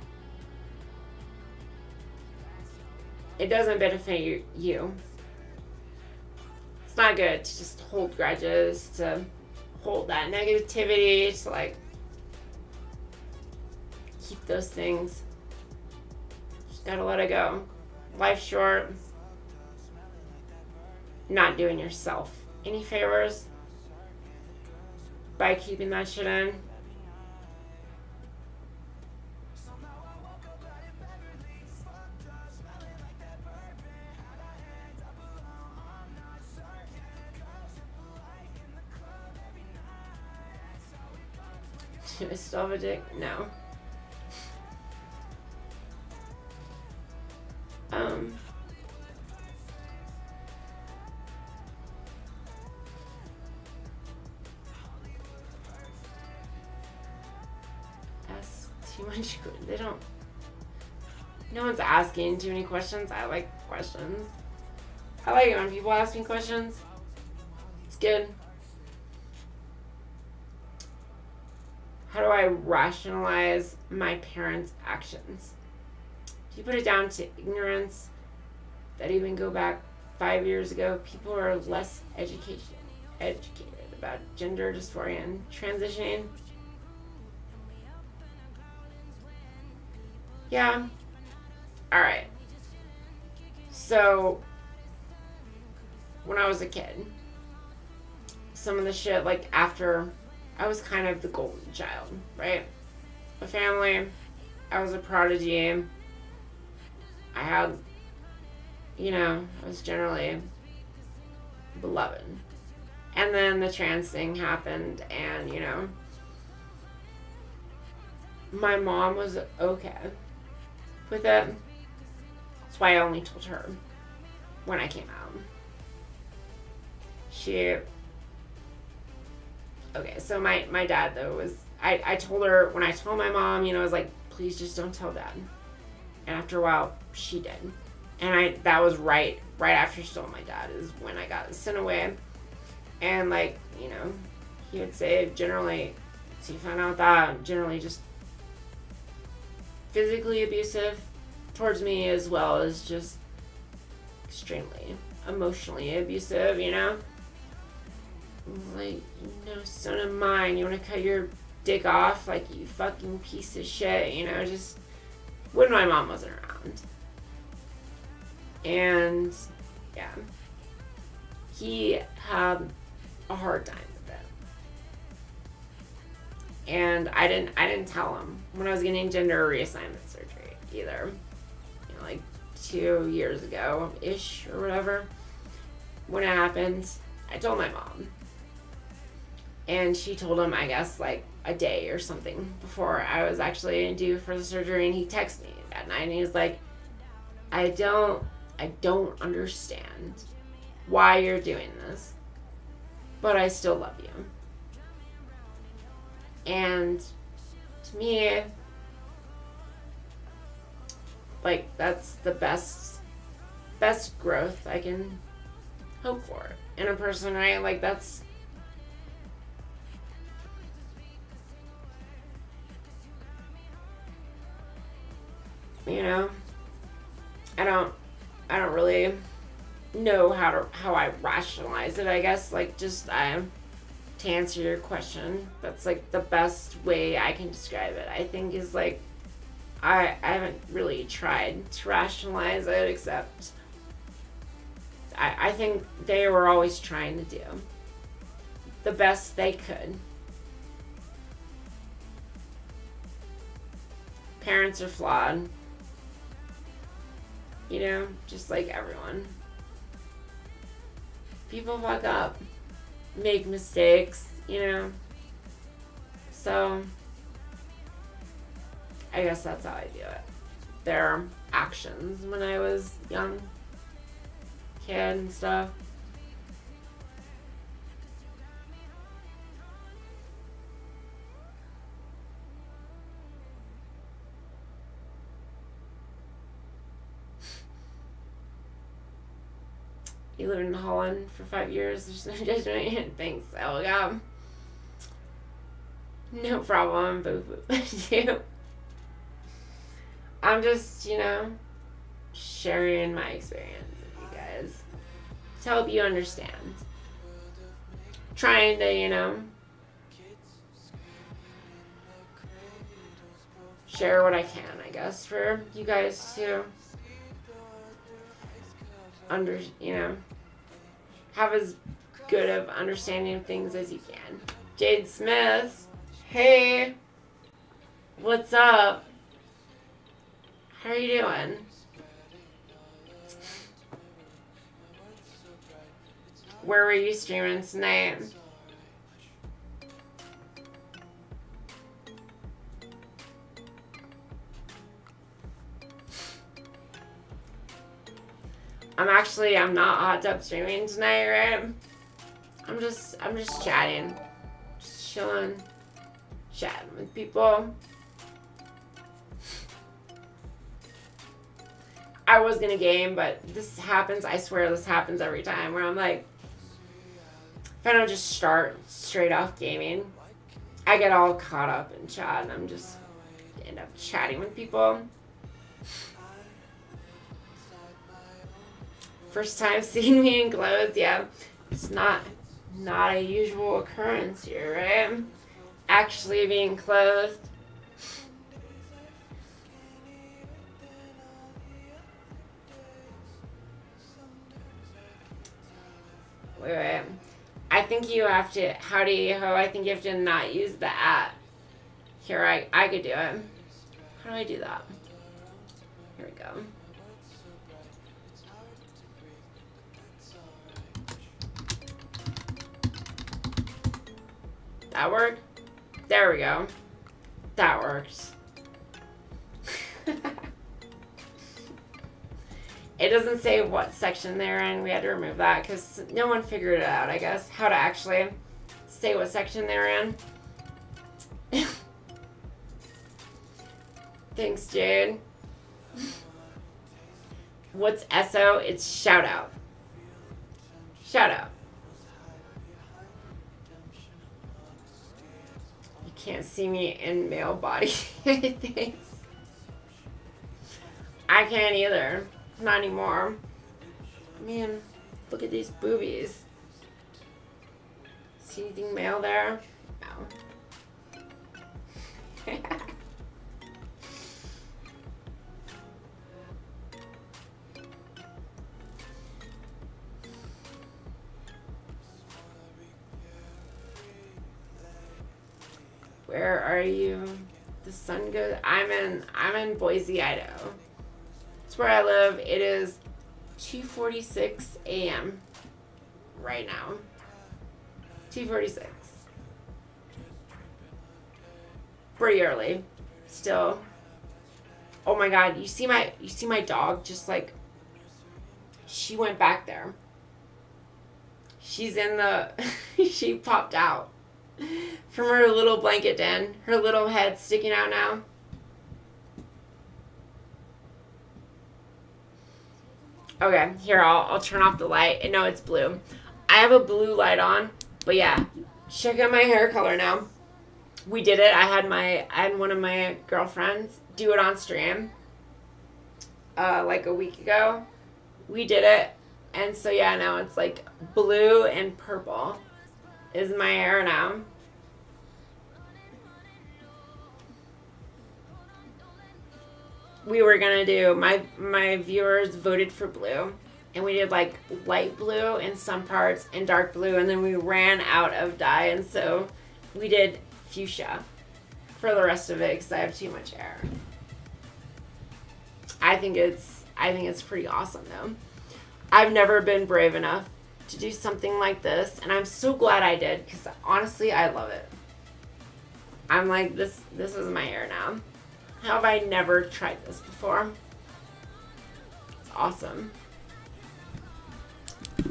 it doesn't benefit you. It's not good to just hold grudges, to hold that negativity, to like keep those things. Just gotta let it go. Life's short. Not doing yourself any favors by keeping that shit in. Do I still have a dick? No. Ask too much. They don't. No one's asking too many questions. I like questions. I like it when people ask me questions. It's good. How do I rationalize my parents' actions? If you put it down to ignorance, that even go back 5 years ago, people are less educated about gender dysphoria and transitioning. Yeah. Alright. So, when I was a kid, some of the shit, like after, I was kind of the golden child, right? A family, I was a prodigy. I had, I was generally beloved. And then the trans thing happened, and, my mom was okay with it. That's why I only told her when I came out. Okay, so my dad, though, was, I told her, when I told my mom, I was like, please just don't tell Dad. And after a while, she did. And that was right after she told my dad is when I got sent away. And, he would say, generally, so you found out that, generally just physically abusive towards me, as well as just extremely emotionally abusive, Like, son of mine, you want to cut your dick off? Like, you fucking piece of shit, just when my mom wasn't around. And, yeah. He had a hard time with it. And I didn't tell him when I was getting gender reassignment surgery either. 2 years ago-ish or whatever. When it happened, I told my mom. And she told him, I guess, a day or something before I was actually due for the surgery. And he texted me that night, and he was like, I don't understand why you're doing this, but I still love you. And to me, that's the best growth I can hope for in a person, right? That's, I don't really know how I rationalize it, I guess. Like, just to answer your question, that's like the best way I can describe it, I think, is like I haven't really tried to rationalize it, except I think they were always trying to do the best they could. Parents are flawed, you know, just like everyone. People fuck up, make mistakes, you know. So I guess that's how I view it. Their actions when I was young kid and stuff. You lived in Holland for 5 years. There's no judgment. Thanks. Oh, yeah. No problem. Boo. I'm just, you know, sharing my experience with you guys to help you understand. Trying to, you know, share what I can, I guess, for you guys to have as good of understanding of things as you can. Jade Smith, hey, what's up? How are you doing? Where were you streaming tonight? I'm not hot tub streaming tonight, right? I'm just chatting. Just chilling. Chatting with people. I was gonna game, but this happens, I swear this happens every time, where I'm like, if I don't just start straight off gaming, I get all caught up in chat and I'm just end up chatting with people. First time seeing me in clothes, yeah. It's not a usual occurrence here, right? Actually being clothed. Wait. I think you have to, I think you have to not use the @ Here, I could do it. How do I do that? Here we go. That work? There we go. That works. It doesn't say what section they're in. We had to remove that because no one figured it out, I guess, how to actually say what section they're in. Thanks, Jade. What's SO? It's shout out. Shout out. You can't see me in male body. Thanks. I can't either. Not anymore. Man, look at these boobies. See anything male there? No. Where are you? The sun goes. I'm in Boise, Idaho. That's where I live. It is 2:46 a.m. right now. 2:46. Pretty early. Still. Oh my god, you see my dog just like she went back there. She's in the she popped out from her little blanket den. Her little head sticking out now. Okay, here, I'll turn off the light. No, it's blue. I have a blue light on, but yeah, check out my hair color now. We did it. I had one of my girlfriends do it on stream, like a week ago. We did it, And so yeah, now it's like blue and purple is my hair now. We were gonna do, my viewers voted for blue, and we did like light blue in some parts and dark blue, and then we ran out of dye, and so we did fuchsia for the rest of it because I have too much hair. I think it's pretty awesome though. I've never been brave enough to do something like this, and I'm so glad I did because honestly I love it. I'm like, this is my hair now. How have I never tried this before? It's awesome.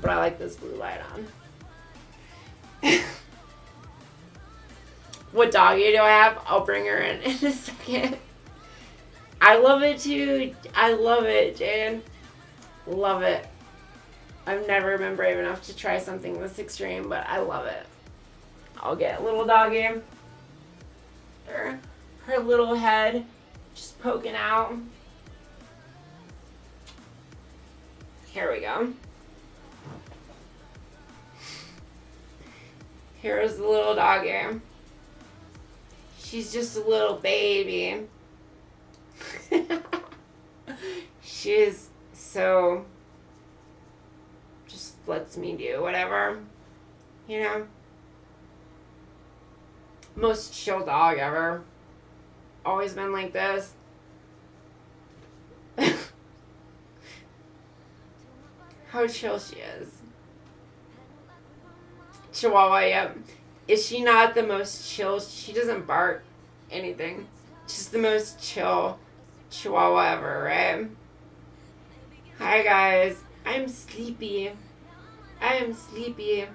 But I like this blue light on. What doggy do I have? I'll bring her in a second. I love it too. I love it, Jane. Love it. I've never been brave enough to try something this extreme, but I love it. I'll get little doggy. Her little head just poking out. Here we go. Here's the little doggy. She's just a little baby. She's so just lets me do whatever, you know. Most chill dog ever. Always been like this. How chill she is. Chihuahua, yep. Is she not the most chill? She doesn't bark anything. Just the most chill Chihuahua ever, right? Hi guys. I'm sleepy. I am sleepy.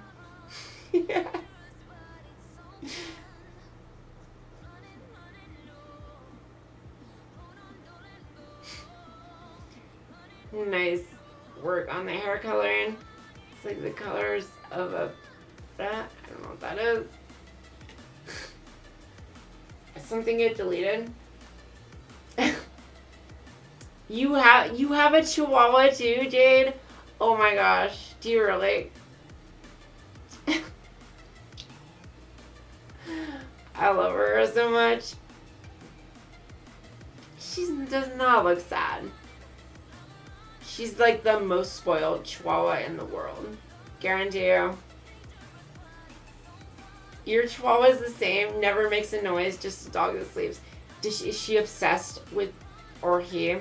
Nice work on the hair coloring. It's like the colors of a that. I don't know what that is. Did something get deleted? You have a Chihuahua too, Jade? Oh my gosh. Do you really? I love her so much. She does not look sad. She's like the most spoiled Chihuahua in the world. Guarantee you. Your Chihuahua is the same, never makes a noise, just a dog that sleeps. Is she obsessed with, or he,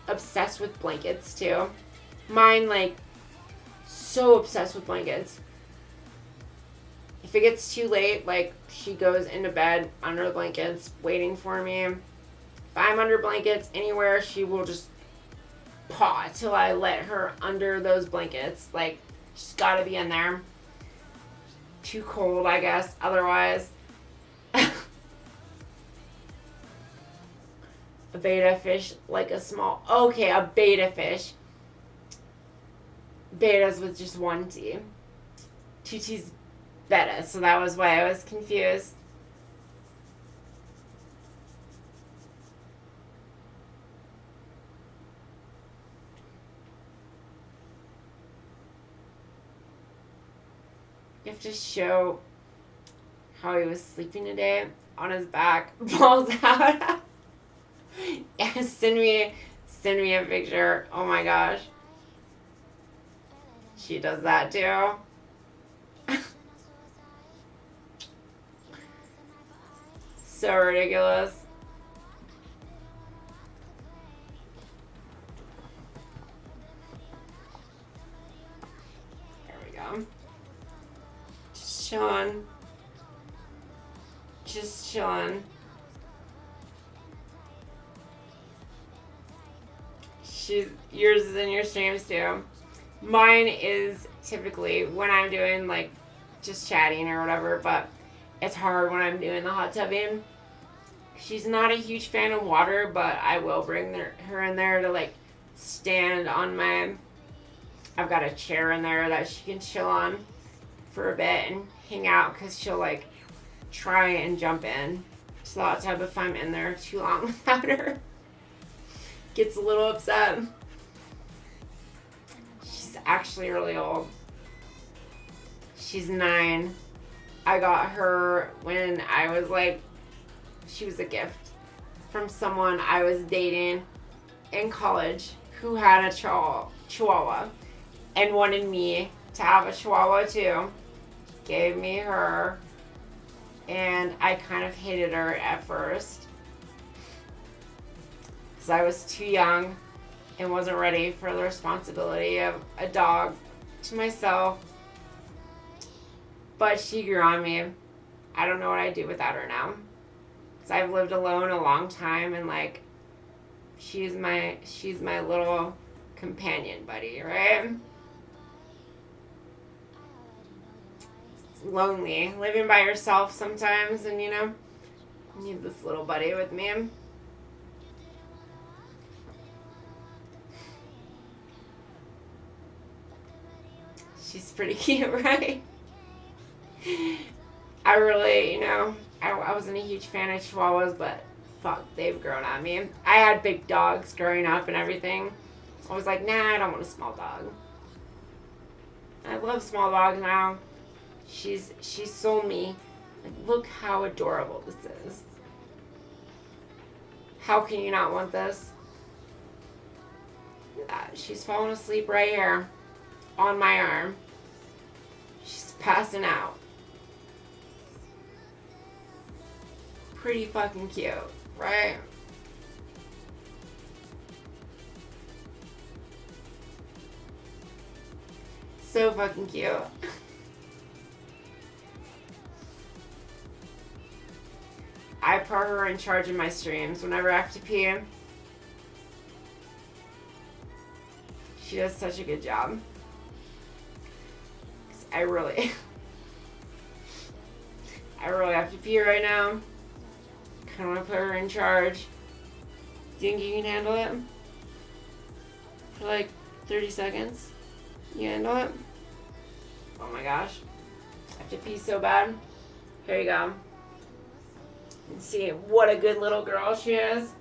obsessed with blankets too? Mine, like, so obsessed with blankets. If it gets too late, like, she goes into bed under the blankets, waiting for me. If I'm under blankets anywhere, she will just paw till I let her under those blankets. Like, she's gotta be in there. Too cold, I guess, otherwise. A beta fish, like a small... Okay, a beta fish. Betas with just one T. Two T's beta, so that was why I was confused. You have to show how he was sleeping today on his back, balls out. Yeah, send me a picture. Oh my gosh. She does that too. So ridiculous. There we go. Just chilling. Just chilling. Yours is in your streams too. Mine is typically when I'm doing like just chatting or whatever, but it's hard when I'm doing the hot tubbing. She's not a huge fan of water, but I will bring her in there to like stand on my... I've got a chair in there that she can chill on for a bit and hang out because she'll like try and jump in to the hot tub if I'm in there too long without her. Gets a little upset. She's actually really old. She's 9. I got her when I was like, she was a gift from someone I was dating in college who had a chihuahua and wanted me to have a chihuahua too. Gave me her, and I kind of hated her at first because I was too young and wasn't ready for the responsibility of a dog to myself. But she grew on me. I don't know what I'd do without her now. Because I've lived alone a long time, and like, she's my little companion buddy, right? It's lonely living by yourself sometimes, and you need this little buddy with me. She's pretty cute, right? I really, I wasn't a huge fan of Chihuahuas, but fuck, they've grown on me. I had big dogs growing up and everything. I was like, nah, I don't want a small dog. I love small dogs now. She's sold me. Like, look how adorable this is. How can you not want this? Look at that. She's falling asleep right here on my arm. She's passing out. Pretty fucking cute, right? So fucking cute. I put her in charge of my streams whenever I have to pee. She does such a good job. 'Cause I really have to pee right now. Kind of want to put her in charge. Do you think you can handle it? For like 30 seconds? You handle it? Oh my gosh. I have to pee so bad. Here you go. And see what a good little girl she is.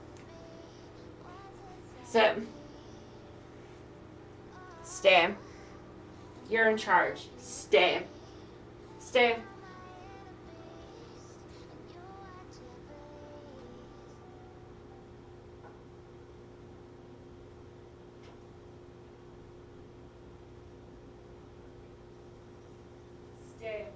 Sit. Stay. You're in charge. Stay. Stay. Stay.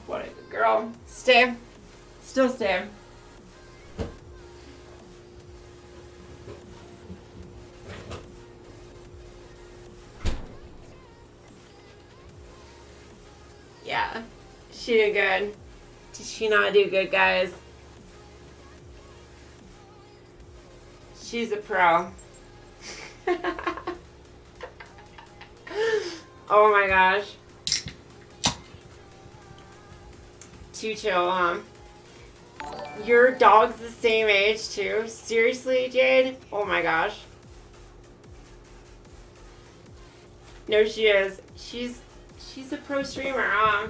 What a good girl. Stay. Still stay. Yeah. She did good. Did she not do good, guys? She's a pro. Oh my gosh. Too chill, huh? Your dog's the same age too? Seriously, Jade? Oh my gosh. No, she is. She's a pro streamer, huh?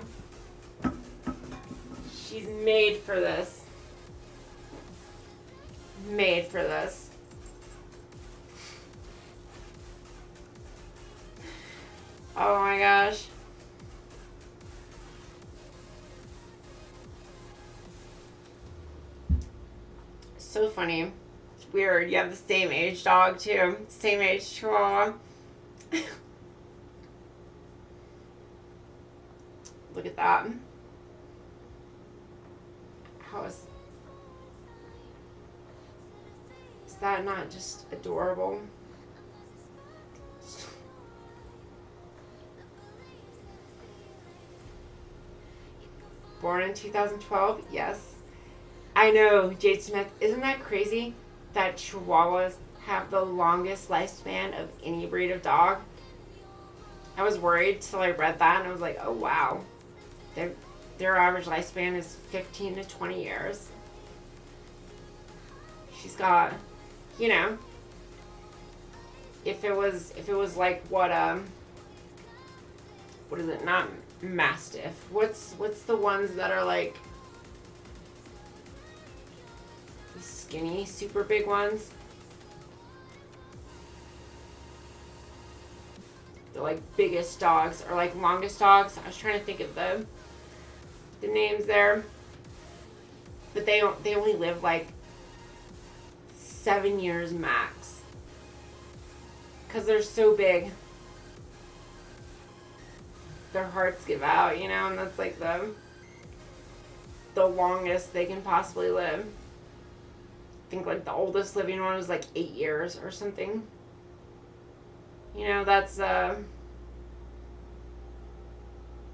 She's made for this. Made for this. Oh my gosh. So funny. It's weird. You have the same age dog too. Same age chihuahua. Look at that. How is that not just adorable? Born in 2012, yes. I know, Jade Smith. Isn't that crazy that Chihuahuas have the longest lifespan of any breed of dog? I was worried till I read that, and I was like, oh, wow. Their average lifespan is 15 to 20 years. She's got, you know, if it was like what is it? Not Mastiff. What's the ones that are like the skinny, super big ones? The like biggest dogs or like longest dogs. I was trying to think of the names there, but they only live like 7 years max because they're so big. Their hearts give out, you know, and that's like the longest they can possibly live. I think like the oldest living one was like 8 years or something. You know, that's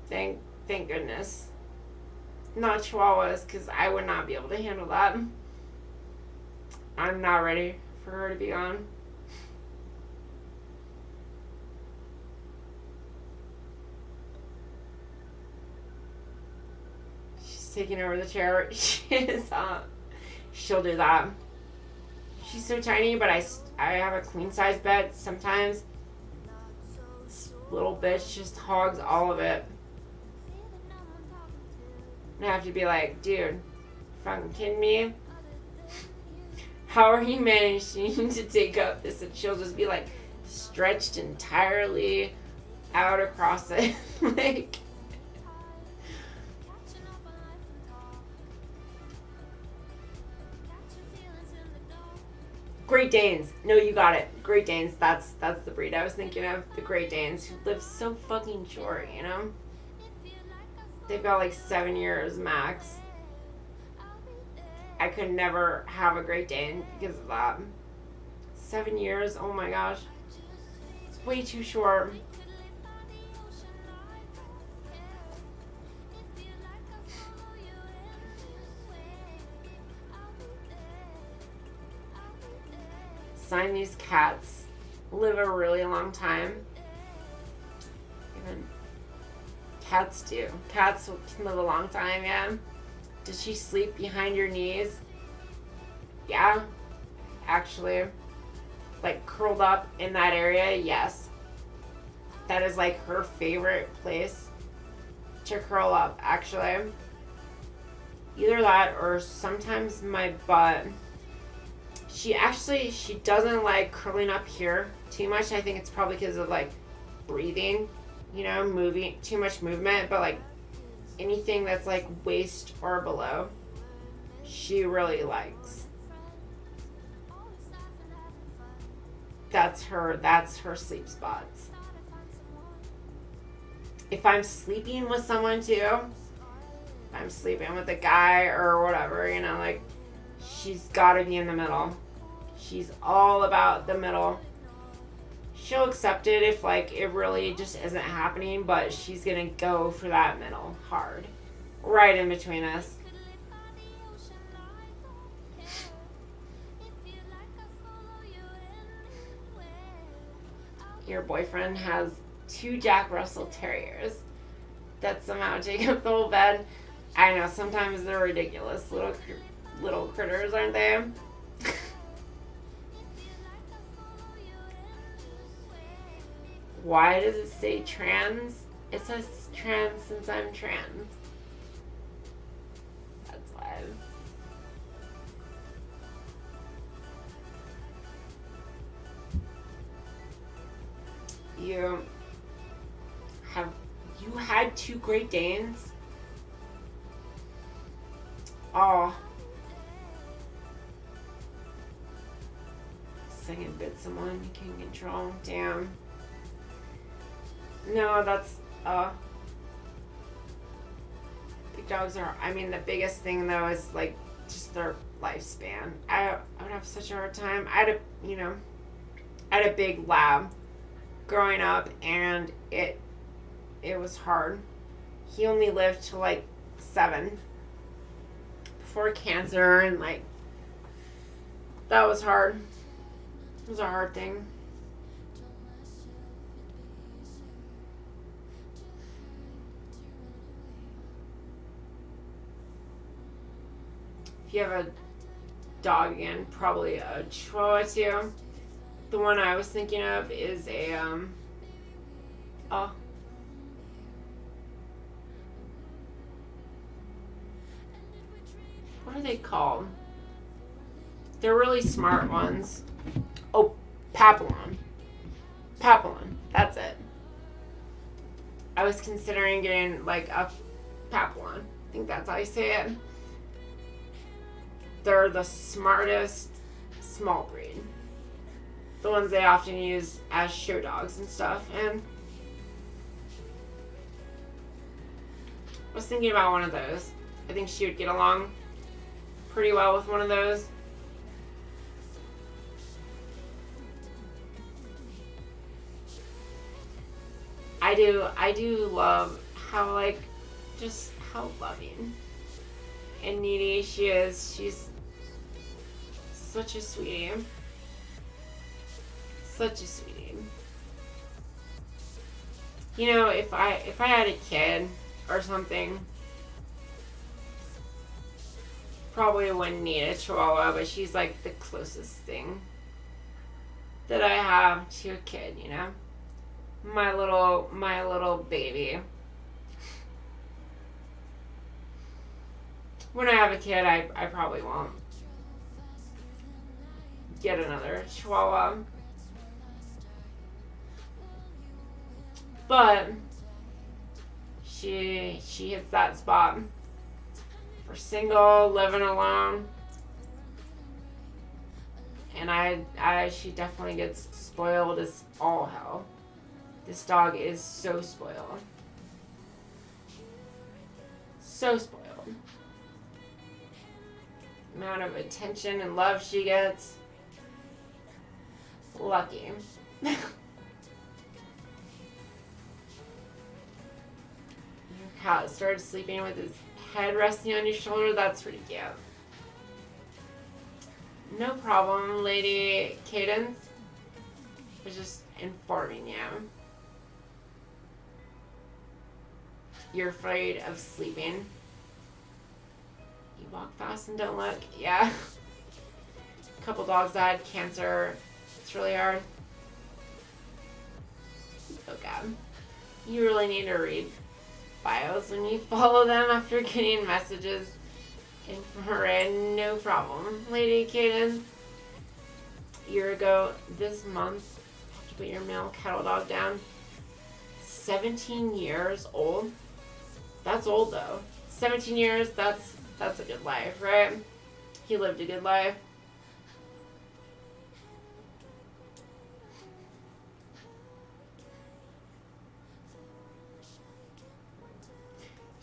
thank goodness. Not Chihuahuas, because I would not be able to handle that. I'm not ready for her to be gone. She's taking over the chair. She'll do that. She's so tiny, but I have a queen size bed. Sometimes this little bitch just hogs all of it. And I have to be like, dude, fucking kidding me? How are you managing to take up this? And she'll just be like stretched entirely out across it. Like, Great Danes. No, you got it. Great Danes. That's the breed I was thinking of. The Great Danes who live so fucking short, you know? They've got like 7 years max. I could never have a Great Dane because of that. 7 years? Oh my gosh. It's way too short. Siamese cats live a really long time. Even cats do. Cats can live a long time, yeah. Does she sleep behind your knees? Yeah, actually. Like curled up in that area, yes. That is like her favorite place to curl up, actually. Either that or sometimes my butt. She doesn't like curling up here too much. I think it's probably because of like breathing, you know, moving, too much movement, but like anything that's like waist or below, she really likes. That's her sleep spots. If I'm sleeping with someone too, if I'm sleeping with a guy or whatever, you know, like she's gotta be in the middle. She's all about the middle. She'll accept it if like it really just isn't happening, but she's gonna go for that middle hard. Right in between us. Your boyfriend has 2 Jack Russell Terriers that somehow take up the whole bed. I know, sometimes they're ridiculous. Little critters, aren't they? Why does it say trans? It says trans since I'm trans. That's why. You had 2 Great Danes? Oh. Second bit someone you can control. Damn. No, that's big dogs are, I mean, the biggest thing though is like just their lifespan. I would have such a hard time. I had a big lab growing up, and it was hard. He only lived to like 7 before cancer, and like that was hard. It was a hard thing. If you have a dog again, probably a Chihuahua too. The one I was thinking of is a oh, what are they called? They're really smart ones. Oh, Papillon. Papillon. That's it. I was considering getting like a Papillon. I think that's how you say it. They're the smartest small breed. The ones they often use as show dogs and stuff. And I was thinking about one of those. I think she would get along pretty well with one of those. I do love how, like, just how loving and needy she is. She's such a sweetie. Such a sweetie. You know, if I had a kid or something, probably wouldn't need a Chihuahua, but she's like the closest thing that I have to a kid, you know? My little baby. When I have a kid, I probably won't get another Chihuahua. But she hits that spot for single, living alone. And she definitely gets spoiled as all hell. This dog is so spoiled. So spoiled. The amount of attention and love she gets. Lucky. Your cat started sleeping with his head resting on your shoulder. That's pretty cute. No problem, Lady Cadence. I was just informing you. You're afraid of sleeping. You walk fast and don't look. Yeah. A couple dogs that had cancer. It's really hard. Oh God. You really need to read bios when you follow them after getting messages. Infrared, no problem. Lady Cadence. A year ago this month, you have to put your male cattle dog down. 17 years old. That's old though. 17 years, that's a good life, right? He lived a good life.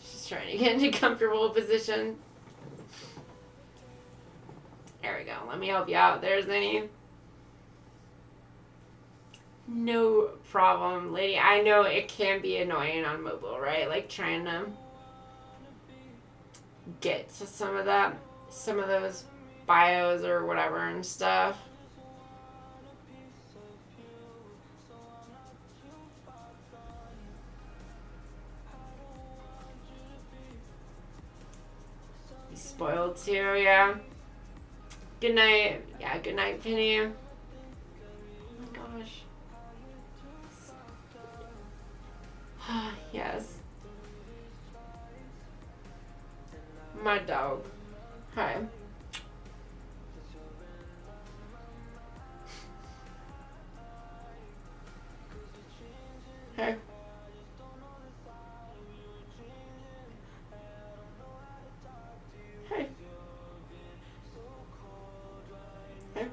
She's trying to get into a comfortable position. There we go. Let me help you out. There's any. No problem, lady. I know it can be annoying on mobile, right? Like trying to get to some of those bios or whatever and stuff. He's spoiled too, yeah. Good night. Yeah, good night, Penny. Oh my gosh. Yes. My dog. Hi. Hey. Hey. Hey.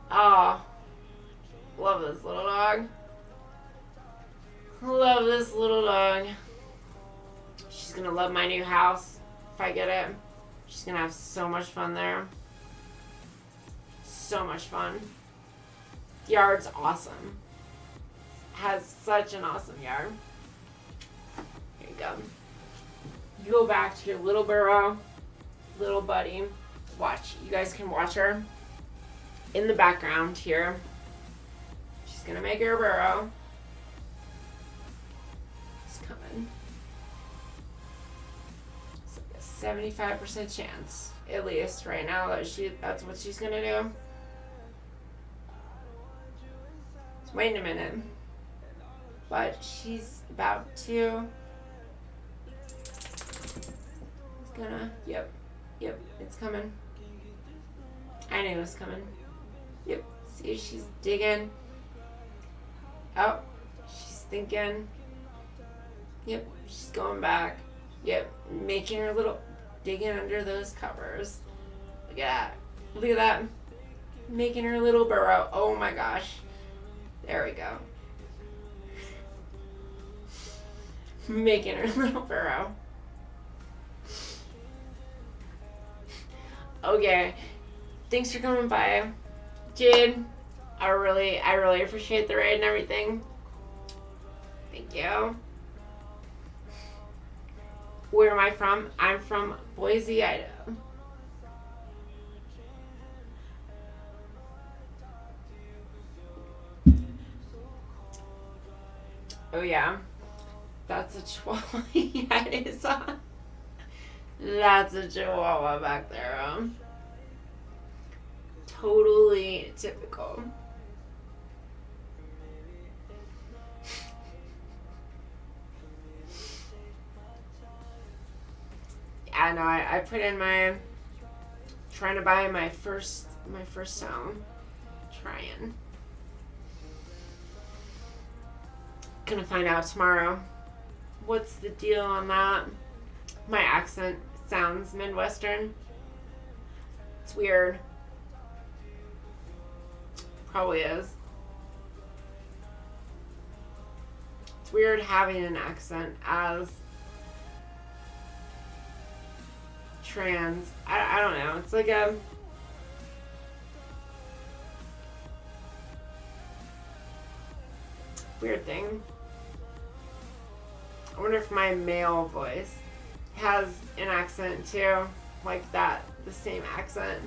Oh, love this little dog. Love this little dog. She's gonna love my new house if I get it. She's gonna have so much fun there. So much fun. The yard's awesome. has such an awesome yard. Here you go. You go back to your little burrow, little buddy. Watch. You guys can watch her in the background here. She's gonna make her burrow. It's coming. It's like a 75% chance, at least right now, that's what she's gonna do. Just wait a minute. But she's about to. It's gonna. Yep, it's coming. I knew it was coming. Yep. See, she's digging. Oh, she's thinking. Yep, she's going back. Yep, making her little, digging under those covers. Look at that. Look at that. Making her little burrow. Oh my gosh. There we go. Making her little burrow. Okay. Thanks for coming by, Jade. I really appreciate the raid and everything. Thank you. Where am I from? I'm from Boise, Idaho. Oh yeah. That's a chihuahua. Yeah, it is. That's a chihuahua back there. Totally typical. Yeah, no, I put in my, trying to buy my first home. Trying. Gonna find out tomorrow. What's the deal on that? My accent sounds Midwestern. It's weird. Probably is. It's weird having an accent as trans. I don't know. It's like a weird thing. I wonder if my male voice has an accent too, like that, the same accent.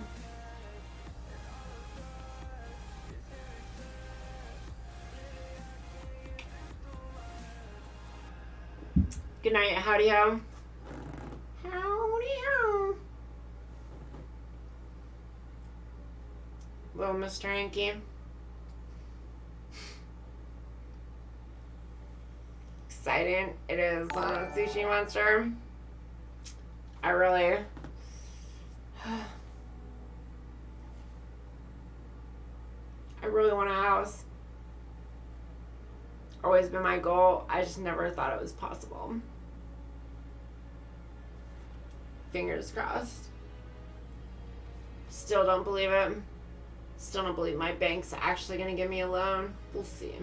Good night, howdy ho. Howdy ho. Little Mr. Hanky. Exciting it is on a sushi monster. I really want a house. Always been my goal. I just never thought it was possible. Fingers crossed. Still don't believe it. Still don't believe my bank's actually gonna give me a loan. We'll see.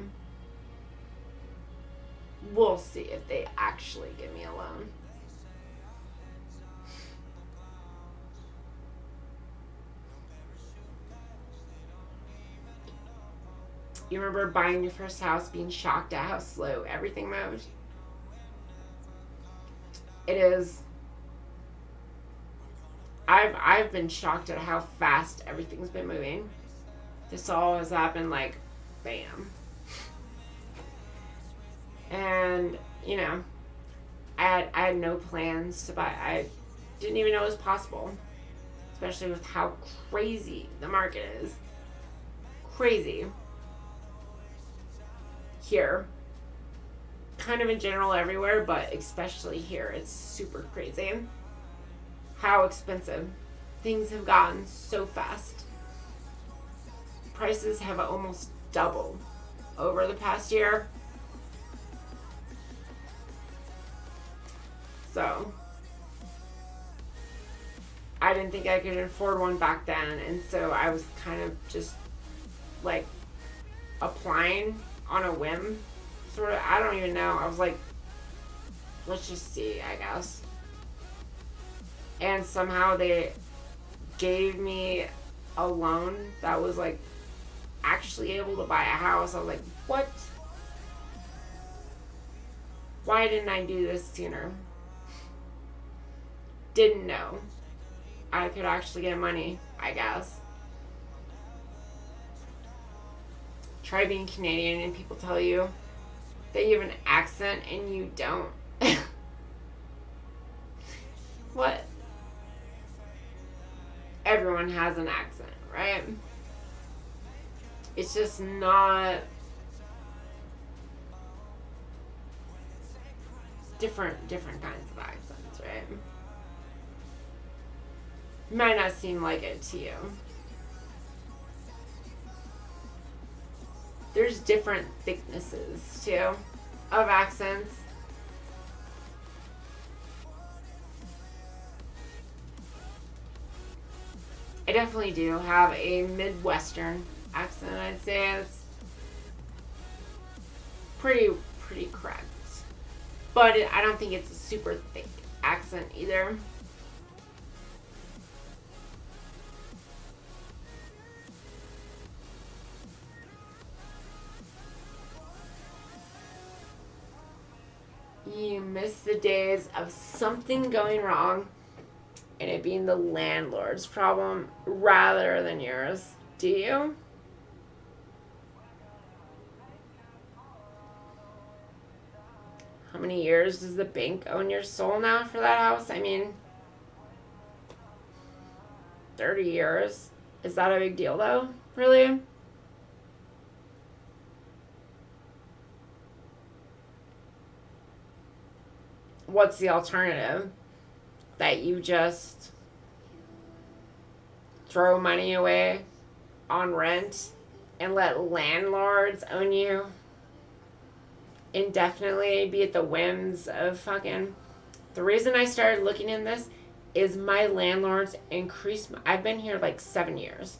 We'll see if they actually give me a loan. You remember buying your first house, being shocked at how slow everything moved? It is. I've been shocked at how fast everything's been moving. This all has happened like, bam. And, you know, I had no plans to buy. I didn't even know it was possible. Especially with how crazy the market is. Crazy. Here. Kind of in general everywhere, but especially here. It's super crazy. How expensive things have gotten so fast. Prices have almost doubled over the past year. So, I didn't think I could afford one back then, and so I was kind of just like applying on a whim, sort of. I don't even know. I was like, let's just see, I guess. And somehow they gave me a loan that was like actually able to buy a house. I was like, what? Why didn't I do this sooner? Didn't know I could actually get money, I guess. Try being Canadian and people tell you that you have an accent and you don't. What? Everyone has an accent, right? It's just not different kinds of accents, right? Might not seem like it to you. There's different thicknesses too of accents. I definitely do have a Midwestern accent. I'd say it's pretty correct, but I don't think it's a super thick accent either. You miss the days of something going wrong and it being the landlord's problem rather than yours. Do you? How many years does the bank own your soul now for that house? I mean, 30 years. Is that a big deal though? Really? What's the alternative? That you just throw money away on rent and let landlords own you indefinitely, be at the whims of fucking... The reason I started looking in this is my landlords increased... I've been here like 7 years.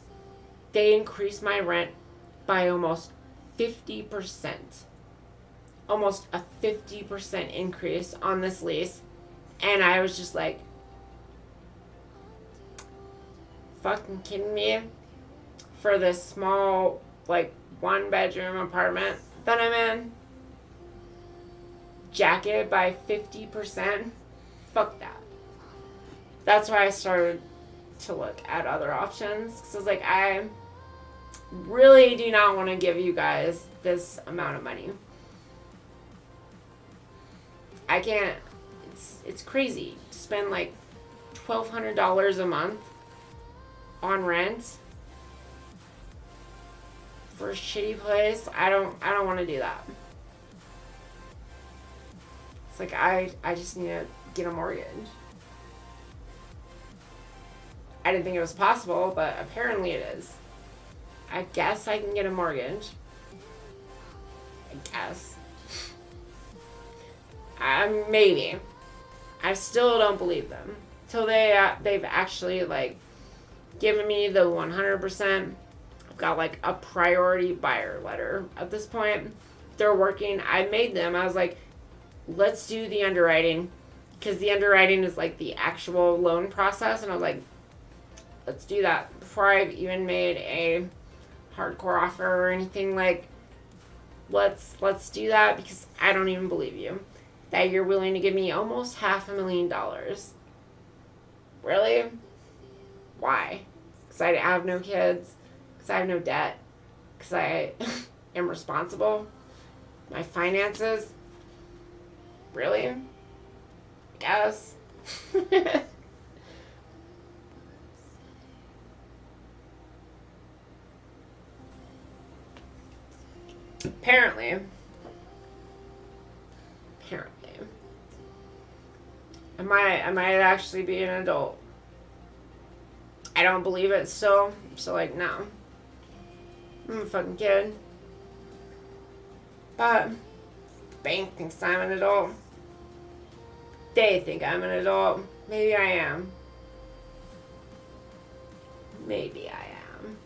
They increased my rent by almost 50%. Almost a 50% increase on this lease. And I was just like, fucking kidding me? For this small, like, 1-bedroom apartment that I'm in? Jack it by 50%? Fuck that. That's why I started to look at other options. Because I was like, I really do not want to give you guys this amount of money. I can't. It's crazy to spend like $1,200 a month on rent for a shitty place. I don't want to do that. It's like I just need to get a mortgage. I didn't think it was possible, but apparently it is. I guess I can get a mortgage. I guess. Maybe. I still don't believe them. Till they've actually, like, given me the 100%. I've got, like, a priority buyer letter at this point. They're working. I made them. I was like, let's do the underwriting. Because the underwriting is, like, the actual loan process. And I was like, let's do that. Before I've even made a hardcore offer or anything, like, let's do that. Because I don't even believe you that you're willing to give me almost $500,000. Really? Why? Because I have no kids? Because I have no debt? Because I am responsible? My finances? Really? I guess. Apparently. I might actually be an adult. I don't believe it still. So, like, no. I'm a fucking kid. But the bank thinks I'm an adult. They think I'm an adult. Maybe I am. Maybe I am.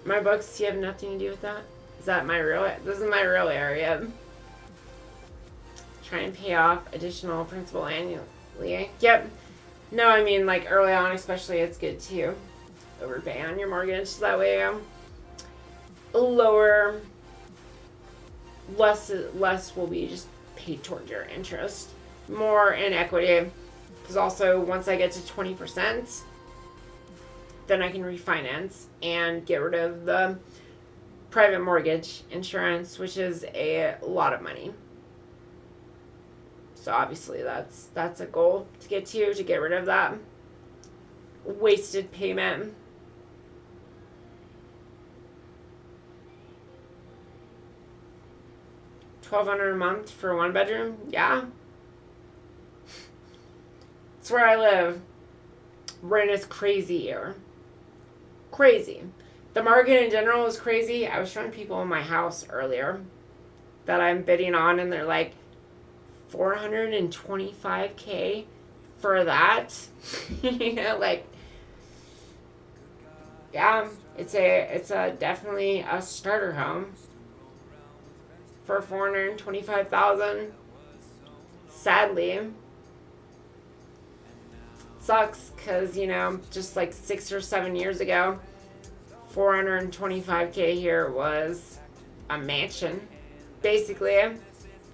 My books, you have nothing to do with that? Is that my real... This is my real area. Try and pay off additional principal annually. Yep. No, I mean, like, early on especially, it's good too. overpay on your mortgage. So that way, lower, less will be just paid towards your interest. More in equity. Because also, once I get to 20%, then I can refinance and get rid of the private mortgage insurance, which is a lot of money. So obviously that's a goal to get to get rid of that wasted payment. $1,200 a month for 1 bedroom? Yeah. It's where I live. Rent is crazy here. Crazy. The market in general is crazy. I was showing people in my house earlier that I'm bidding on, and they're like, $425K for that. You know, like, yeah, it's a definitely a starter home for $425,000. Sadly, sucks because, you know, just like 6 or 7 years ago, $425K here was a mansion. Basically, you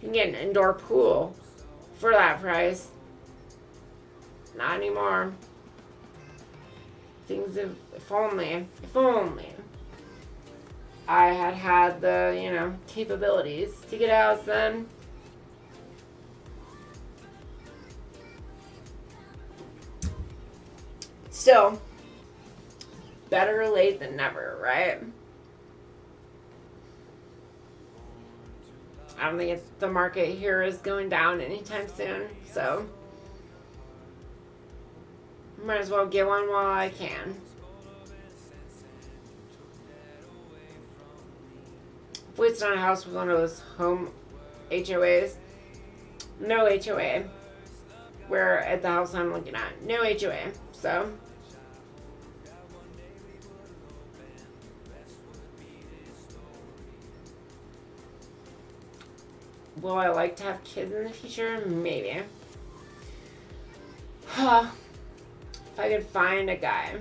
can get an indoor pool for that price. Not anymore. Things have, if only I had the, you know, capabilities to get a house then. Still, better late than never, right? I don't think the market here is going down anytime soon, so might as well get one while I can. Hopefully it's not a house with one of those home HOAs. No HOA. Where at the house I'm looking at. No HOA. So will I like to have kids in the future? Maybe. If I could find a guy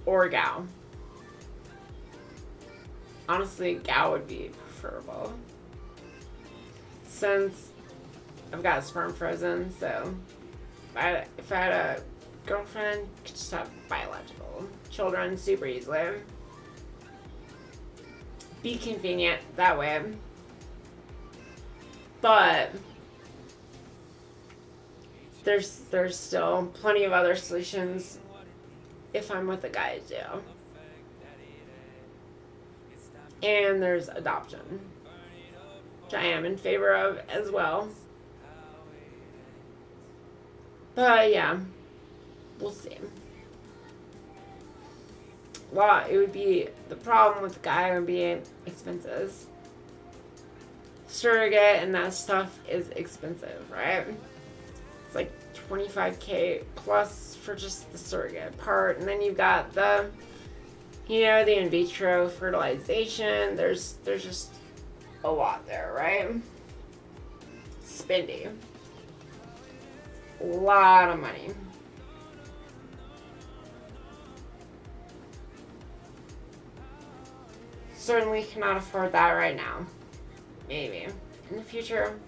or a gal. Honestly, gal would be preferable. Since I've got sperm frozen, so if I had a girlfriend, I could just have biological children super easily. Be convenient that way. But there's still plenty of other solutions if I'm with a guy too. And there's adoption, which I am in favor of as well. But yeah, we'll see. Well, it would be, the problem with the guy would be expenses. Surrogate and that stuff is expensive, right? It's like $25K plus for just the surrogate part, and then you've got the, you know, the in vitro fertilization. There's just a lot there, right? Spendy. A lot of money. Certainly cannot afford that right now. Maybe in the future.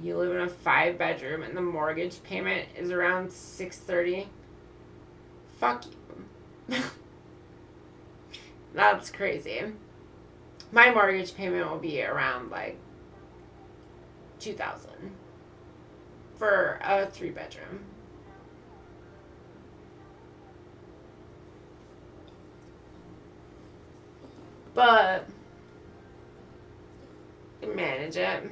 You live in a 5-bedroom and the mortgage payment is around $630. Fuck you. That's crazy. My mortgage payment will be around like $2,000 for a 3-bedroom. But manage it.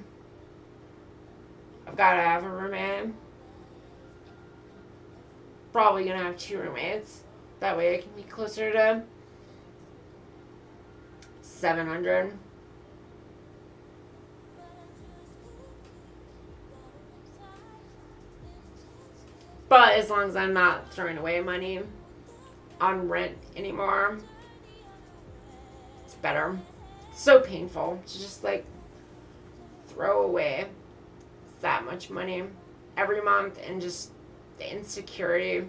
I've got to have a roommate. Probably gonna have 2 roommates. That way I can be closer to $700. But as long as I'm not throwing away money on rent anymore, it's better. So painful to just like throw away that much money every month, and just the insecurity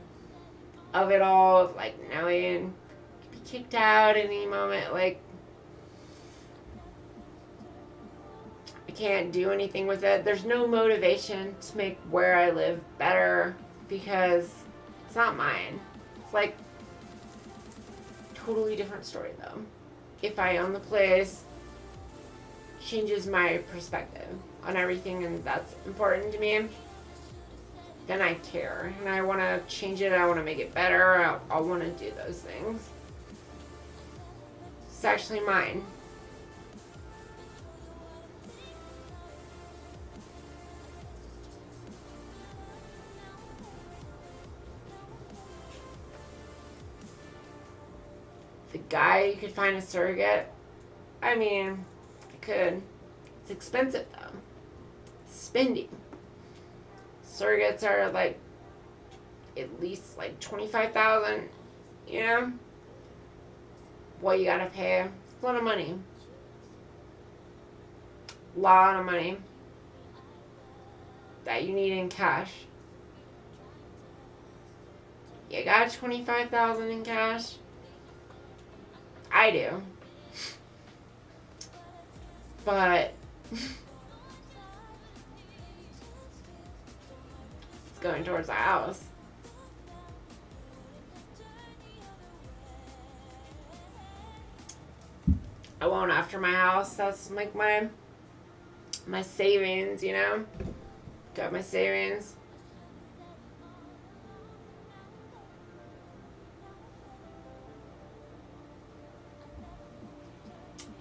of it all, of like knowing you could be kicked out at any moment. Like, I can't do anything with it. There's no motivation to make where I live better because it's not mine. It's like totally different story though. If I own the place, changes my perspective on everything, and that's important to me, then I care and I want to change it. I want to make it better. I want to do those things. It's actually mine. The guy, you could find a surrogate. I mean, I could. It's expensive though. Spending. Surrogates are like at least like $25,000. You know, what you gotta pay. It's a lot of money. Lot of money that you need in cash. You got $25,000 in cash? I do. But it's going towards a house. I won't after my house. That's like my savings, you know? Got my savings.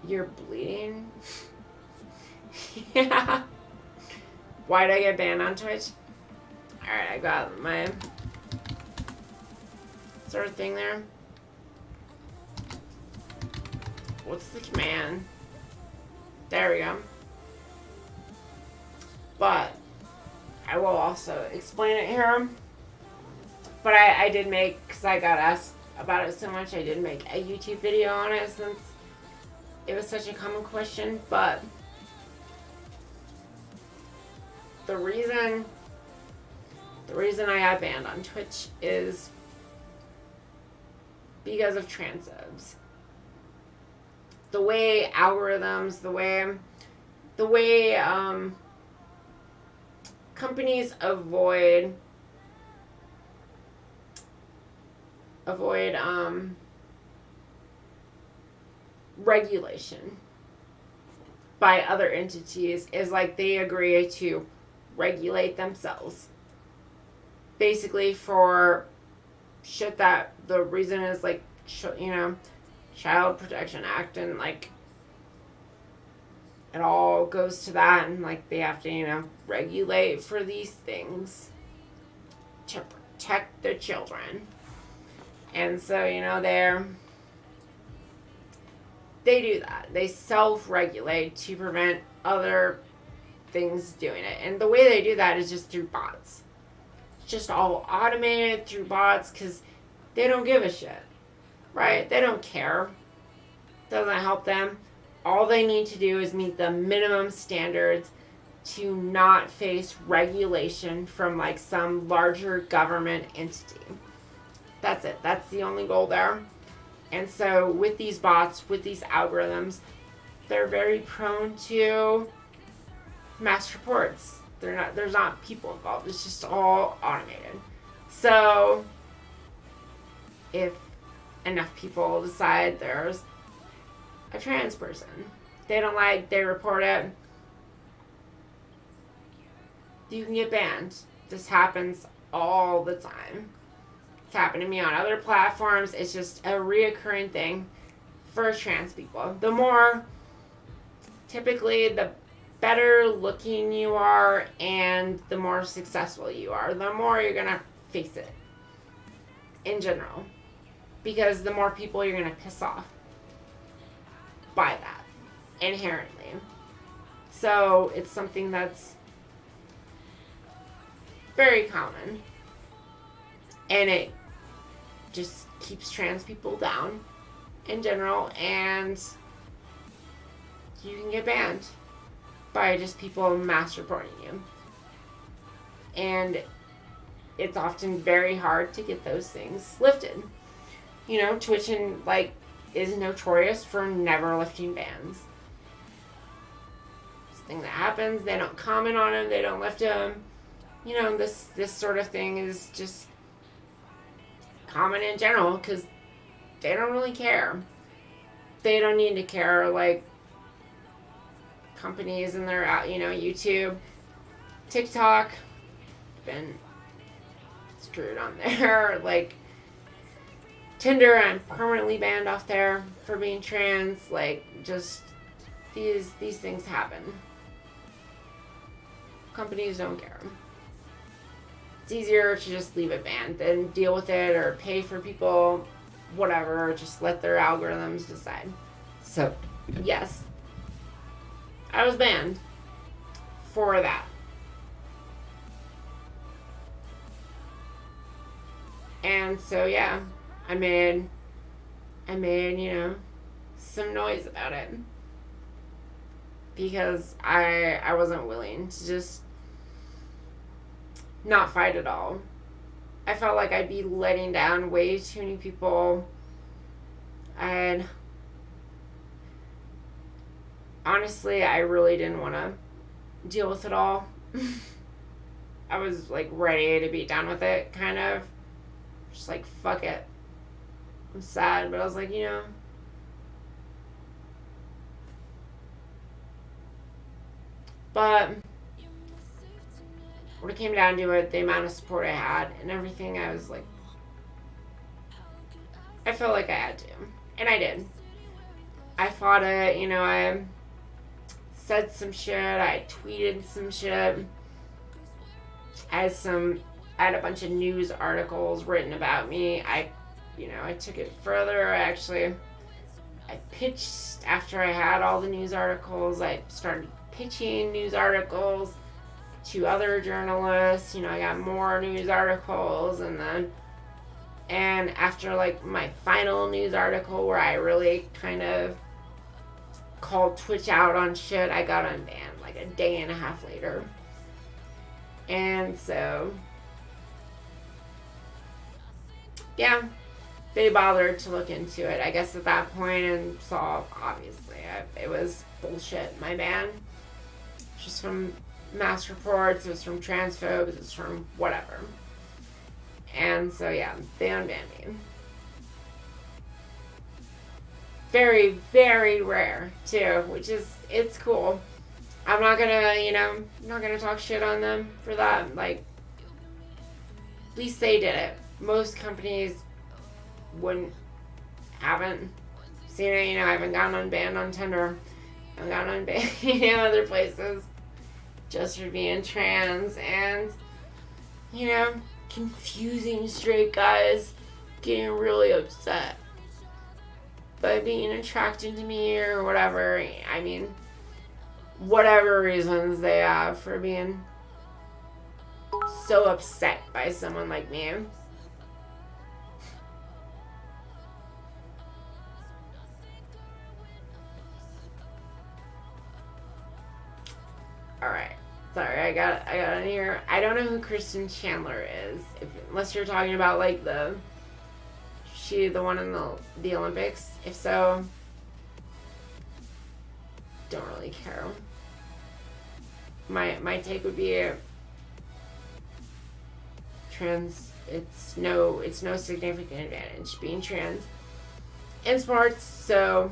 You're bleeding? Yeah. Why'd I get banned on Twitch? Alright, I got my sort of thing there. What's the command? There we go. But I will also explain it here. But I did make, because I got asked about it so much, I did make a YouTube video on it since it was such a common question. But the reason I got banned on Twitch is because of transubs. The way algorithms, the way companies avoid regulation by other entities is like they agree to regulate themselves. Basically for shit that the reason is like, you know, Child Protection Act, and like it all goes to that, and like they have to, you know, regulate for these things to protect the children. And so, you know, they do that. They self-regulate to prevent other things doing it. And the way they do that is just through bots. It's just all automated through bots because they don't give a shit. Right? They don't care. Doesn't help them. All they need to do is meet the minimum standards to not face regulation from like some larger government entity. That's it. That's the only goal there. And so with these bots, with these algorithms, they're very prone to mass reports. There's not people involved. It's just all automated. So if enough people decide there's a trans person they don't like, they report it, you can get banned. This happens all the time. It's happened to me on other platforms. It's just a reoccurring thing for trans people. Typically the better looking you are and the more successful you are, the more you're gonna face it in general. Because the more people you're going to piss off by that, inherently. So it's something that's very common. And it just keeps trans people down in general, and you can get banned by just people mass reporting you. And it's often very hard to get those things lifted. You know, Twitch and is notorious for never lifting bans. This thing that happens, they don't comment on them, they don't lift them. You know, this sort of thing is just common in general because they don't really care. They don't need to care like companies and their, YouTube, TikTok, been screwed on there. Like Tinder, I'm permanently banned off there for being trans. Like, just these things happen. Companies don't care. It's easier to just leave it banned than deal with it or pay for people, whatever. Just let their algorithms decide. So, yes, I was banned for that. And so, yeah, I made, some noise about it. Because I wasn't willing to just not fight at all. I felt like I'd be letting down way too many people. And honestly, I really didn't want to deal with it all. I was ready to be done with it, kind of. Just fuck it. I'm sad, but I was But when it came down to it, the amount of support I had and everything, I was I felt like I had to. And I did. I fought it, I said some shit, I tweeted some shit. I had a bunch of news articles written about me. I took it further. I pitched after I had all the news articles. I started pitching news articles to other journalists. I got more news articles, and after my final news article where I really kind of called Twitch out on shit, I got unbanned a day and a half later. And so, yeah, they bothered to look into it, I guess, at that point, and saw, obviously, it was bullshit, my ban. Just from mass reports, it was from transphobes, it was from whatever. And so, yeah, they unbanned me. Very, very rare, too, which is, it's cool. I'm not gonna talk shit on them for that. At least they did it. Most companies haven't seen it. I haven't gotten unbanned on Tinder. I've gotten unbanned, other places just for being trans and, confusing straight guys getting really upset by being attracted to me or whatever. I mean, whatever reasons they have for being so upset by someone like me. Alright. Sorry, I got in here. I don't know who Kristen Chandler is. Unless you're talking about the one in the Olympics. If so, don't really care. My take would be trans. It's no significant advantage being trans in sports. So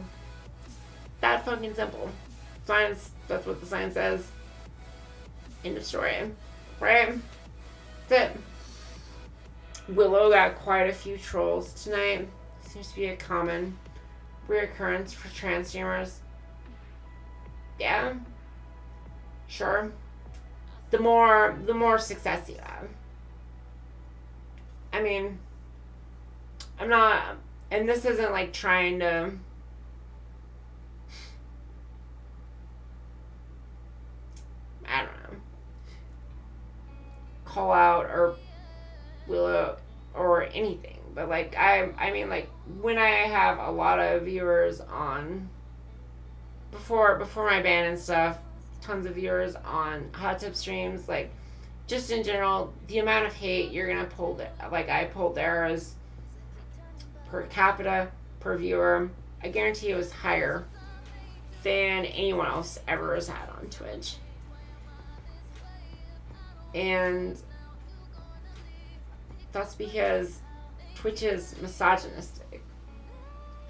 that fucking simple. Science. That's what the science says. End of story. Right? That's it. Willow got quite a few trolls tonight. Seems to be a common reoccurrence for trans streamers. Yeah. Sure. The more success you have. I mean, I'm not, and this isn't trying to I don't know, call out or Willow or anything. But like I mean like when I have a lot of viewers on before my band and stuff, tons of viewers on hot tub streams, like just in general, the amount of hate you're gonna pull like I pulled there is per capita per viewer. I guarantee it was higher than anyone else ever has had on Twitch. And that's because Twitch is misogynistic.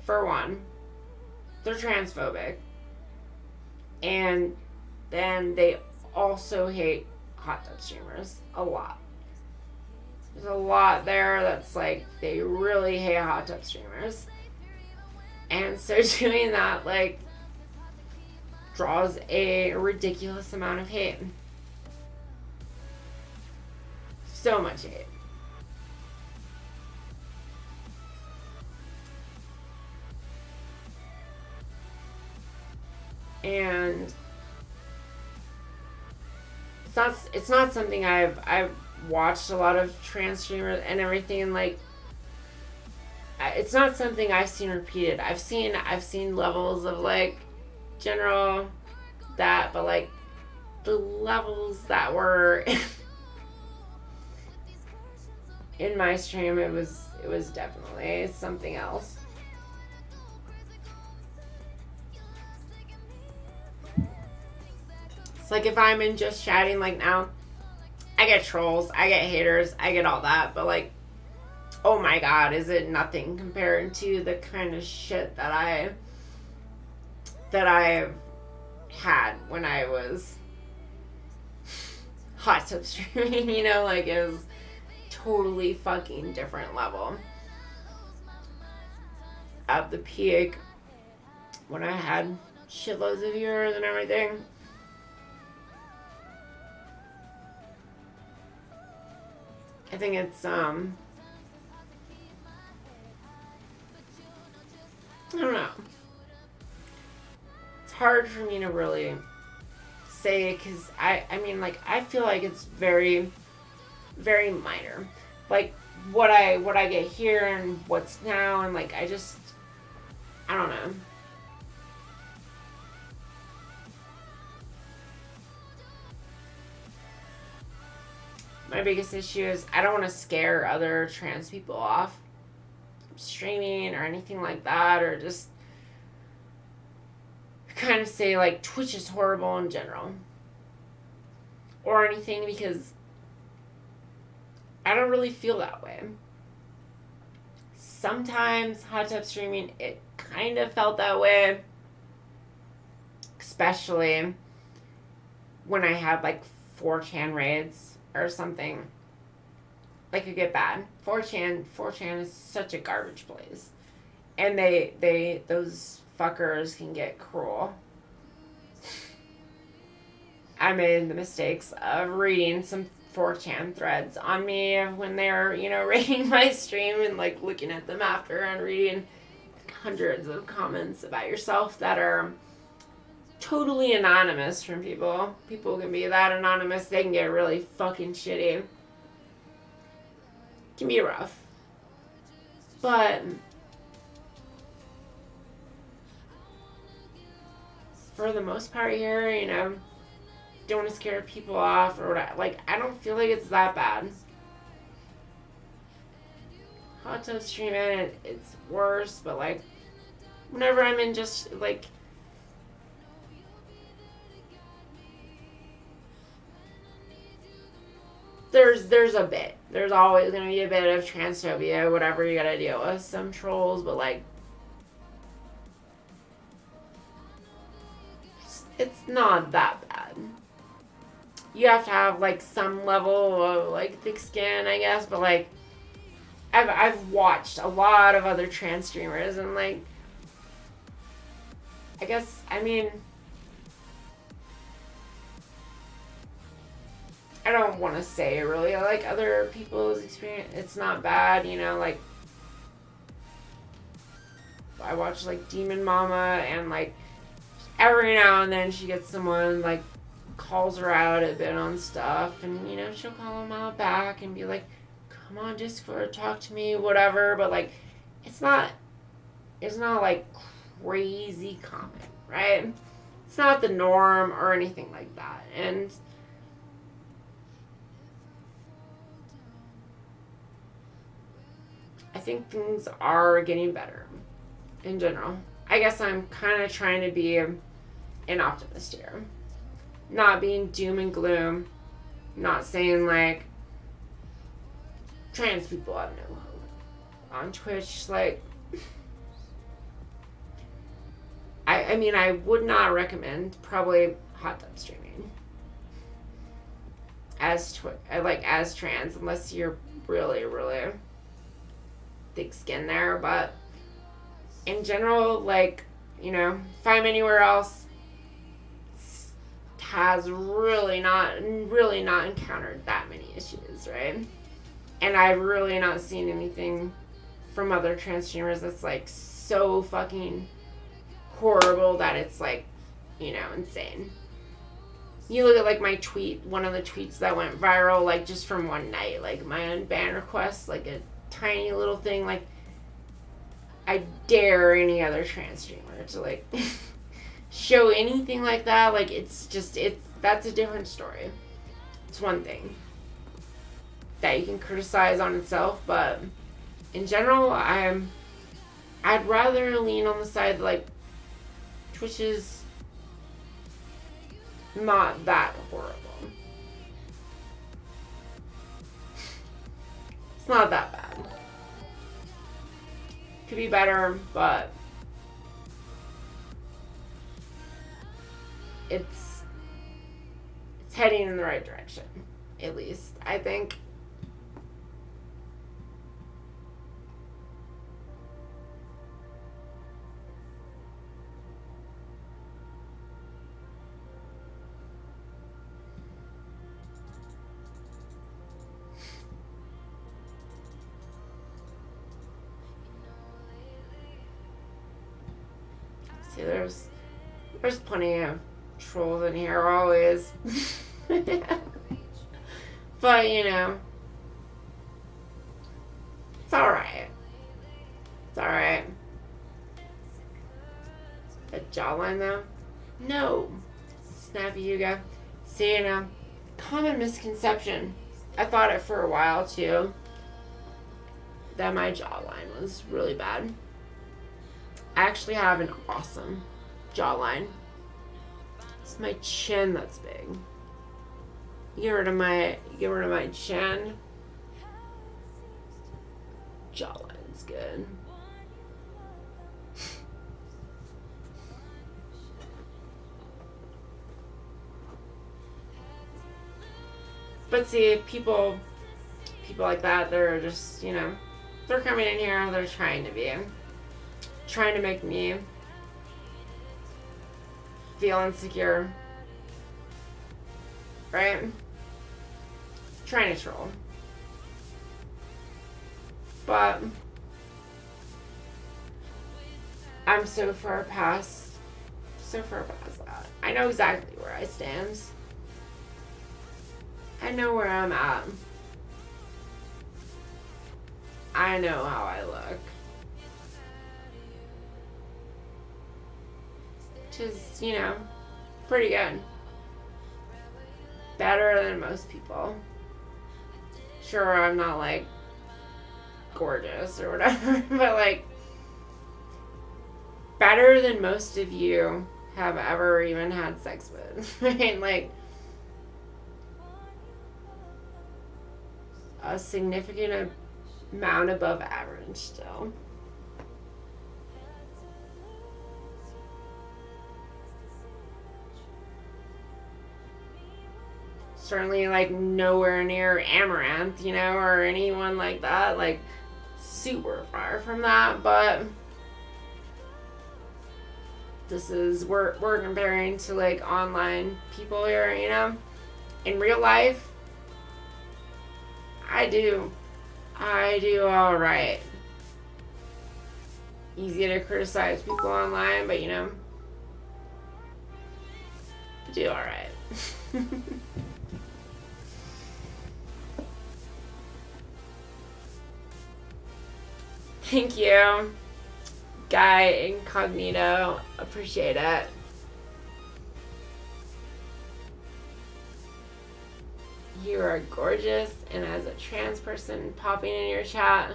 For one, they're transphobic. And then they also hate hot tub streamers a lot. There's a lot there that's like, they really hate hot tub streamers. And so doing that, like, draws a ridiculous amount of hate. So much hate. And it's not something I've watched a lot of trans streamers and everything, and like it's not something I've seen repeated. I've seen levels of like general that, but like the levels that were in my stream, it was definitely something else. It's like if I'm in just chatting like now, I get trolls, I get haters, I get all that, but like, oh my god, is it nothing compared to the kind of shit that I've had when I was hot tub streaming, you know, like it was totally fucking different level. At the peak, when I had shitloads of viewers and everything, I think it's I don't know. It's hard for me to really say, because I mean, like, I feel like it's very, very minor. Like, what I get here and what's now, and, like, I don't know. My biggest issue is I don't want to scare other trans people off streaming or anything like that, or just kind of say like Twitch is horrible in general or anything, because I don't really feel that way. Sometimes hot tub streaming, it kind of felt that way, especially when I had like 4chan raids or something. Like, it get bad. 4chan is such a garbage place. And those fuckers can get cruel. I made the mistakes of reading some 4chan threads on me when they're, rating my stream, and like looking at them after and reading hundreds of comments about yourself that are totally anonymous from people. People can be that anonymous. They can get really fucking shitty. It can be rough. But for the most part here, don't want to scare people off or whatever. Like, I don't feel like it's that bad. Hot tub streaming, it's worse, but like, whenever I'm in just like, there's a bit. There's always going to be a bit of transphobia, whatever you got to deal with. Some trolls, but like, it's not that bad. You have to have like some level of like thick skin, I guess, but like, I've watched a lot of other trans streamers, and like, I guess, I mean, I don't want to say really like other people's experience. It's not bad, like, I watch like Demon Mama, and like every now and then she gets someone like calls her out a bit on stuff, and she'll call them out back and be like, come on Discord, talk to me, whatever, but like it's not like crazy common, right? It's not the norm or anything like that. And I think things are getting better in general. I guess I'm kind of trying to be an optimist here. Not being doom and gloom. Not saying like trans people have no hope. On Twitch, like, I mean, I would not recommend probably hot tub streaming as trans, unless you're really, really thick skin there. But in general, like, you know, if I'm anywhere else, has really not encountered that many issues, right? And I've really not seen anything from other trans streamers that's like so fucking horrible that it's like, you know, insane. You look at like my tweet, one of the tweets that went viral, like just from one night, like my unban request, like a tiny little thing, like I dare any other trans streamer to like show anything like that. Like that's a different story. It's one thing that you can criticize on itself, but in general, I'd rather lean on the side that, like, Twitch is not that horrible. It's not that bad. Could be better, but it's heading in the right direction, at least, I think. See, there's plenty of trolls in here always. But, you know, it's alright. It's alright. A jawline, though? No. Snappy Yuga. See, you know, common misconception. I thought it for a while, too, that my jawline was really bad. I actually have an awesome jawline. It's my chin that's big. Get rid of my chin. Jawline's good. But see, people like that, they're just, you know, they're coming in here, they're trying to make me feel insecure, right? Trying to troll. But I'm so far past that. I know exactly where I stand. I know where I'm at. I know how I look. Which is, you know, pretty good. Better than most people. Sure, I'm not, like, gorgeous or whatever, but, like, better than most of you have ever even had sex with. Right? Like, a significant amount above average still. Certainly, like, nowhere near Amaranth, you know, or anyone like that. Like, super far from that, but we're comparing to, like, online people here, you know. In real life, I do alright. Easy to criticize people online, but, you know, I do alright. Thank you, Guy Incognito. Appreciate it. You are gorgeous, and as a trans person popping in your chat,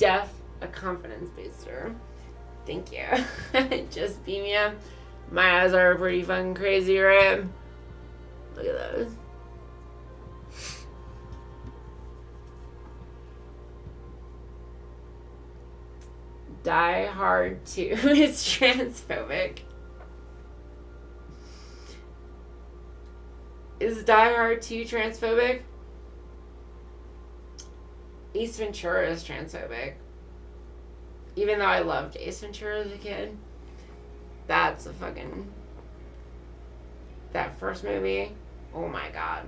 a confidence booster. Thank you. Just beam ya. My eyes are pretty fucking crazy, right? Look at those. Die Hard 2 is transphobic. Is Die Hard 2 transphobic? Ace Ventura is transphobic. Even though I loved Ace Ventura as a kid. That's a fucking... That first movie, oh my god.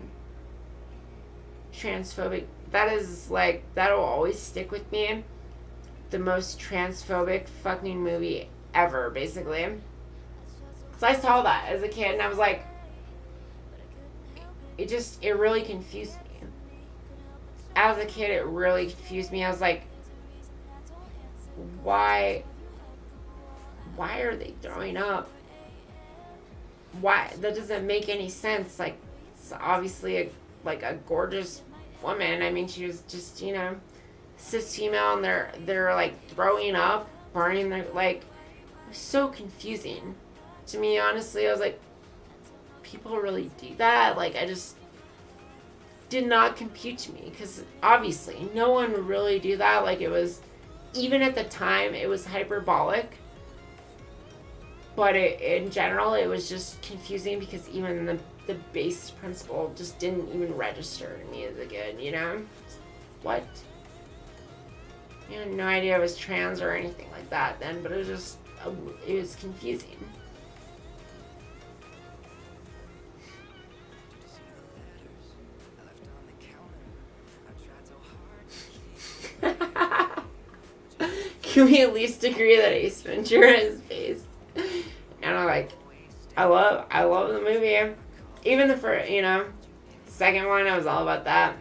Transphobic. That is like, that'll always stick with me. The most transphobic fucking movie ever, basically. Because I saw that as a kid and I was like, it really confused me. As a kid, it really confused me. I was like, why are they throwing up? Why? That doesn't make any sense. Like, it's obviously a gorgeous woman. I mean, she was just, cis female, and they're like throwing up, burning their, like, it was so confusing to me, honestly. I was like, people really do that? Like, I just did not compute to me, because obviously no one would really do that. Like, it was, even at the time, it was hyperbolic, but in general, it was just confusing, because even the base principle just didn't even register to me as a kid, What? I had no idea I was trans or anything like that then, but it was confusing. Can we at least agree that Ace Ventura is based? And I love the movie. Even the first, second one, I was all about that.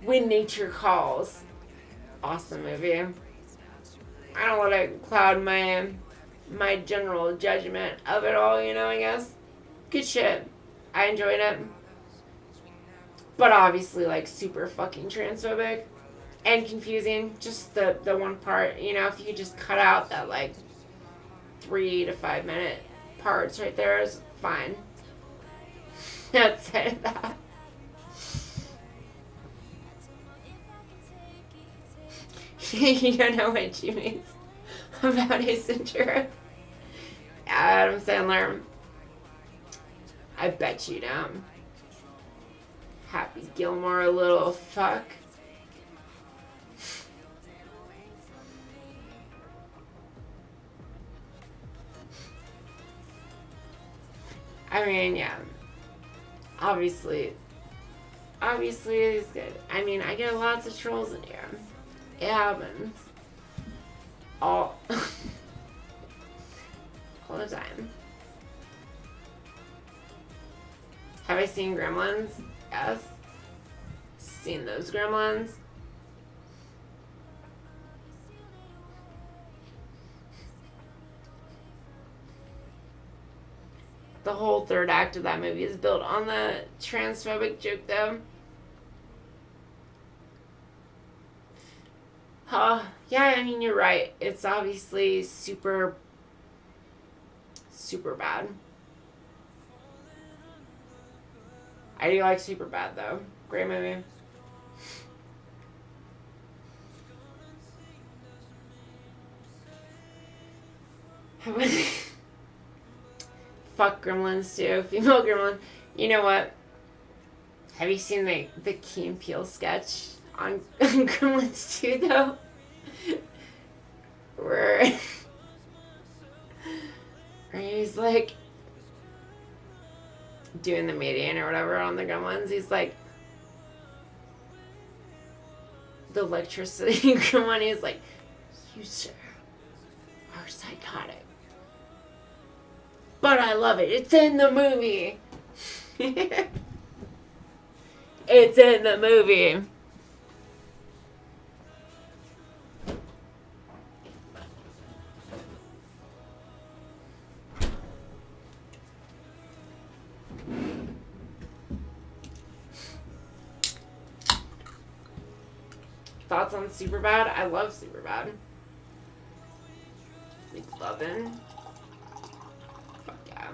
When Nature Calls. Awesome movie. I don't want to cloud my general judgment of it all, I guess. Good shit. I enjoyed it. But obviously, like, super fucking transphobic. And confusing. Just the one part, if you could just cut out that, like, 3 to 5 minute parts right there is fine. Outside of that. You don't know what she means about Ace Ventura. Adam Sandler. I bet you don't. Happy Gilmore, little fuck. I mean, yeah. Obviously it's good. I mean, I get lots of trolls in here. It happens. All the time. Have I seen Gremlins? Yes. Seen those Gremlins. The whole third act of that movie is built on the transphobic joke, though. Yeah, I mean, you're right. It's obviously super, super bad. I do like Super Bad, though. Great movie. Fuck Gremlins, too. Female Gremlin. You know what? Have you seen the Key and Peele sketch on Gremlins 2, though? Where he's like doing the meeting or whatever on the Gremlins. He's like, the electricity Gremlin, he's like, you, sir, are psychotic. But I love it. It's in the movie. It's in the movie. Thoughts on Superbad? I love Superbad. McLovin. Fuck yeah.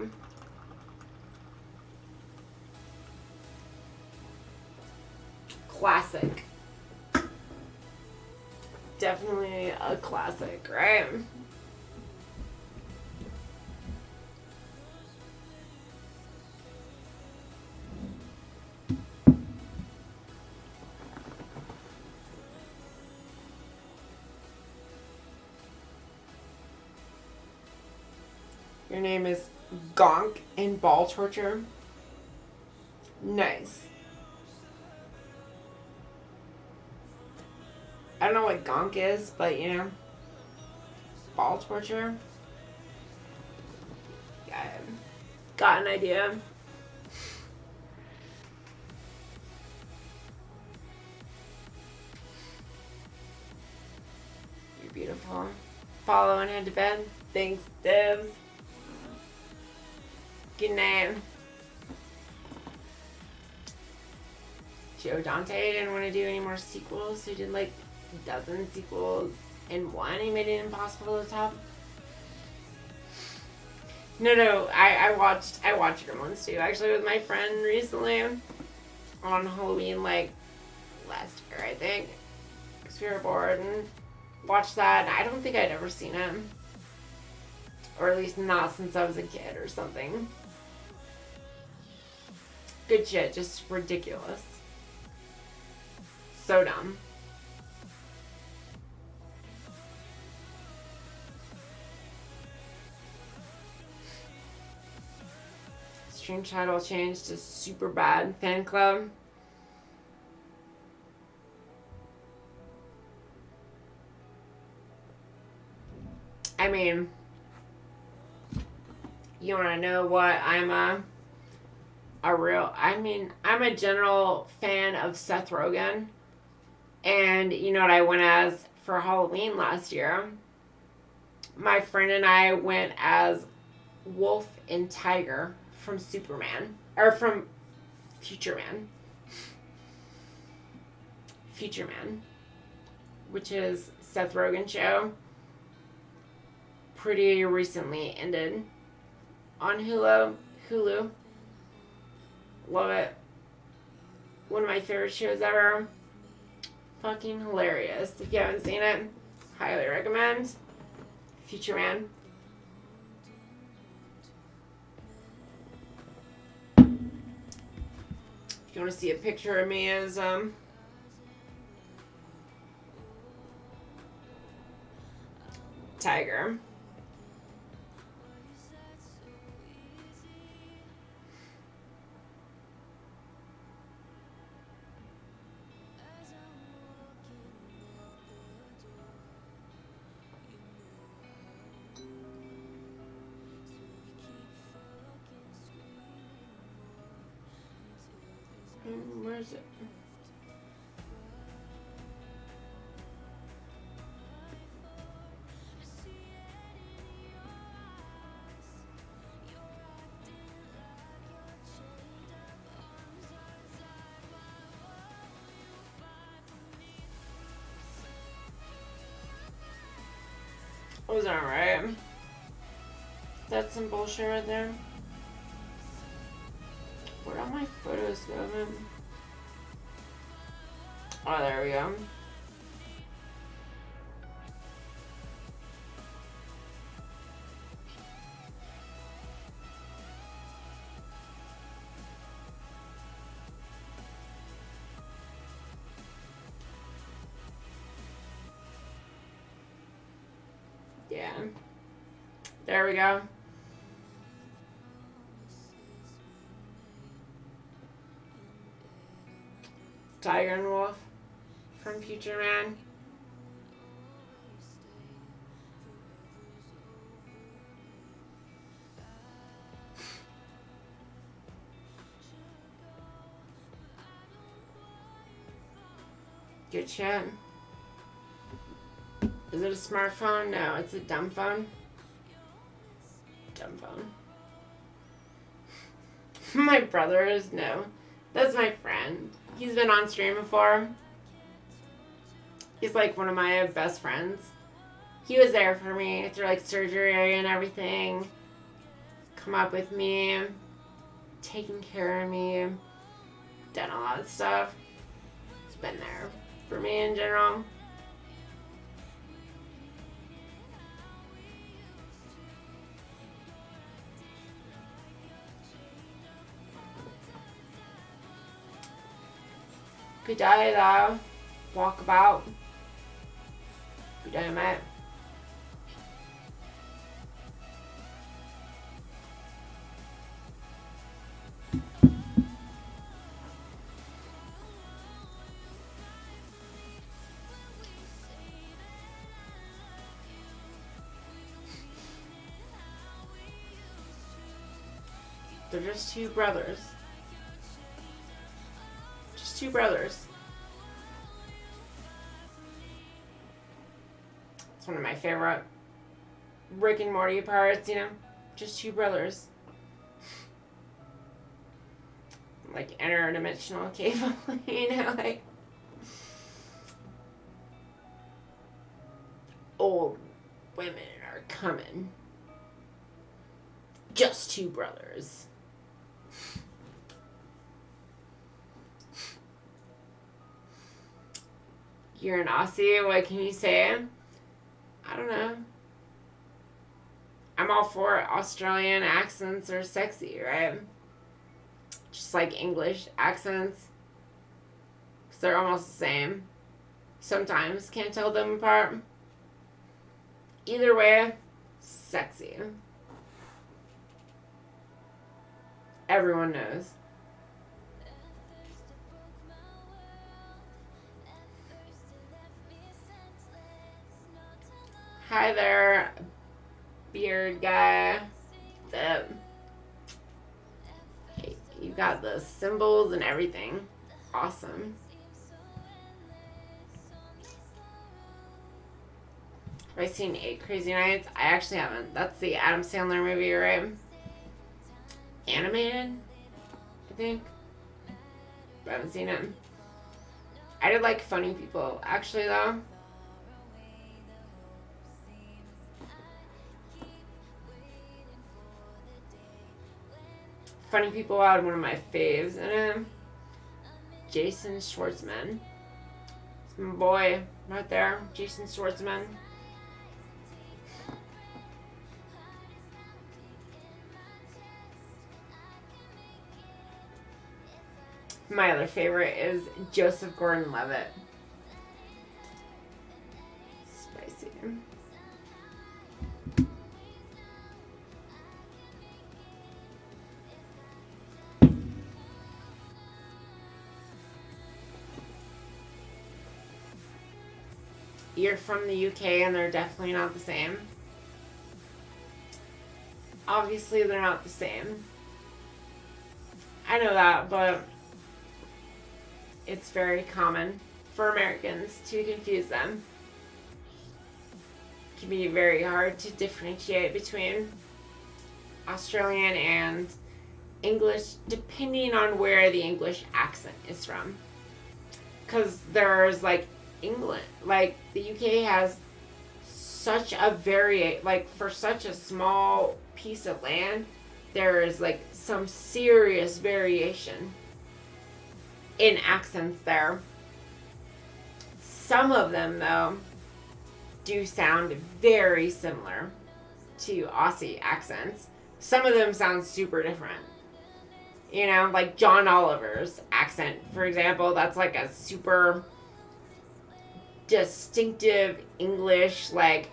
Classic. Definitely a classic, right? Your name is Gonk in Ball Torture. Nice. I don't know what Gonk is, but you know, Ball Torture. Yeah, got an idea. You're beautiful. Follow and head to bed. Thanks, Dibs. Good night. Joe Dante didn't want to do any more sequels. He did like a dozen sequels in one. He made it impossible to top. No. I watched Gremlins too. Actually, with my friend recently on Halloween, like last year, I think. Because we were bored and watched that. And I don't think I'd ever seen it, or at least not since I was a kid or something. Good shit, just ridiculous. So dumb. Stream title changed to Superbad Fan Club. I mean, you want to know what? I'm a general fan of Seth Rogen. And you know what I went as for Halloween last year? My friend and I went as Wolf and Tiger from Superman. Or from Future Man. Future Man. Which is Seth Rogen's show. Pretty recently ended. On Hulu. Love it. One of my favorite shows ever. Fucking hilarious. If you haven't seen it, highly recommend. Future Man. If you want to see a picture of me as Tiger. Where is it? Was that right? That's some bullshit right there. Where all my photos go, man? Oh, there we go. Yeah. There we go. Tiger and Wolf from Future Man. Good shit. Is it a smartphone? No, it's a dumb phone. Dumb phone. My brother is no. That's my friend. He's been on stream before. He's like one of my best friends. He was there for me through like surgery and everything. Come up with me, taking care of me, done all that stuff. He's been there for me in general. Good day, though. Walk about. Good day, mate. They're just two brothers. Just two brothers. It's one of my favorite Rick and Morty parts, you know? Just two brothers. Like interdimensional cable, you know, like old women are coming. Just two brothers. You're an Aussie, what can you say? I don't know. I'm all for Australian accents are sexy, right? Just like English accents. Because they're almost the same. Sometimes can't tell them apart. Either way, sexy. Everyone knows. Hi there, beard guy. What's up? Hey, you got the symbols and everything. Awesome. Have I seen 8 Crazy Nights? I actually haven't. That's the Adam Sandler movie, right? Animated, I think. But I haven't seen it. I did like Funny People, actually, though. Funny People had one of my faves in it. Jason Schwartzman. It's my boy right there, Jason Schwartzman. My other favorite is Joseph Gordon-Levitt. Spicy. You're from the UK and they're definitely not the same. Obviously they're not the same. I know that, but it's very common for Americans to confuse them. It can be very hard to differentiate between Australian and English depending on where the English accent is from. Because there's like England, like the UK has such a like for such a small piece of land, there is like some serious variation in accents there. Some of them, though, do sound very similar to Aussie accents. Some of them sound super different. You know, like John Oliver's accent, for example, that's like a super distinctive English, like,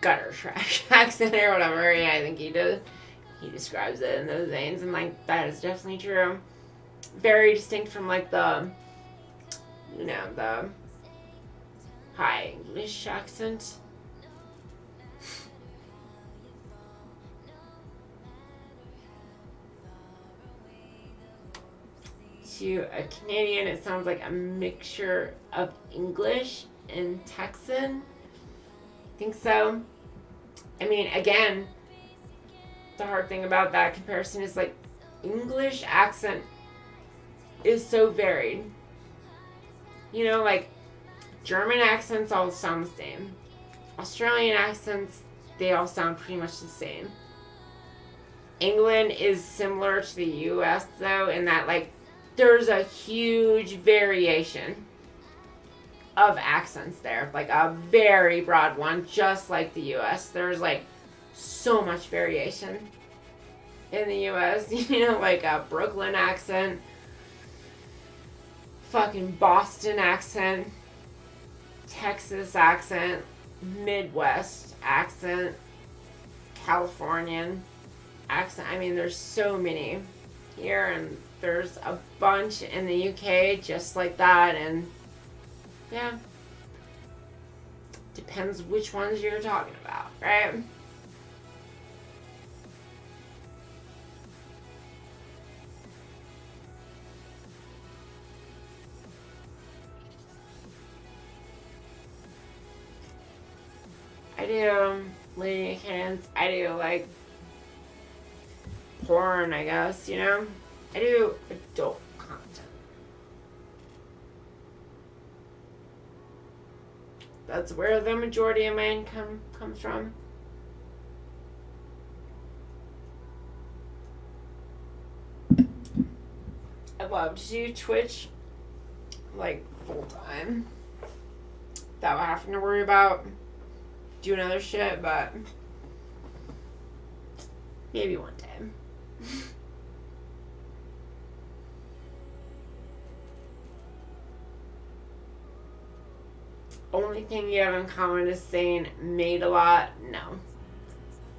gutter trash accent or whatever. Yeah, I think he did. He describes it in those veins, and, like, that is definitely true. Very distinct from, like, the, you know, the high English accent. To a Canadian, it sounds like a mixture of English and Texan. I think so. I mean, again, the hard thing about that comparison is, like, English accent is so varied. You know, like, German accents all sound the same. Australian accents, they all sound pretty much the same. England is similar to the US though, in that like there's a huge variation of accents there. Like a very broad one, just like the US. There's like so much variation in the US. You know, like a Brooklyn accent, fucking Boston accent, Texas accent, Midwest accent, Californian accent. I mean, there's so many here, and there's a bunch in the UK just like that, and yeah, depends which ones you're talking about, right? I do Lady Kittens. I do like porn, I guess, you know? I do adult content. That's where the majority of my income comes from. I'd love to do Twitch like full time without having to worry about doing other shit, but maybe one day. Only thing you have in common is saying made a lot. No.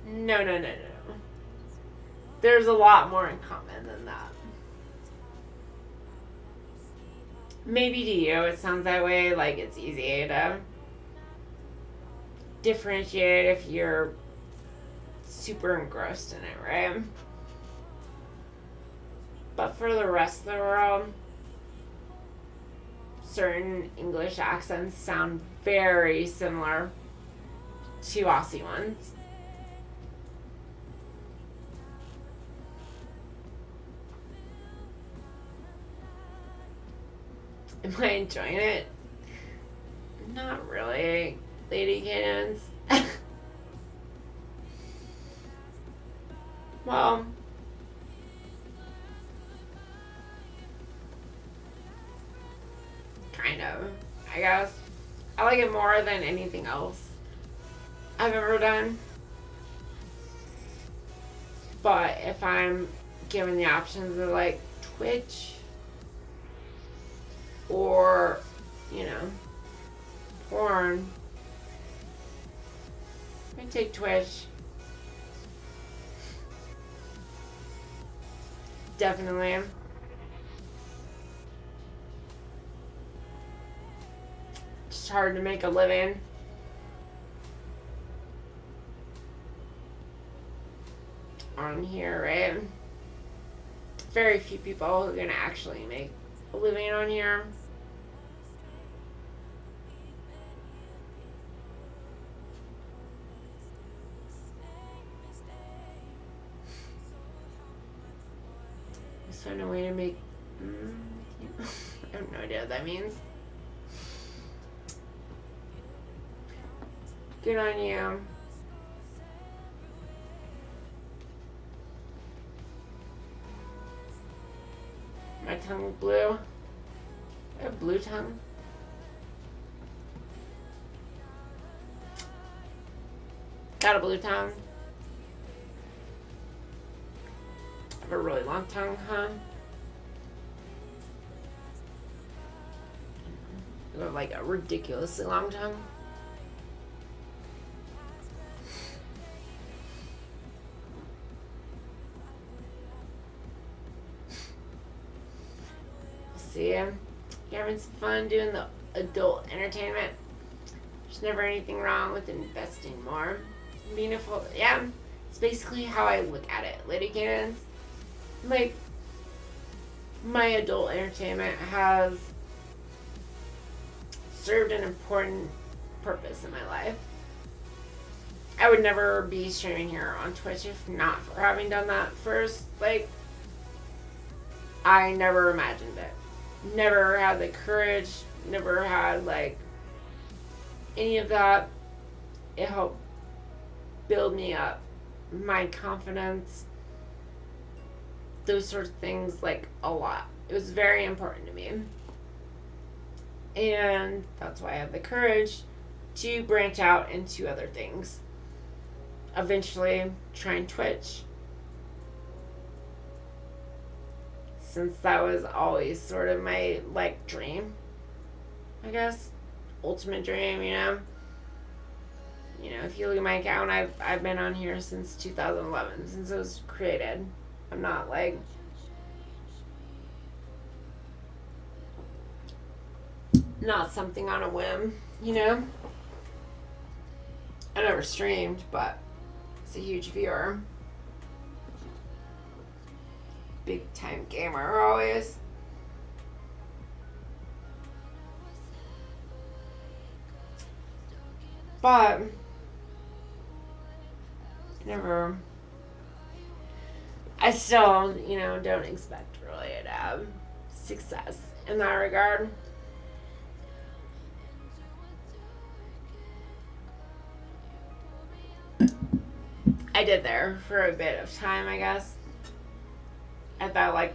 No. There's a lot more in common than that. Maybe to you it sounds that way, like it's easy to differentiate if you're super engrossed in it, right? But for the rest of the world, certain English accents sound very similar to Aussie ones. Am I enjoying it? Not really, Lady Kittens. Well, kind of, I guess. I like it more than anything else I've ever done. But if I'm given the options of like Twitch or, you know, porn, I take Twitch. Definitely. It's hard to make a living. On here, right? Very few people are gonna actually make a living on here. Just find a way to make. I have no idea what that means. Good on you. My tongue blue. I have blue tongue. Got a blue tongue. I have a really long tongue, huh? I have like a ridiculously long tongue. See, you're having some fun doing the adult entertainment. There's never anything wrong with investing more. Meaningful, yeah. It's basically how I look at it, Lady Kittens. Like, my adult entertainment has served an important purpose in my life. I would never be streaming here on Twitch if not for having done that first. Like, I never imagined it. Never had the courage, never had, like, any of that. It helped build me up, my confidence, those sorts of things, like a lot. It was very important to me. And that's why I had the courage to branch out into other things. Eventually, trying Twitch. Since that was always sort of my, like, dream, I guess. Ultimate dream, you know? You know, if you look at my account, I've been on here since 2011, since it was created. I'm not, like... not something on a whim, you know? I never streamed, but it's a huge viewer. Big time gamer always. But I still, you know, don't expect really to have success in that regard. I did there for a bit of time, I guess. At that, like,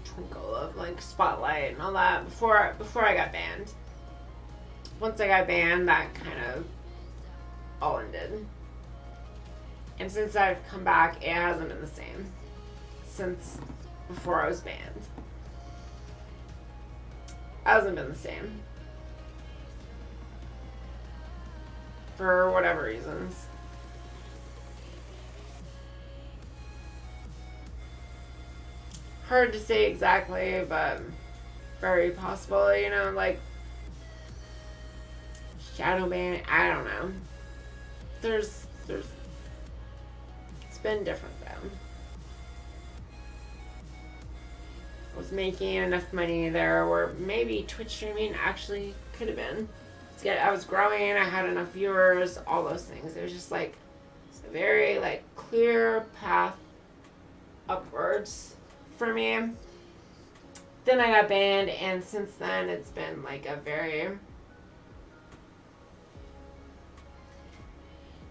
twinkle of, like, spotlight and all that before I got banned. Once I got banned, that kind of all ended. And since I've come back, it hasn't been the same since before I was banned. It hasn't been the same. For whatever reasons. Hard to say exactly, but very possible, you know, like shadow ban, I don't know. There's it's been different though. I was making enough money there where maybe Twitch streaming actually could have been. I was growing, I had enough viewers, all those things. It was just like a very like clear path upwards for me. Then I got banned, and since then it's been like a very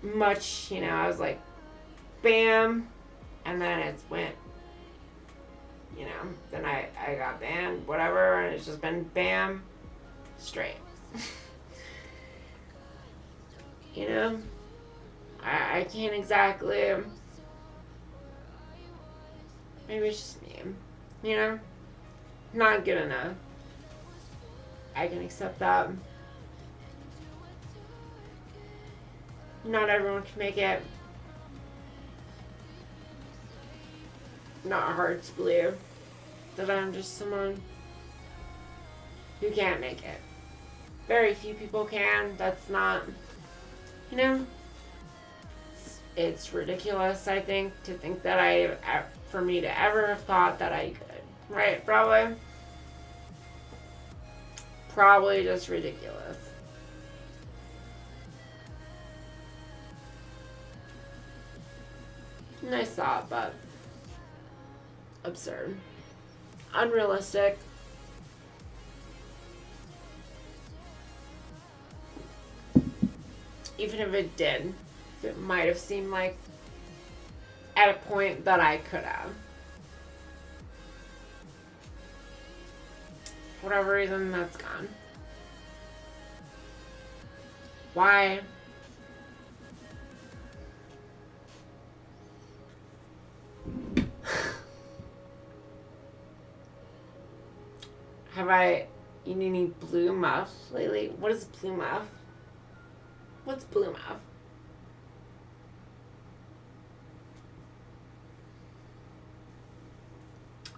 much, you know, I was like bam, and then it went, you know, then I got banned, whatever, and it's just been bam straight. You know, I can't exactly, maybe it's just me, you know, not good enough. I can accept that. Not everyone can make it. Not hard to believe that I'm just someone who can't make it. Very few people can. That's not, you know, it's ridiculous, I think, to think that for me to ever have thought that I could. Right? Probably just ridiculous. Nice thought, but absurd. Unrealistic. Even if it did, it might have seemed like at a point that I could have. For whatever reason, that's gone. Why? Have I eaten any blue muff lately? What is blue muff? What's blue muff?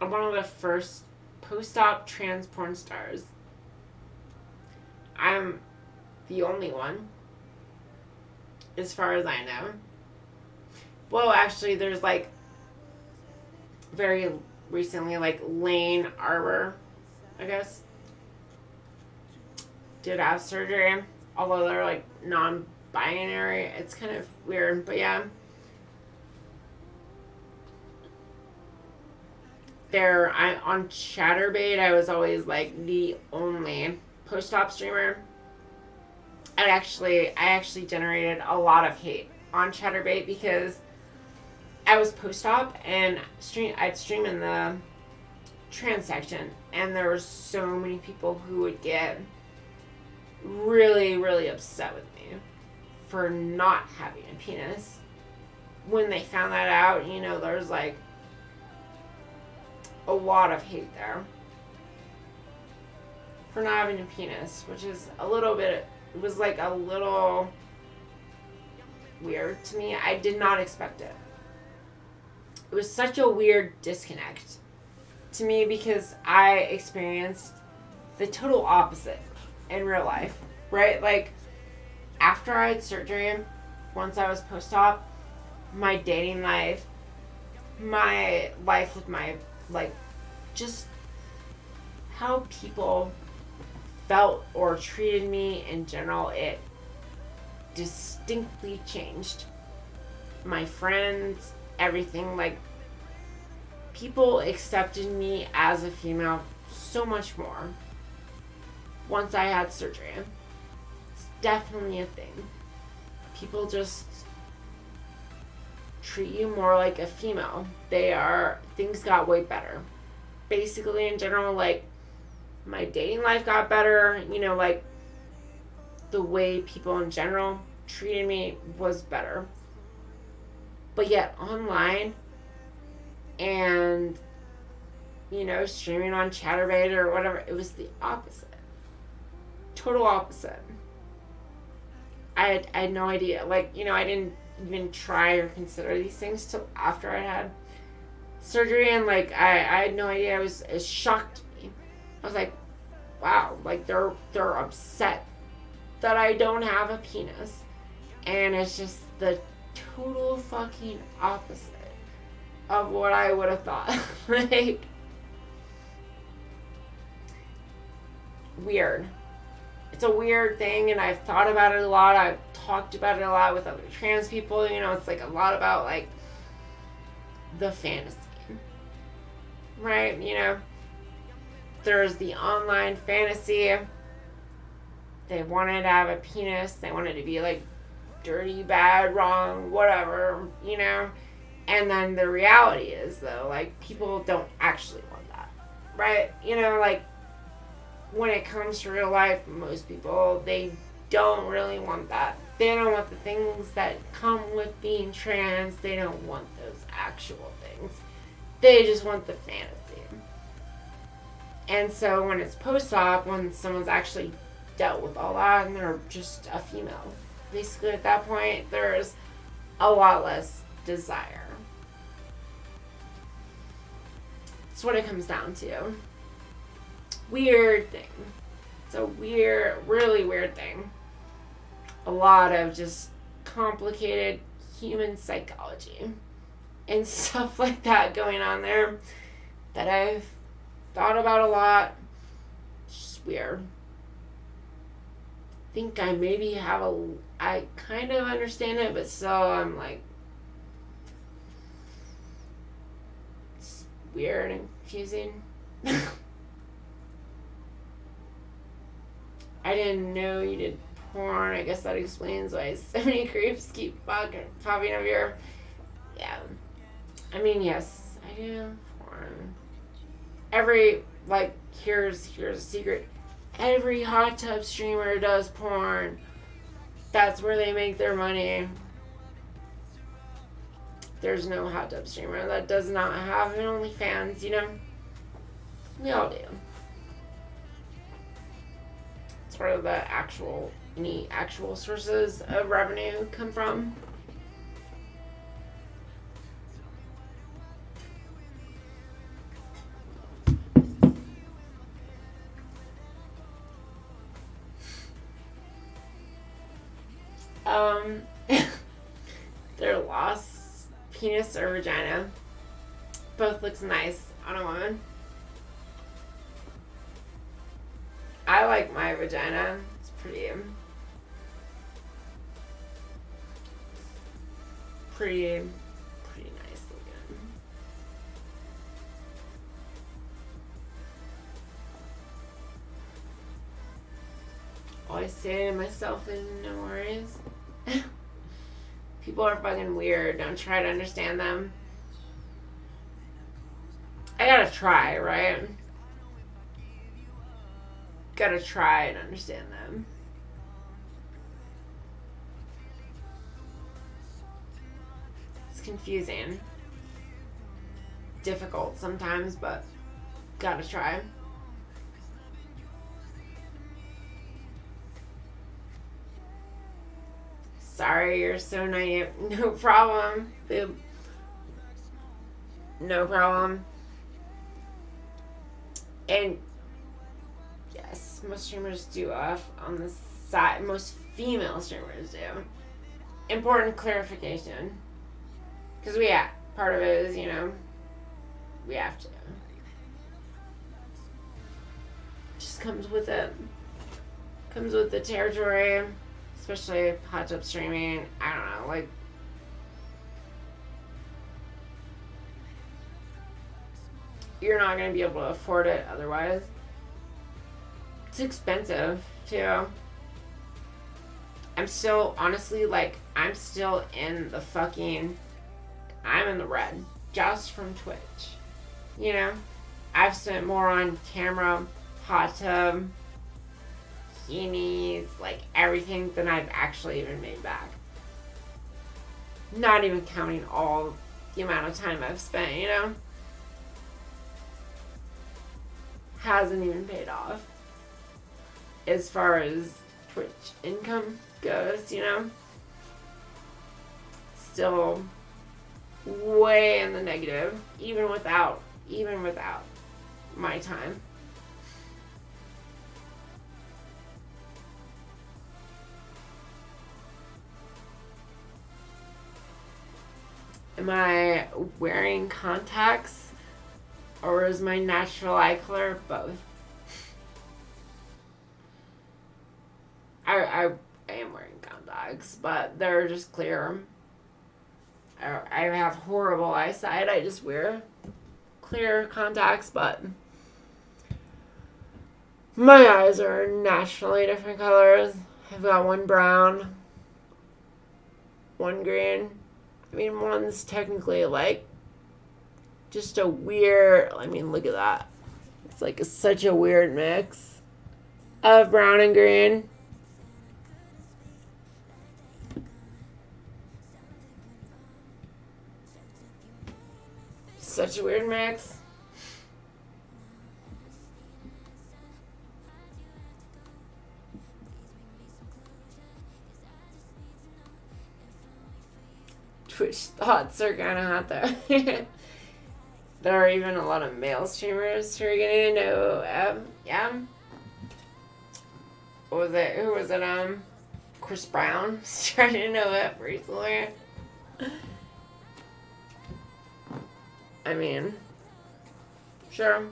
I'm one of the first post-op trans porn stars. I'm the only one, as far as I know. Well, actually, there's like very recently, like Lane Arbor, I guess, did have surgery. Although they're like non-binary, it's kind of weird, but yeah. On Chatterbait, I was always like the only post-op streamer. I actually generated a lot of hate on Chatterbait because I was post-op and I'd stream in the trans section, and there were so many people who would get really, really upset with me for not having a penis. When they found that out, there's like a lot of hate there for not having a penis, which is it was like a little weird to me. I did not expect it. It was such a weird disconnect to me because I experienced the total opposite in real life, right? Like, after I had surgery, once I was post-op, my dating life, my life with my, just how people felt or treated me in general, it distinctly changed. My friends, everything, people accepted me as a female so much more once I had surgery. It's definitely a thing. People just treat you more like a female. Things got way better. Basically, in general, my dating life got better, the way people in general treated me was better. But yet, online, and, streaming on Chatterbait or whatever, it was the opposite. Total opposite. I had no idea. I didn't even try or consider these things till after I had surgery, and, I had no idea. It shocked me. I was like, wow, they're upset that I don't have a penis. And it's just the total fucking opposite of what I would have thought. Weird. It's a weird thing, and I've thought about it a lot. I've talked about it a lot with other trans people. It's a lot about the fantasy, right? There's the online fantasy. They wanted to have a penis. They wanted to be dirty, bad, wrong, whatever, And then the reality is, though, people don't actually want that, right? When it comes to real life, most people, they don't really want that. They don't want the things that come with being trans. They don't want those actual things. They just want the fantasy. And so when it's post-op, when someone's actually dealt with all that and they're just a female, basically at that point, there's a lot less desire. That's what it comes down to. Weird thing. It's a really weird thing. A lot of just complicated human psychology and stuff like that going on there that I've thought about a lot. It's just weird. I think I maybe I kind of understand it, but still I'm it's weird and confusing. I didn't know you did porn. I guess that explains why so many creeps keep popping up here. Yeah. I mean, yes, I do porn. Here's a secret. Every hot tub streamer does porn. That's where they make their money. There's no hot tub streamer that does not have an OnlyFans, We all do. It's where any actual sources of revenue come from. Their lost penis or vagina both looks nice on a woman. I like my vagina. It's pretty nice looking. always say to myself, no worries. People are fucking weird. Don't try to understand them. I gotta try, right? Gotta try and understand them. It's confusing. Difficult sometimes, but gotta try. Sorry, you're so naive. No problem, babe. No problem. And yes, most streamers do off on the side. Most female streamers do. Important clarification. Because part of it is, we have to. Just comes with it. Comes with the territory. Especially hot tub streaming. I don't know, like. You're not going to be able to afford it otherwise. It's expensive, too. I'm still, honestly, I'm still in the I'm in the red. Just from Twitch. I've spent more on camera, hot tub, bikinis, everything than I've actually even made back. Not even counting all the amount of time I've spent, Hasn't even paid off. As far as Twitch income goes, Still way in the negative, even without my time. Am I wearing contacts? Or is my natural eye color both? I am wearing contacts, but they're just clear. I have horrible eyesight. I just wear clear contacts, but my eyes are naturally different colors. I've got one brown, one green. I mean, one's technically just a weird, look at that. It's such a weird mix of brown and green. Such a weird mix. Twitch thoughts are kind of hot though. There are even a lot of male streamers who are getting to know, yeah. What was it? Who was it? Chris Brown trying to know it recently. I mean, sure.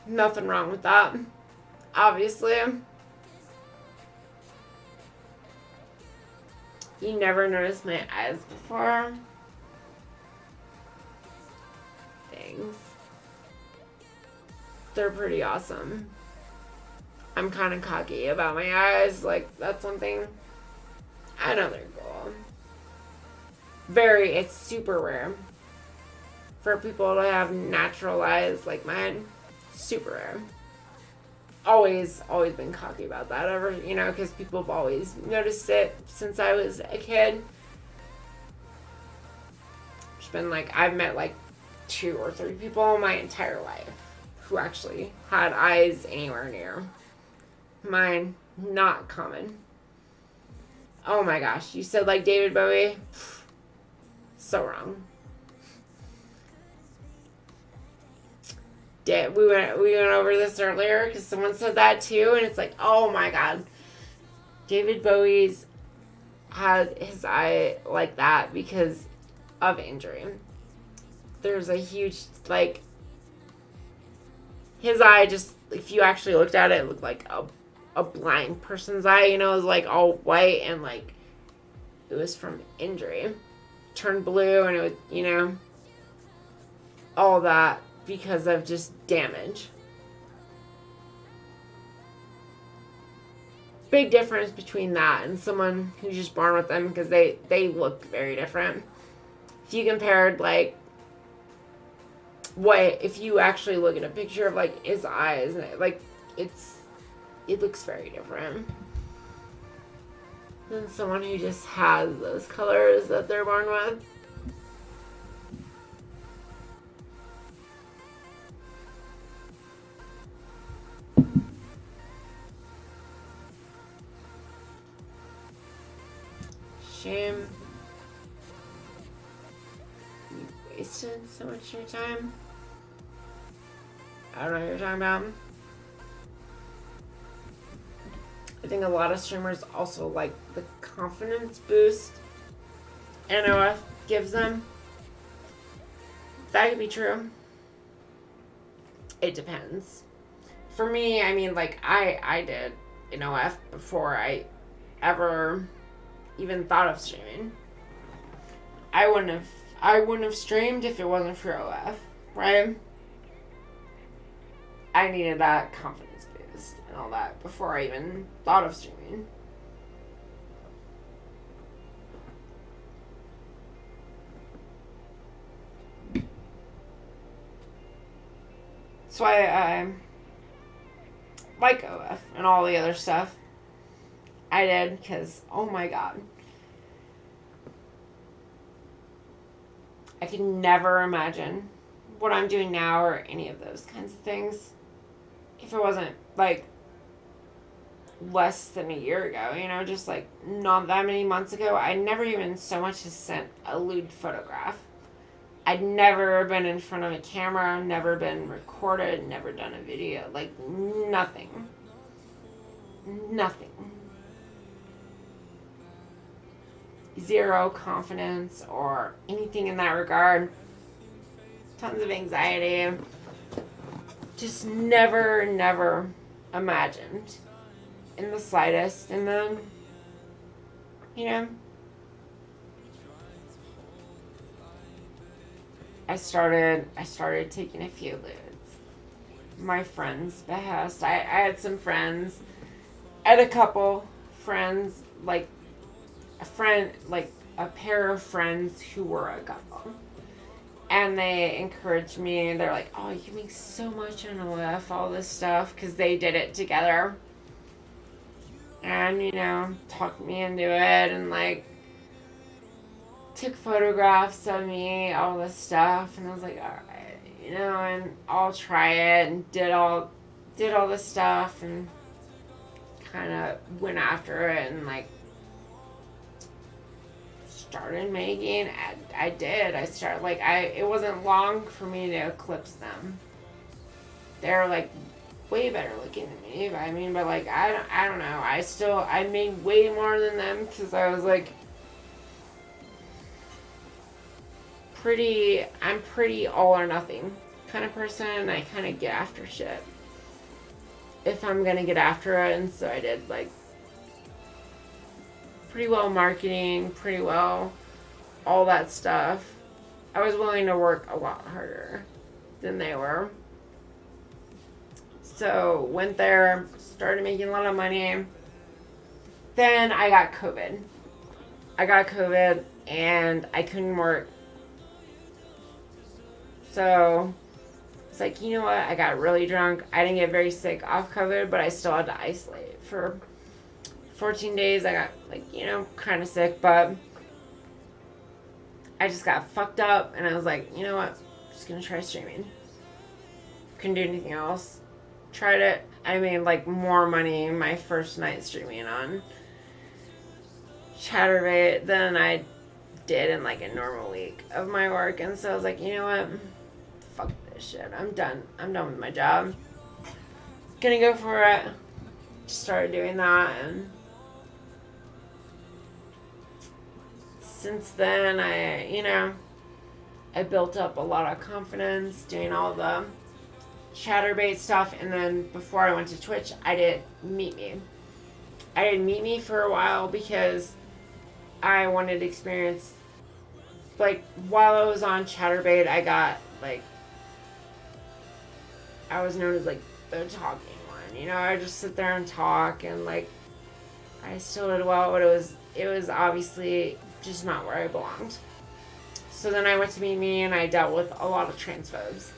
Nothing wrong with that, obviously. You never noticed my eyes before? Thanks. They're pretty awesome. I'm kind of cocky about my eyes. That's something. I know they're cool. It's super rare for people to have natural eyes like mine. Super rare. Always been cocky about that because people have always noticed it since I was a kid. It's been I've met 2 or 3 people in my entire life who actually had eyes anywhere near mine. Not common. Oh my gosh, you said David Bowie? So wrong. We went over this earlier because someone said that too, and it's oh my god, David Bowie's had his eye like that because of injury. There's a huge his eye just, if you actually looked at it, it looked like a blind person's eye. It was all white and it was from injury, turned blue, and it would all that. Because of just damage. big difference between that and someone who's just born with them, because they look very different. If you compared, like, if you actually look at a picture of, like, his eyes, like, it looks very different than someone who just has those colors that they're born with. Shame. You wasted so much of your time. I don't know what you're talking about. I think a lot of streamers also like the confidence boost NOF gives them. That could be true. It depends. For me, I mean, like, I did NOF before I ever even thought of streaming. I wouldn't have streamed if it wasn't for OF, right? I needed that confidence boost and all that before I even thought of streaming. So I like OF and all the other stuff. I did, because, oh my god. I could never imagine what I'm doing now or any of those kinds of things if it wasn't, like, less than a year ago, just, like, not that many months ago. I never even so much as sent a lewd photograph. I'd never been in front of a camera, never been recorded, never done a video, like, nothing. Nothing. Zero confidence or anything in that regard. Tons of anxiety. Just never imagined in the slightest. And then, I started taking a few ludes. My friends' behest. I had some friends. I had a couple friends, like a pair of friends who were a couple. And they encouraged me. They're like, oh, you make so much on OF, all this stuff, because they did it together. And, talked me into it and, like, took photographs of me, all this stuff. And I was like, all right, and I'll try it, and did all this stuff and kind of went after it and, like, started making. It wasn't long for me to eclipse them. They're, like, way better looking than me, but like, I don't know, I made way more than them, because I was, like, I'm pretty all or nothing kind of person. I kind of get after shit if I'm gonna get after it, and so I did, like, pretty well marketing, pretty well all that stuff. I was willing to work a lot harder than they were. So went there, started making a lot of money. Then I got COVID. And I couldn't work. So it's like, you know what? I got really drunk. I didn't get very sick off COVID, but I still had to isolate for 14 days. I got, like, kind of sick, but I just got fucked up, and I was like, you know what? I'm just gonna try streaming. Couldn't do anything else. Tried it. I made, like, more money my first night streaming on Chatterbait than I did in, like, a normal week of my work, and so I was like, you know what? Fuck this shit. I'm done with my job. Gonna go for it. Just started doing that, and since then, I built up a lot of confidence doing all the Chatterbait stuff. And then before I went to Twitch, I did Meet Me. I did Meet Me for a while because I wanted to experience, like, while I was on Chatterbait, I got, like, I was known as, like, the talking one. I just sit there and talk and, like, I still did well, but it was obviously just not where I belonged. So then I went to Meet Me, and I dealt with a lot of transphobes.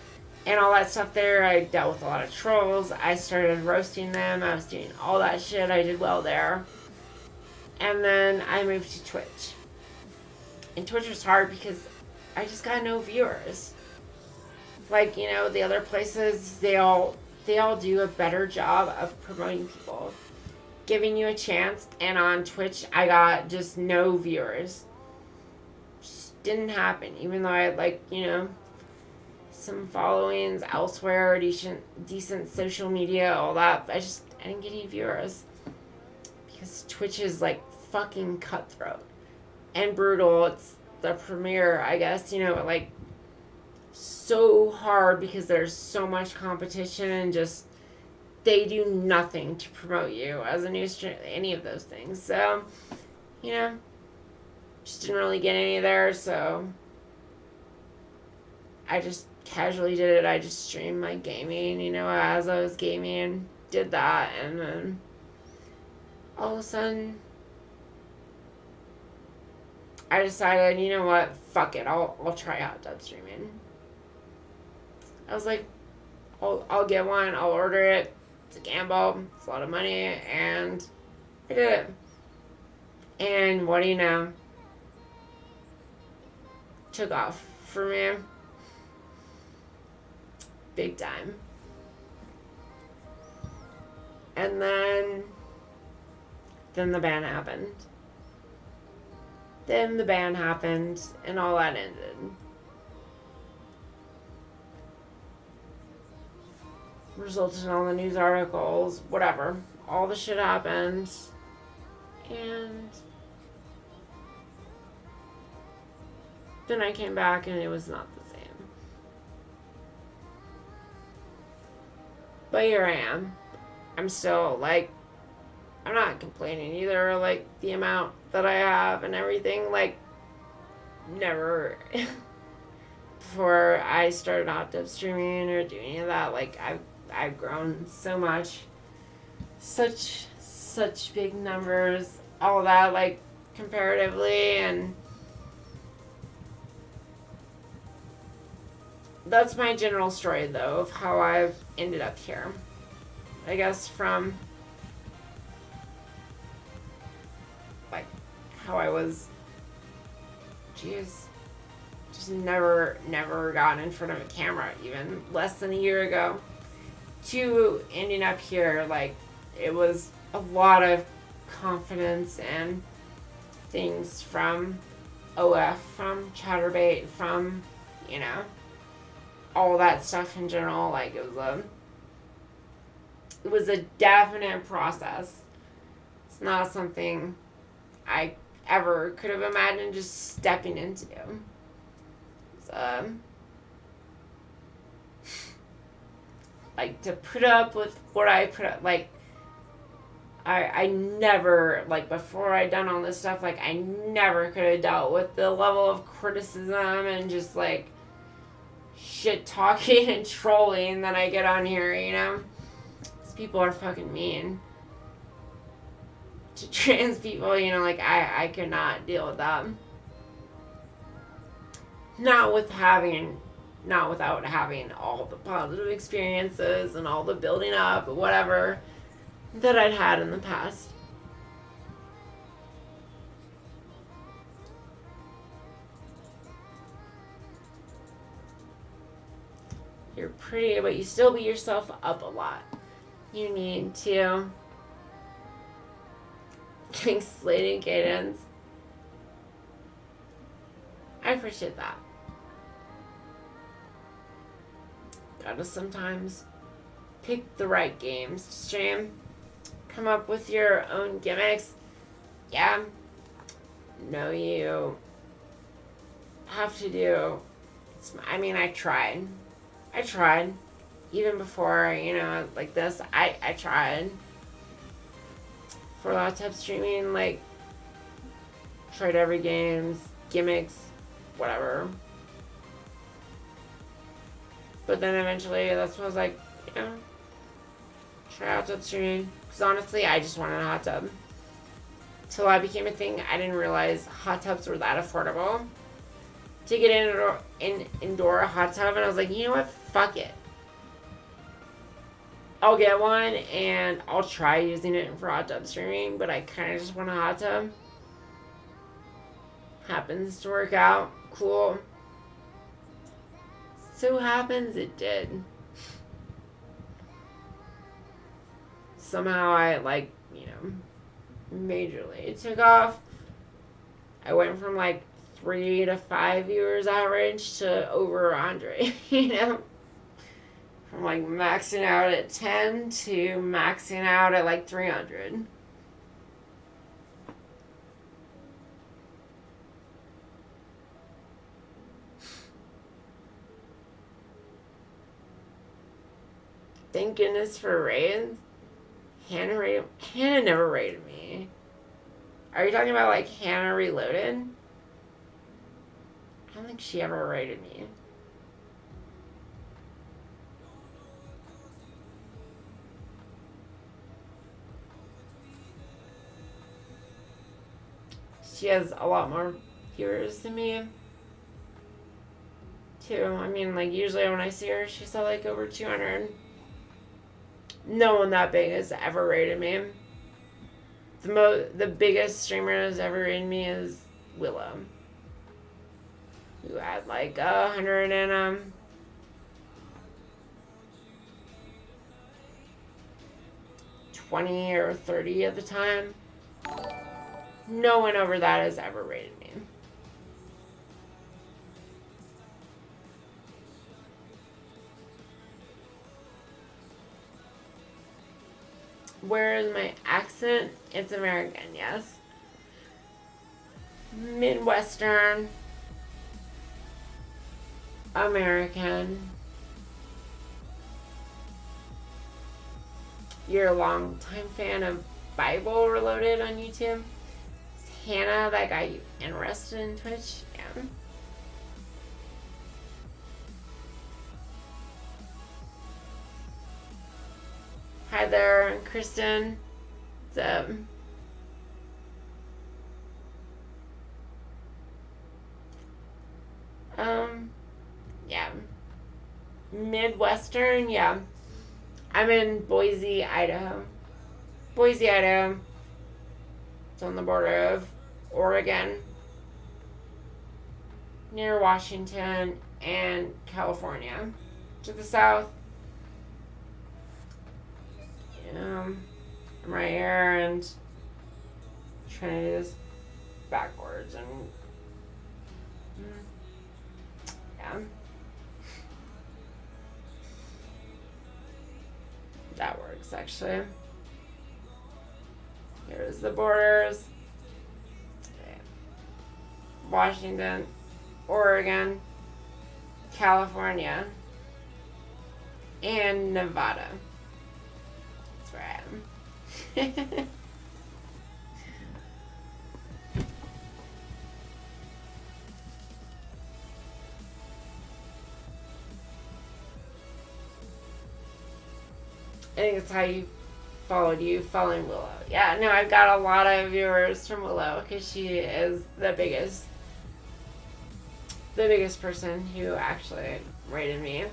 And all that stuff there, I dealt with a lot of trolls. I started roasting them. I was doing all that shit. I did well there. And then I moved to Twitch. And Twitch was hard because I just got no viewers. Like, you know, the other places, they all do a better job of promoting people, giving you a chance. And on Twitch, I got just no viewers. Just didn't happen. Even though I had, like, you know, some followings elsewhere, decent social media, all that. I didn't get any viewers. Because Twitch is, like, fucking cutthroat and brutal. It's the premiere, I guess, you know, like, so hard because there's so much competition, and just they do nothing to promote you as a new streamer, any of those things. So, you know, just didn't really get any there, so I just casually did it. I just streamed my gaming, you know, as I was gaming, did that, and then all of a sudden I decided, you know what, fuck it, I'll try out dub streaming. I was like, I'll get one, I'll order it. It's a gamble, it's a lot of money, and I did it. And what do you know? Took off for me. Big time. And then the ban happened. Then the ban happened, and all that ended. Resulted in all the news articles, whatever. All the shit happened. And then I came back, and it was not the same. But here I am. I'm still, like, I'm not complaining either, like, the amount that I have and everything, like, never, before I started hot dub streaming or doing any of that, like, I've grown so much, such big numbers, all that, like, comparatively, and that's my general story, though, of how I've ended up here. I guess from, like, how I was, just never gotten in front of a camera, even less than a year ago, to ending up here. Like, it was a lot of confidence and things from OF, from Chatterbait, from, you know, all that stuff in general. Like, it was a definite process. It's not something I ever could have imagined just stepping into. So, like, to put up with what I put up, like, I never, like, before I done all this stuff, like, I never could have dealt with the level of criticism and just, like, shit talking and trolling that I get on here, you know? These people are fucking mean to trans people, you know, like, I could not deal with that. Not without having all the positive experiences and all the building up, whatever, that I'd had in the past. You're pretty, but you still beat yourself up a lot. You need to. Thanks, Lady Cadence. I appreciate that. Gotta sometimes pick the right games to stream. Come up with your own gimmicks. Yeah. No, you have to do. I mean, I tried. Even before, you know, like this, I tried. For laptop streaming, like, tried every games, gimmicks, whatever. But then eventually, that's when I was like, you know, try hot tub streaming. Because honestly, I just wanted a hot tub. So that became a thing. I didn't realize hot tubs were that affordable. To get in indoor hot tub, and I was like, you know what? Fuck it. I'll get one, and I'll try using it for hot tub streaming, but I kind of just want a hot tub. Happens to work out. Cool. So happens it did. Somehow I, like, you know, majorly took off. I went from, like, 3 to 5 viewers average to over 100, you know? From, like, maxing out at 10 to maxing out at, like, 300. Thank goodness for raids. Hannah never raided me. Are you talking about, like, Hannah Reloaded? I don't think she ever raided me. She has a lot more viewers than me, too. I mean, like, usually when I see her, she's at, like, over 200. No one that big has ever rated me. The biggest streamer that's ever rated me is Willow, who had, like, 120 or 30 at the time. No one over that has ever rated me. Where is my accent? It's American, yes. Midwestern. American. You're a long-time fan of Bible Reloaded on YouTube? Is Hannah that got you interested in Twitch? Yeah. Hi there, Kristen. What's up? Yeah. Midwestern, yeah. I'm in Boise, Idaho. Boise, Idaho. It's on the border of Oregon, near Washington and California. To the south. I'm right here and trying to do this backwards and yeah. That works actually. Here's the borders. Okay. Washington, Oregon, California, and Nevada. That's where I am. I think it's how you following Willow. Yeah, no, I've got a lot of viewers from Willow because she is the biggest person who actually rated me.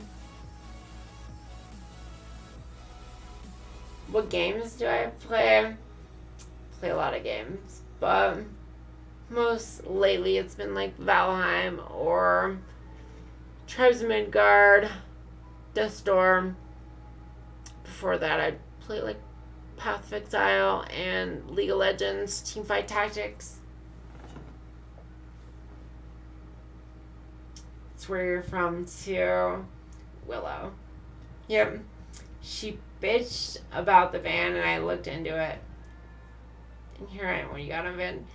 What games do I play? Play a lot of games, but most lately it's been like Valheim or Tribes of Midgard, Deathstorm. Before that, I'd play like Path of Exile and League of Legends, Teamfight Tactics. That's where you're from too. Willow. Yep. She bitched about the ban and I looked into it. And here I am when you got on ban.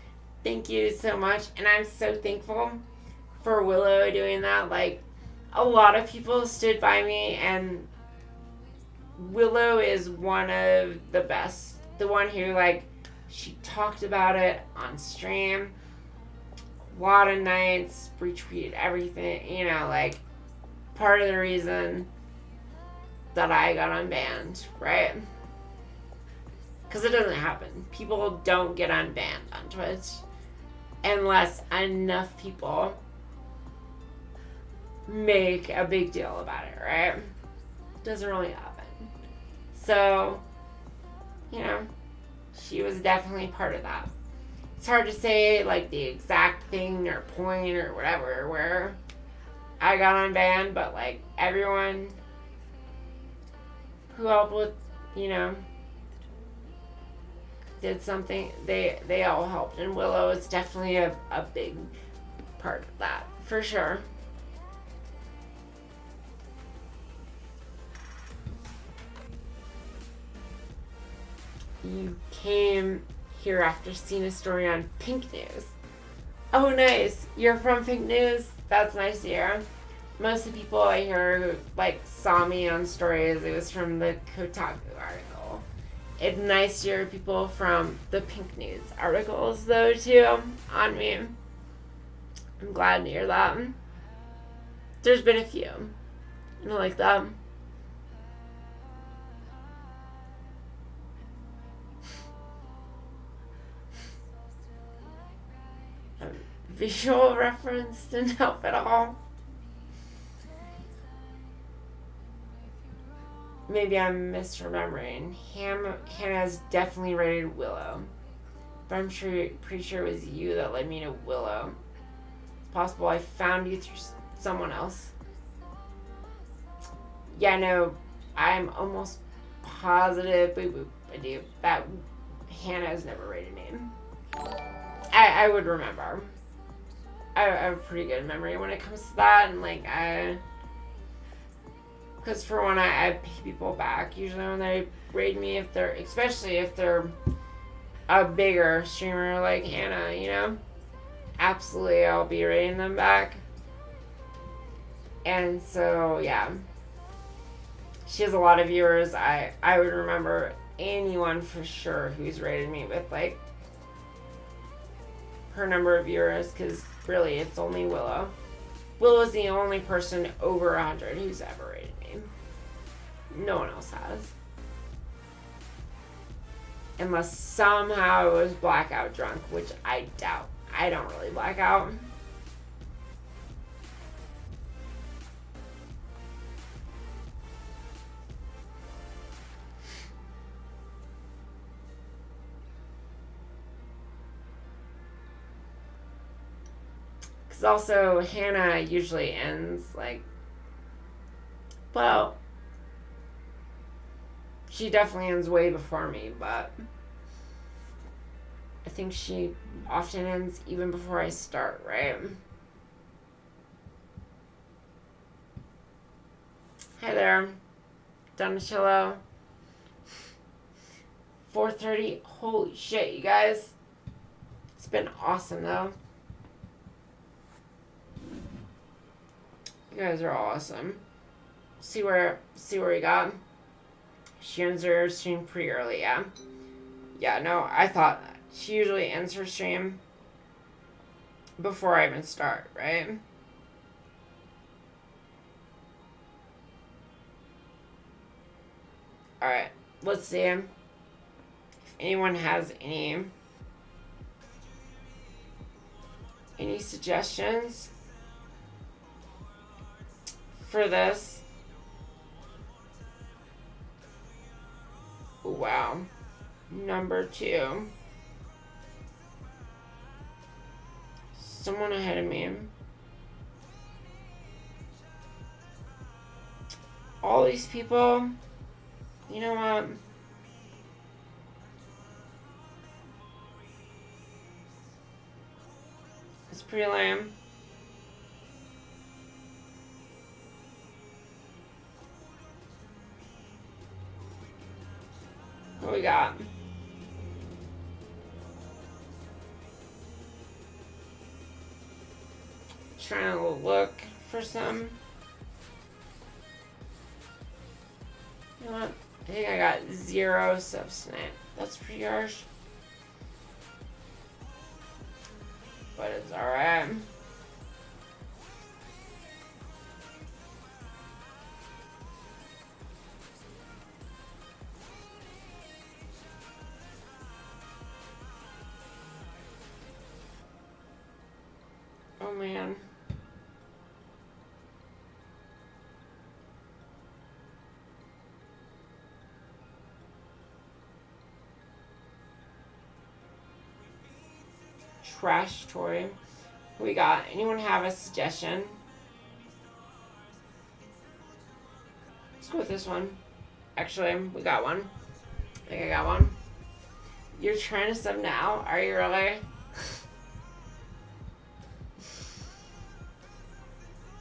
Thank you so much. And I'm so thankful for Willow doing that. Like, a lot of people stood by me, and Willow is one of the best. The one who, like, she talked about it on stream. A lot of nights, retweeted everything. You know, like, part of the reason that I got unbanned, right? Because it doesn't happen. People don't get unbanned on Twitch unless enough people make a big deal about it, right? Doesn't really happen. So, you know, she was definitely part of that. It's hard to say, like, the exact thing or point or whatever where I got unbanned, but, like, everyone who helped with, you know, did something, they all helped. And Willow is definitely a big part of that, for sure. You came here after seeing a story on Pink News. Oh, nice. You're from Pink News? That's nice to hear. Most of the people I hear who, like, saw me on stories, it was from the Kotaku article. It's nice to hear people from the Pink News articles, though, too, on me. I'm glad to hear that. There's been a few. You know, like that. Visual reference didn't help at all. Maybe I'm misremembering. Hannah's definitely rated Willow, but I'm pretty sure it was you that led me to Willow. It's possible I found you through someone else. Yeah, no, I'm almost positive. I do. That Hannah's never rated me. I would remember. I have a pretty good memory when it comes to that, and like because for one, I pay people back usually when they raid me, especially if they're a bigger streamer like Hannah, you know. Absolutely, I'll be raiding them back. And so yeah, she has a lot of viewers. I would remember anyone for sure who's rated me with like her number of viewers, because really it's only Willow. Willow's the only person over 100 who's ever rated me. No one else has. Unless somehow it was blackout drunk, which I doubt. I don't really black out. Because also, Hannah usually ends like, well, she definitely ends way before me, but I think she often ends even before I start, right? Hi there, Donatello. 4:30. Holy shit, you guys. It's been awesome, though. You guys are awesome. See where you got. She ends her stream pretty early, yeah. Yeah, no, I thought that. She usually ends her stream before I even start, right? Alright, let's see if anyone has any suggestions for this. Wow. Number 2. Someone ahead of me. All these people. You know what? It's pretty lame. What we got? Trying to look for some. You know what? I think I got 0 subs tonight. That's pretty harsh. But it's alright. trash toy we got. Anyone have a suggestion? Let's go with this one. Actually, we got one. I think I got one. You're trying to sub now? Are you really?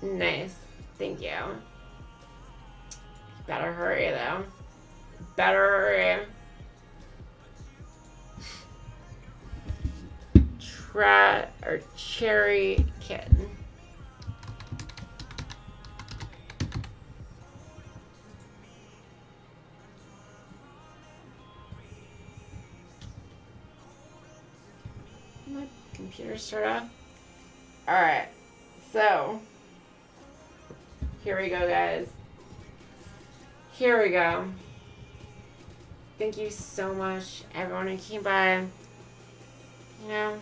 Nice. Thank you. Better hurry, though. Better hurry. Cherry kitten. My computer start off. Alright, so here we go, guys. Here we go. Thank you so much, everyone who came by. You know,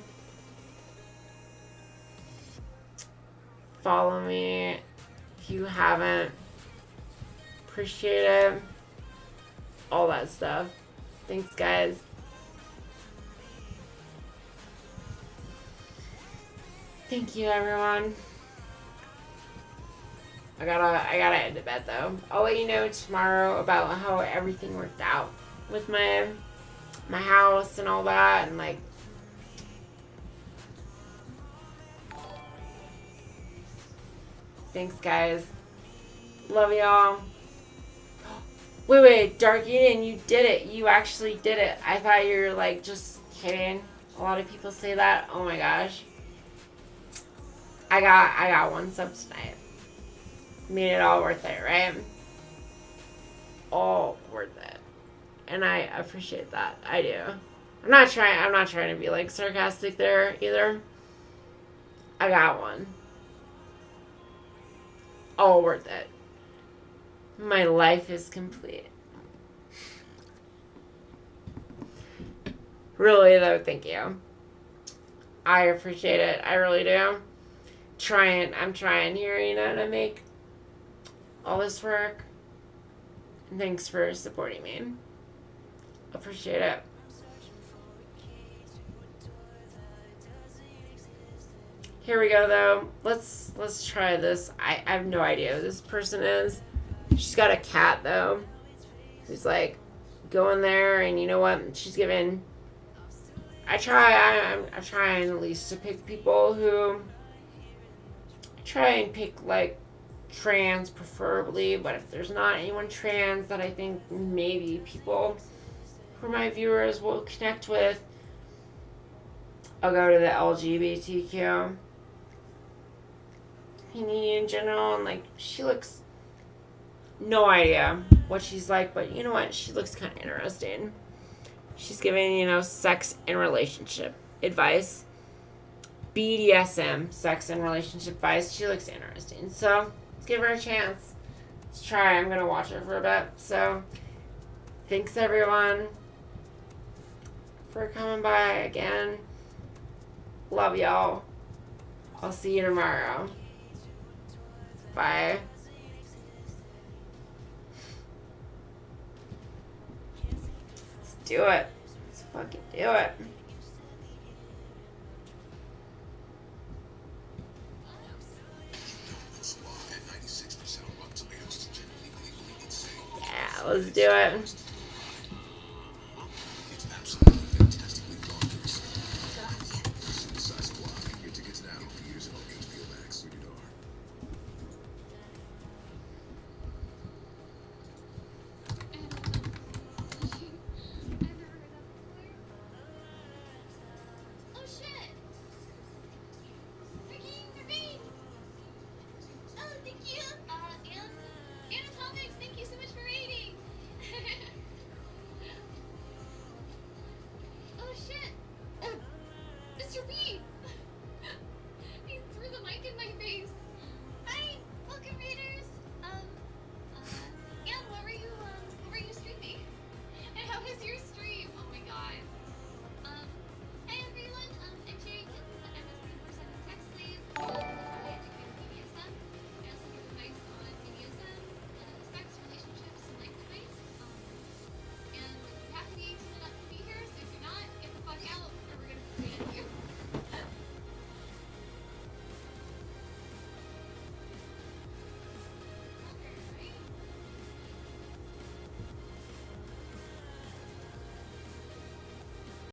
follow me if you haven't. Appreciate it. All that stuff. Thanks, guys. Thank you, everyone. I gotta head to bed though. I'll let you know tomorrow about how everything worked out with my house and all that, and like thanks, guys. Love y'all. Wait, Dark Eden, you did it. You actually did it. I thought you were like just kidding. A lot of people say that. Oh my gosh. I got one sub tonight. Made it all worth it, right? All worth it. And I appreciate that. I do. I'm not trying to be like sarcastic there either. I got one. All worth it. My life is complete. Really though, thank you. I appreciate it. I really do. I'm trying here, you know, to make all this work. And thanks for supporting me. Appreciate it. Here we go though. Let's try this. I have no idea who this person is. She's got a cat though. Who's like going there, and you know what? She's giving. I'm trying at least to pick people who. Try and pick like trans preferably, but if there's not anyone trans that I think maybe people who are my viewers will connect with, I'll go to the LGBTQ community in general. And like, she looks, no idea what she's like, but you know what, she looks kind of interesting. She's giving, you know, sex and relationship advice. BDSM, sex and relationship advice. She looks interesting. So, let's give her a chance. Let's try. I'm going to watch her for a bit. So, thanks everyone for coming by again. Love y'all. I'll see you tomorrow. Bye. Let's do it. Let's fucking do it. Let's do it.